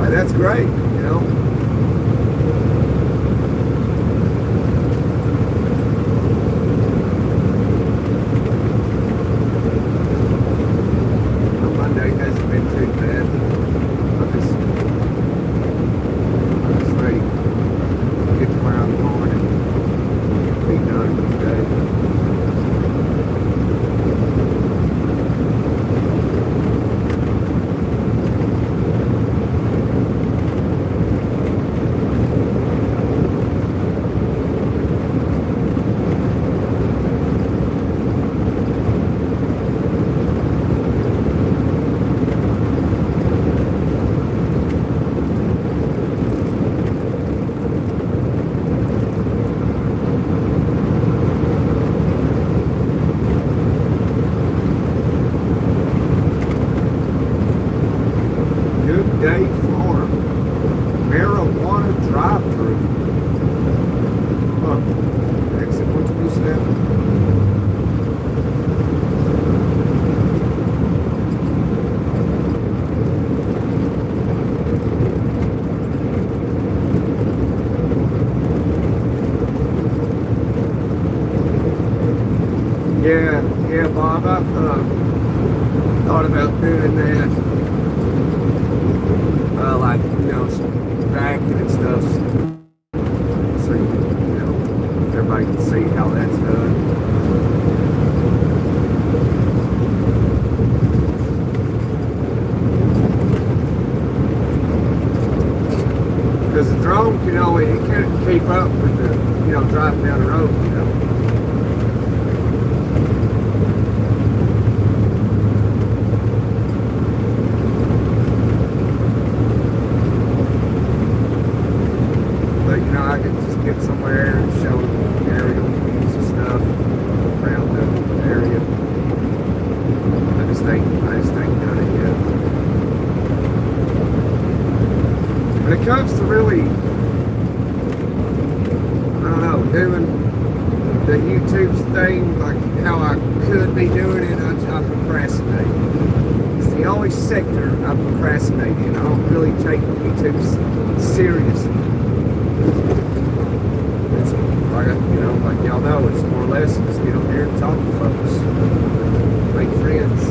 That's great, you know. Hasn't been too bad. I'm just ready to get to where I'm going and be done with today. Day Farm marijuana drive-through. Exit 127. Yeah, Bob. I've thought about doing that. Like, you know, vacuum and stuff, so you know, everybody can see how that's done. Because the drone can only, it can't keep up with the, you know, driving down the road, you know. I could just get somewhere and show aerial views and stuff around the area. I just ain't done it yet. When it comes to really, I don't know, doing the YouTube thing, like how I could be doing it, I procrastinate. It's the only sector I procrastinate in. I don't really take YouTube seriously. It's like, you know, like y'all know, it's more or less just get on here and talk to folks, make friends.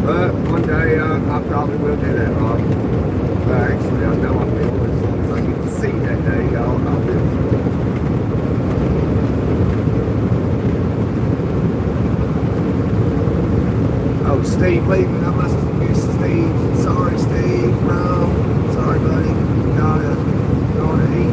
But one day I probably will do that, Rob. Actually, I know I will. As long as I get to see that day, I'll do it. Oh, Steve leaving. I must have missed Steve. Sorry, Steve. No. Sorry, buddy. Gotta eat.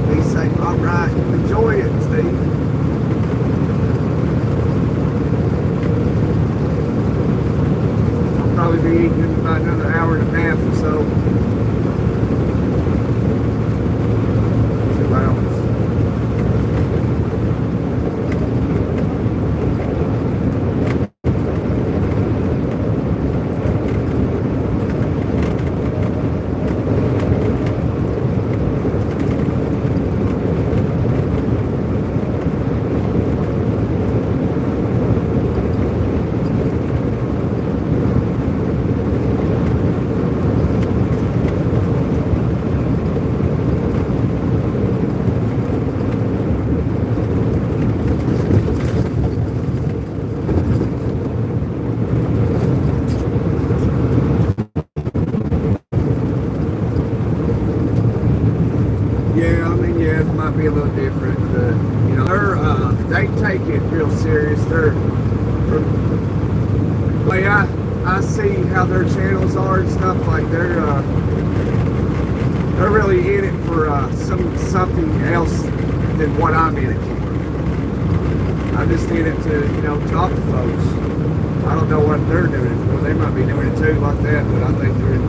might be a little different. You know, they take it real serious. They're, from the way I see how their channels are and stuff, like they're really in it for something else than what I'm in it for. I'm just in it to, you know, talk to folks. I don't know what they're doing it for. They might be doing it too like that, but I think they're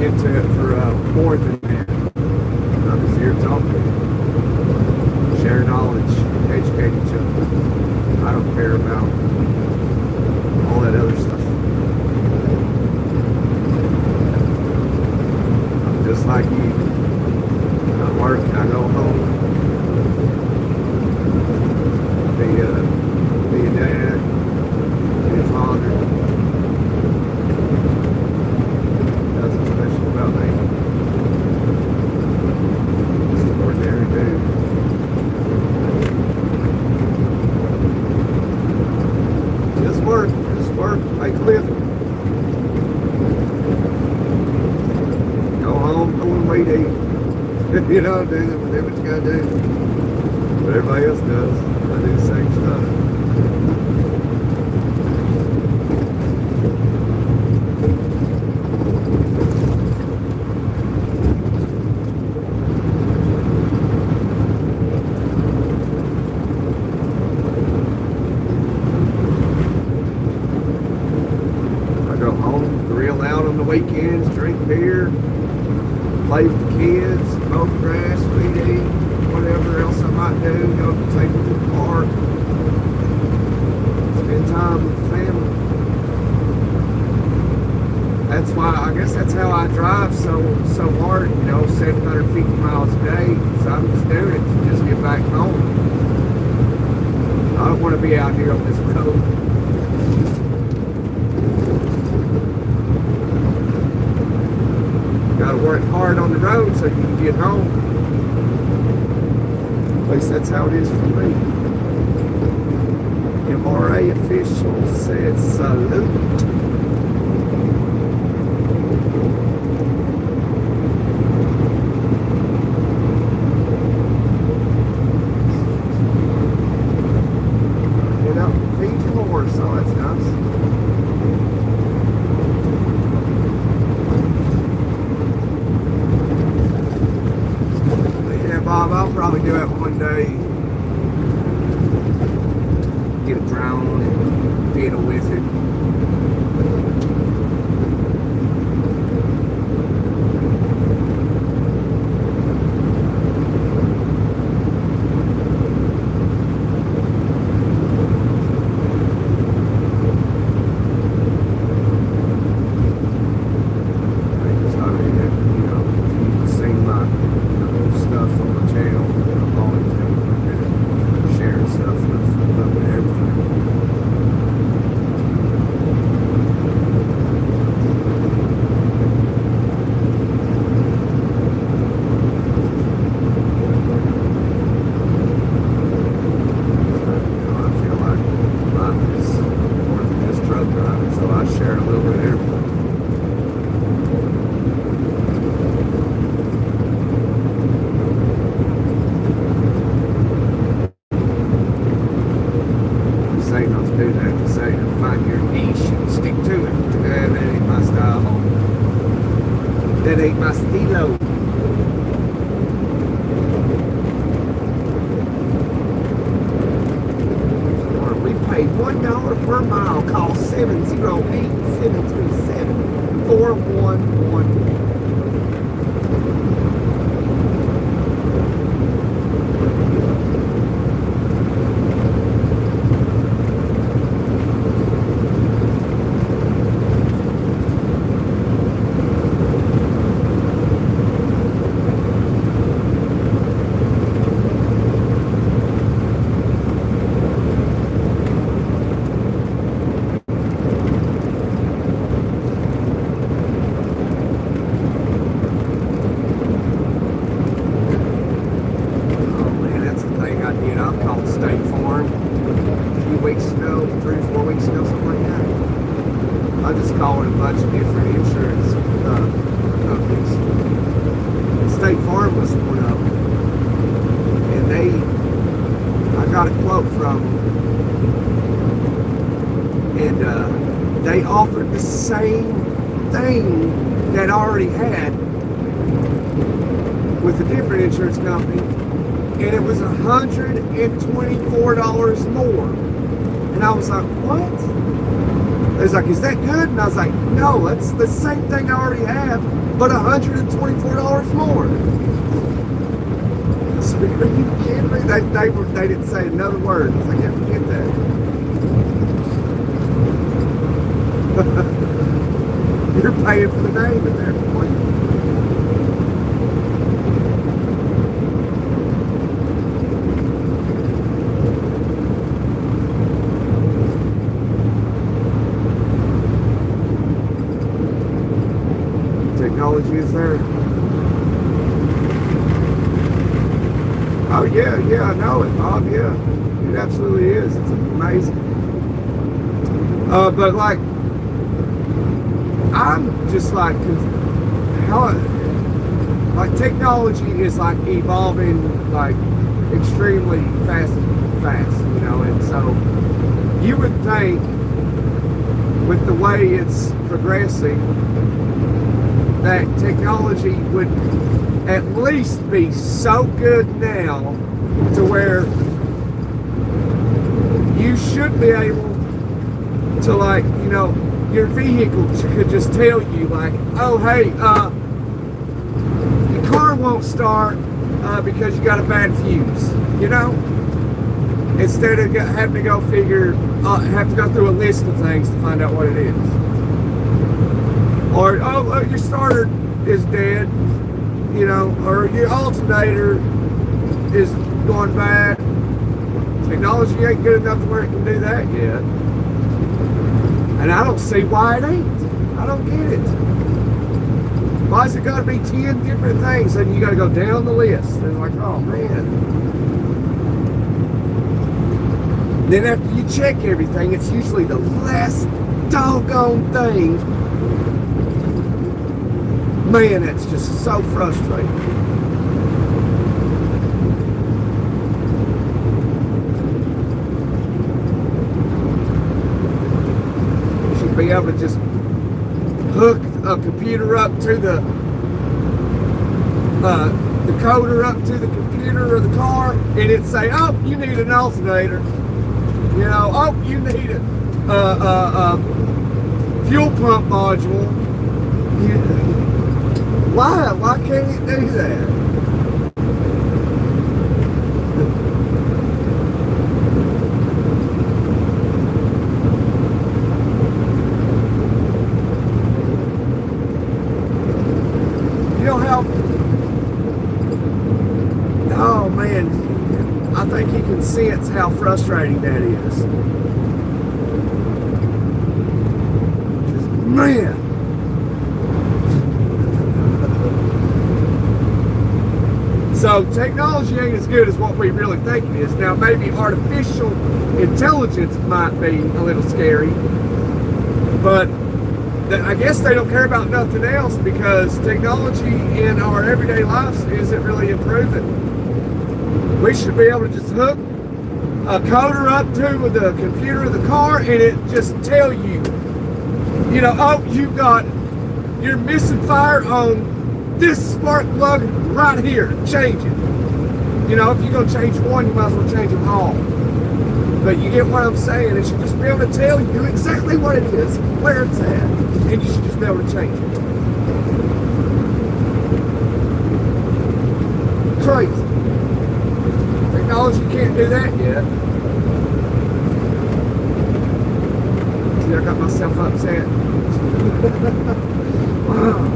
into it for more than that. I'm just here to talk to them, share knowledge, educate each other. I don't care about all that other stuff. I'm just like you. I work, I go home. Be a dad, be a father. Nothing special about me. Just an ordinary dude. Just work, make a living. Go home, go and weed eat. You know, do what you gotta do. What everybody else does. I do the same stuff. I go home, grill out on the weekends, drink beer, play with the kids, mow grass, weed eat, whatever else I might do, go take them to the park, spend time with the family. That's why, I guess that's how I drive so hard, you know, 750 miles a day, because I'm just doing it to just get back home. I don't want to be out here on this road. Gotta work hard on the road so you can get home. At least that's how it is for me. MRA official said salute. Get up and feed your horse, so that's nice. Bob, I'll probably do that one day. Get a drone and fiddle with it. That ain't my stilo. We pay $1 per mile. Call 708-737-4111. the same thing that I already had with a different insurance company, and it was $124 more. And I was like, what? It was like, is that good? And I was like, no, that's the same thing I already have, but $124 more. So, are you kidding me? They didn't say another word. I was like, yeah, forget that. You're paying for the name at that point. Technology is there. Oh yeah, I know it, Bob. Yeah, it absolutely is. It's amazing. But like, I'm just like, how, like technology is like evolving like extremely fast, you know, and so you would think with the way it's progressing that technology would at least be so good now to where you should be able to, like, you know, your vehicle could just tell you, like, oh, hey, your car won't start because you got a bad fuse, you know? Instead of having to go have to go through a list of things to find out what it is. Or, oh, look, your starter is dead, you know, or your alternator is going bad. Technology ain't good enough to where it can do that yet. And I don't see why it ain't. I don't get it. Why is it got to be 10 different things and you got to go down the list? And like, oh man. Then after you check everything, it's usually the last doggone thing. Man, that's just so frustrating. You should be able to just hook a computer up to the decoder up to the computer or the car, and it'd say, oh, you need an alternator. You know, oh, you need a fuel pump module. Why can't it do that? You know how, oh man, I think you can sense how frustrating that is. Just, man. So technology ain't as good as what we really think it is. Now maybe artificial intelligence might be a little scary, but I guess they don't care about nothing else because technology in our everyday lives isn't really improving. We should be able to just hook a coder up to the computer of the car and it just tell you, you know, oh, you're missing fire on this spark plug right here, change it. You know, if you're going to change one, you might as well change them all. But you get what I'm saying. It should just be able to tell you exactly what it is, where it's at, and you should just be able to change it. Crazy. Technology can't do that yet. See, I got myself upset. Wow.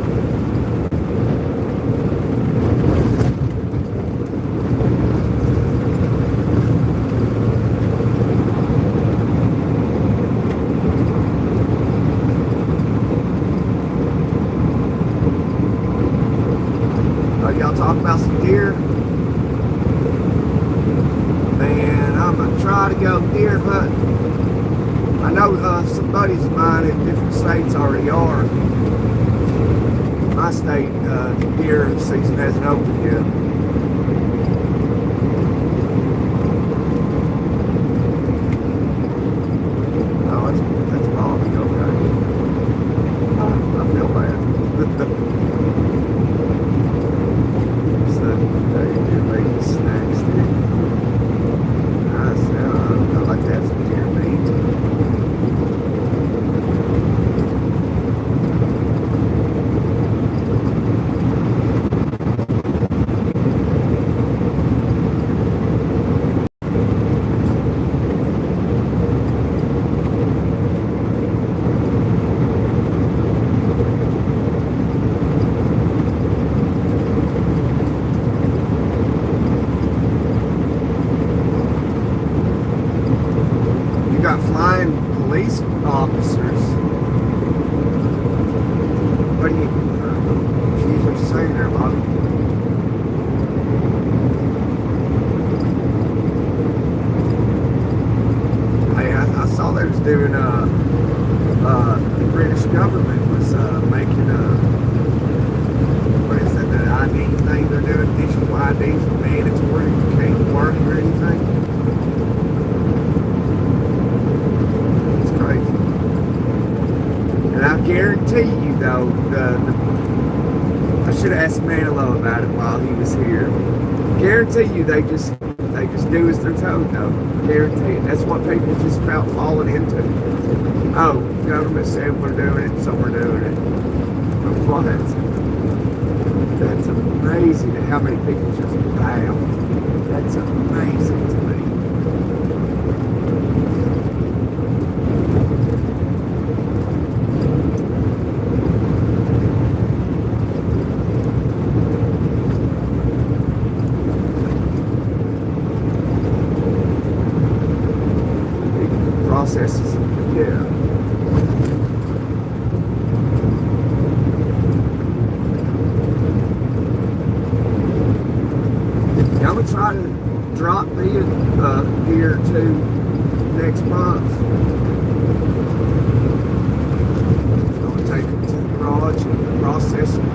Y'all talk about some deer. Man, I'm gonna try to go deer hunting. I know some buddies of mine in different states already are. My state, deer season hasn't opened yet. Oh, that's Bobby, okay. saying there, Bobby? Hey, I saw they was doing, the British government was making what is that, the ID thing they're doing, digital IDs mandatory, you can't work or anything. It's crazy. And I guarantee you though, I should have asked Manilow about it while he was here. Guarantee you they just do as they're told though. Guarantee it. That's what people just felt falling into. Oh, government said we're doing it, so we're doing it. What? That's amazing how many people just bow. That's amazing to me. Processes, yeah. I'm gonna try to drop me a gear or two next month. I'm gonna take them to the garage and process them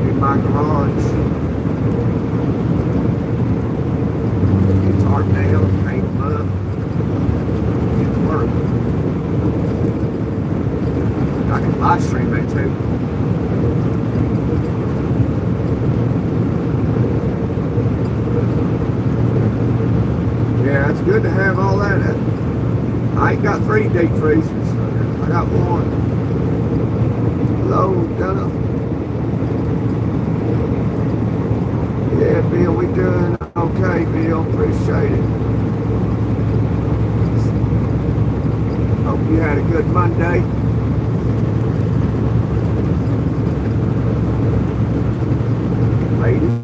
in my garage. Get tarp down, paint them up. I can live stream that too. Yeah, it's good to have all that. I ain't got 3 deep freezers. I got 1. Hello, Gunner. Yeah, Bill, we doing okay, Bill. Appreciate it. Hope you had a good Monday. Ladies.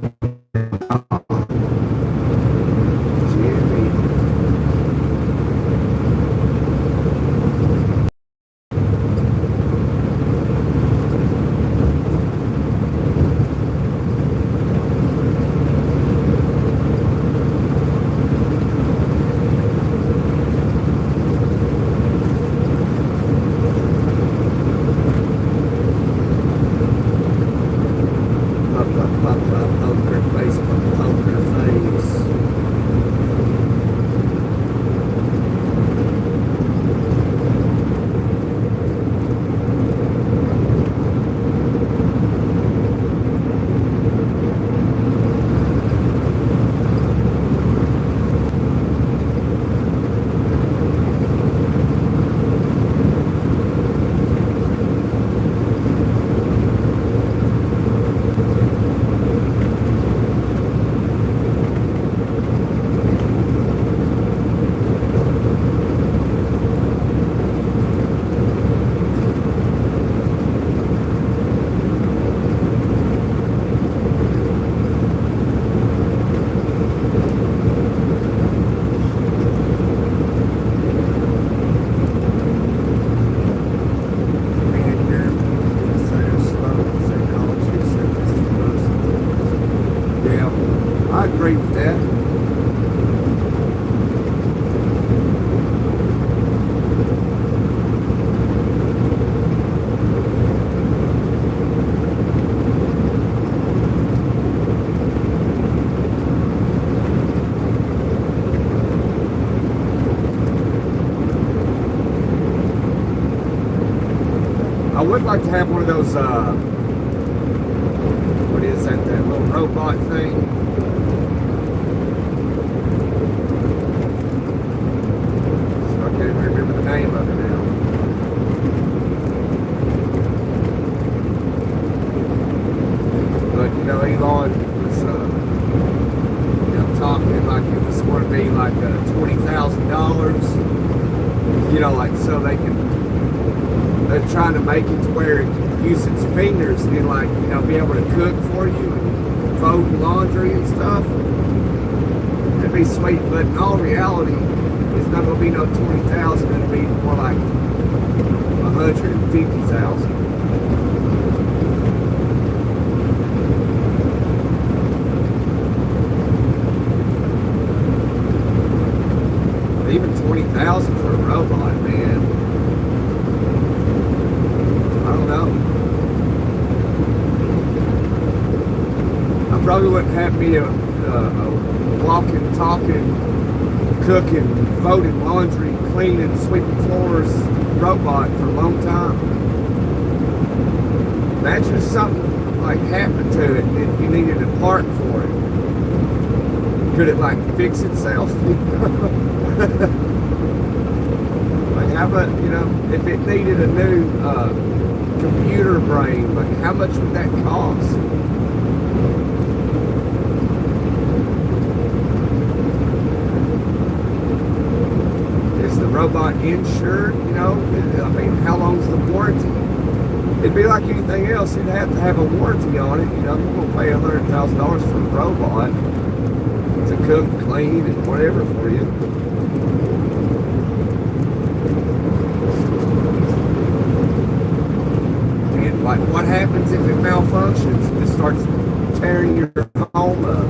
I agree with that. I would like to have one of those, what is that little robot thing? I can't even remember the name of it now. But, you know, Elon was, talking like it was going to be like $20,000, you know, like so they can, they're trying to make it to where it can use its fingers and like, you know, be able to cook for you and fold laundry and stuff. It'd be sweet, but in all reality, it's not going to be no 20,000. It'll be more like 150,000. $50,000 for a robot, man. I don't know. I probably wouldn't have me a walking, talking, cooking, folding laundry, cleaning, sweeping floors robot for a long time. Imagine if something like happened to it and you needed a part for it. Could it like fix itself? Like how about, you know, if it needed a new computer brain, like how much would that cost? Is the robot insured? You know, I mean, how long's the warranty? It'd be like anything else. You'd have to have a warranty on it. You know, you're gonna pay $100,000 for a robot to cook, clean, and whatever for you. And like, what happens if it malfunctions and it starts tearing your home up?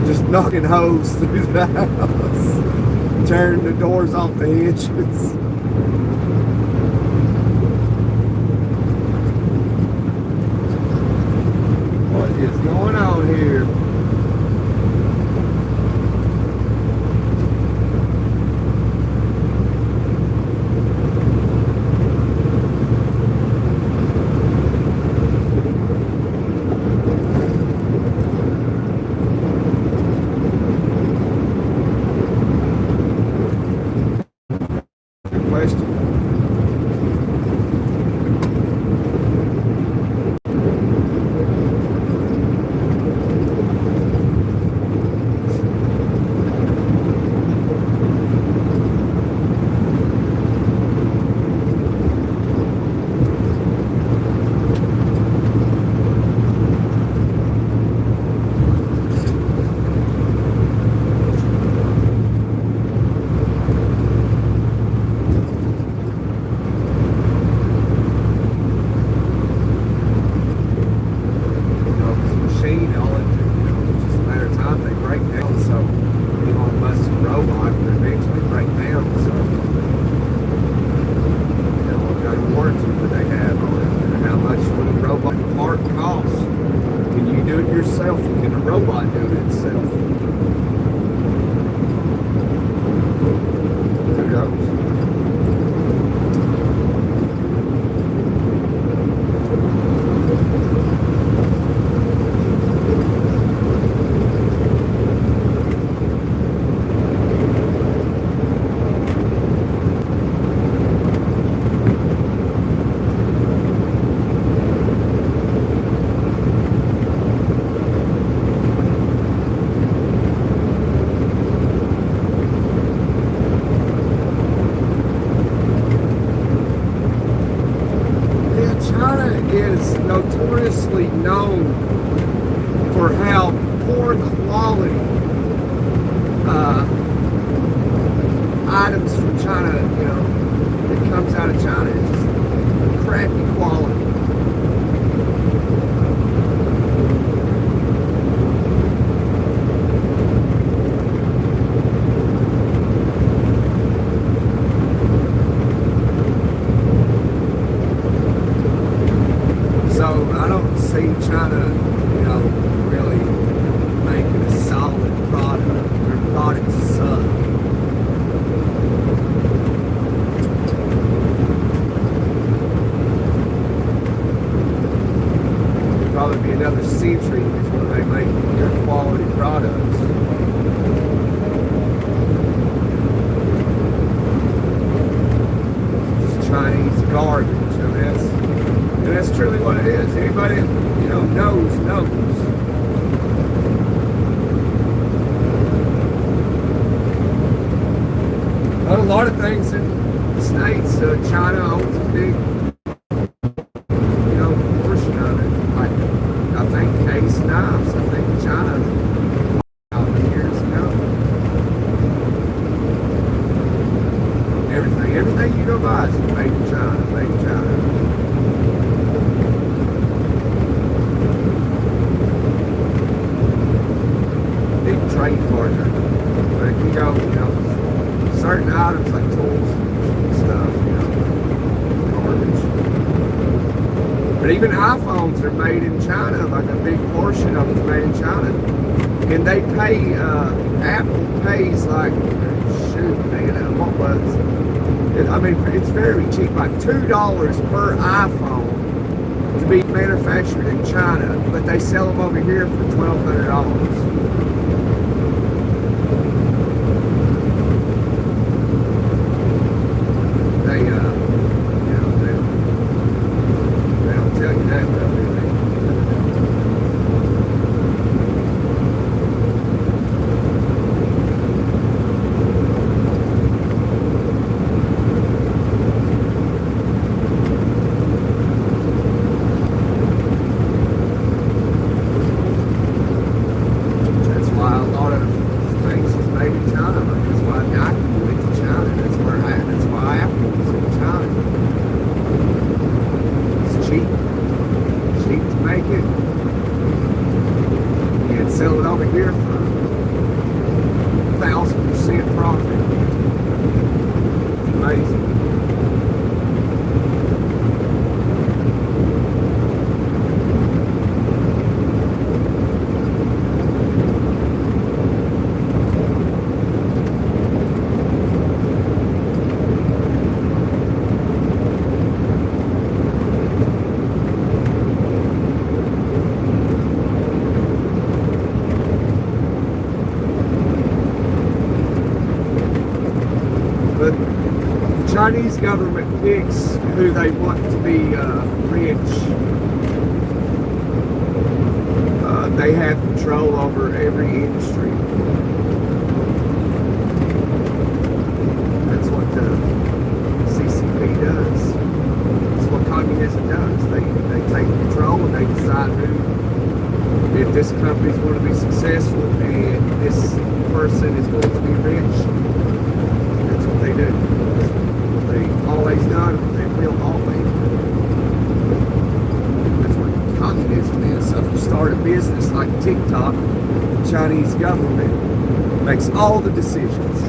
Just knocking holes through the house, tearing the doors off the hinges. What is going on here? Yourself, and can a robot do it itself? Who knows? Is notoriously known for how poor quality items from China, you know, that comes out of China is just crappy quality. So I don't see China, you know, really making a solid product. Their products suck. It'll probably be another century before they make good quality products. Just Chinese garbage, and that's truly what it is. Anybody, you know, knows. But a lot of things in the States, China owns a big, you know, portion of it. Like, I think case knives, I think China, how many years ago? Everything you go buy is made in China, made in China. Big trade partner. But if you go, you know, iPhones are made in China, like a big portion of them's made in China. And they pay, Apple pays like, shoot man, what was, I mean, it's very cheap, like $2 per iPhone to be manufactured in China, but they sell them over here for $1,200. They don't tell you that though, do they? That's why a lot of things is made in China. That's why Nike went to China. That's why Apple was in China. It's cheap to make it, and sell it over here for 1,000% profit. It's amazing. But the Chinese government picks who they want to be rich. They have control over every industry. That's what the CCP does. That's what communism does. They take control and they decide if this company is going to be successful and this person is going to be rich. That's what they do. That's what they've always done, what they will always do. That's what communism is. So if you start a business like TikTok, the Chinese government makes all the decisions.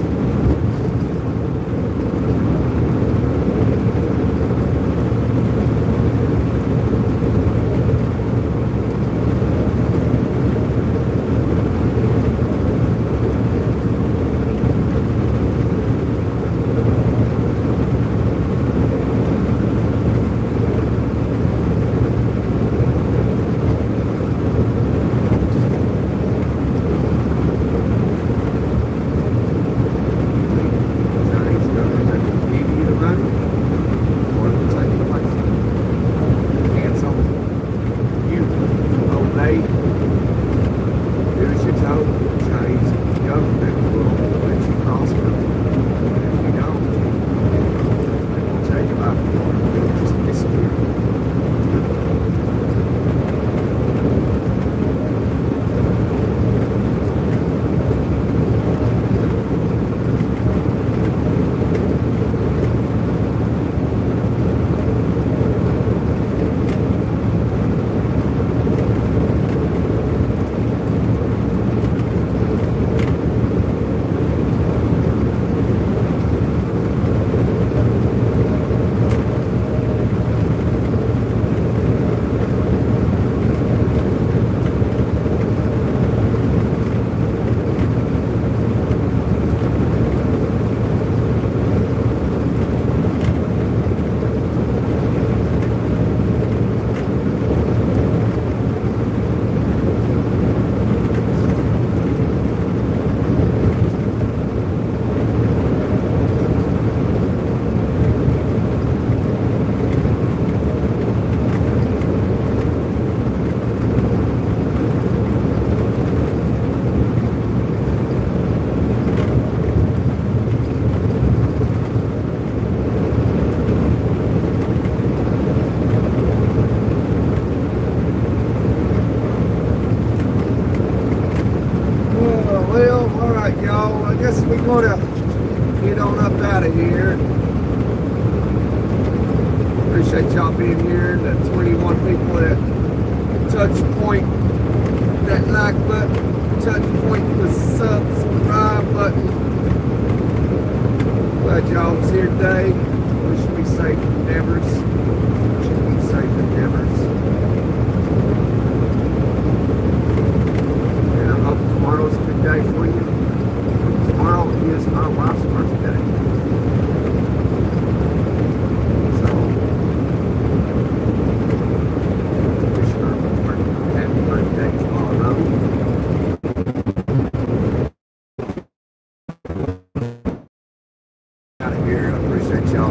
Y'all, I guess we're gonna get on up out of here. Appreciate y'all being here, the 21 people that touch point that like button, touch point the subscribe button. Glad y'all was here today. Wish me safe endeavors. Wish me safe endeavors.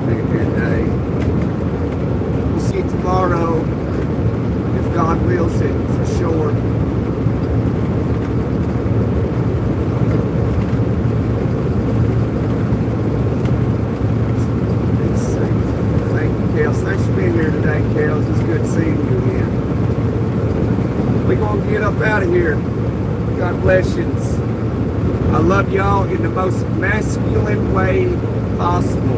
being here today. We'll see you tomorrow, if God wills it, for sure. Be safe. Thank you, Kels. Thanks for being here today, Kels. It's good seeing you again. We're going to get up out of here. God bless you. I love y'all in the most masculine way possible.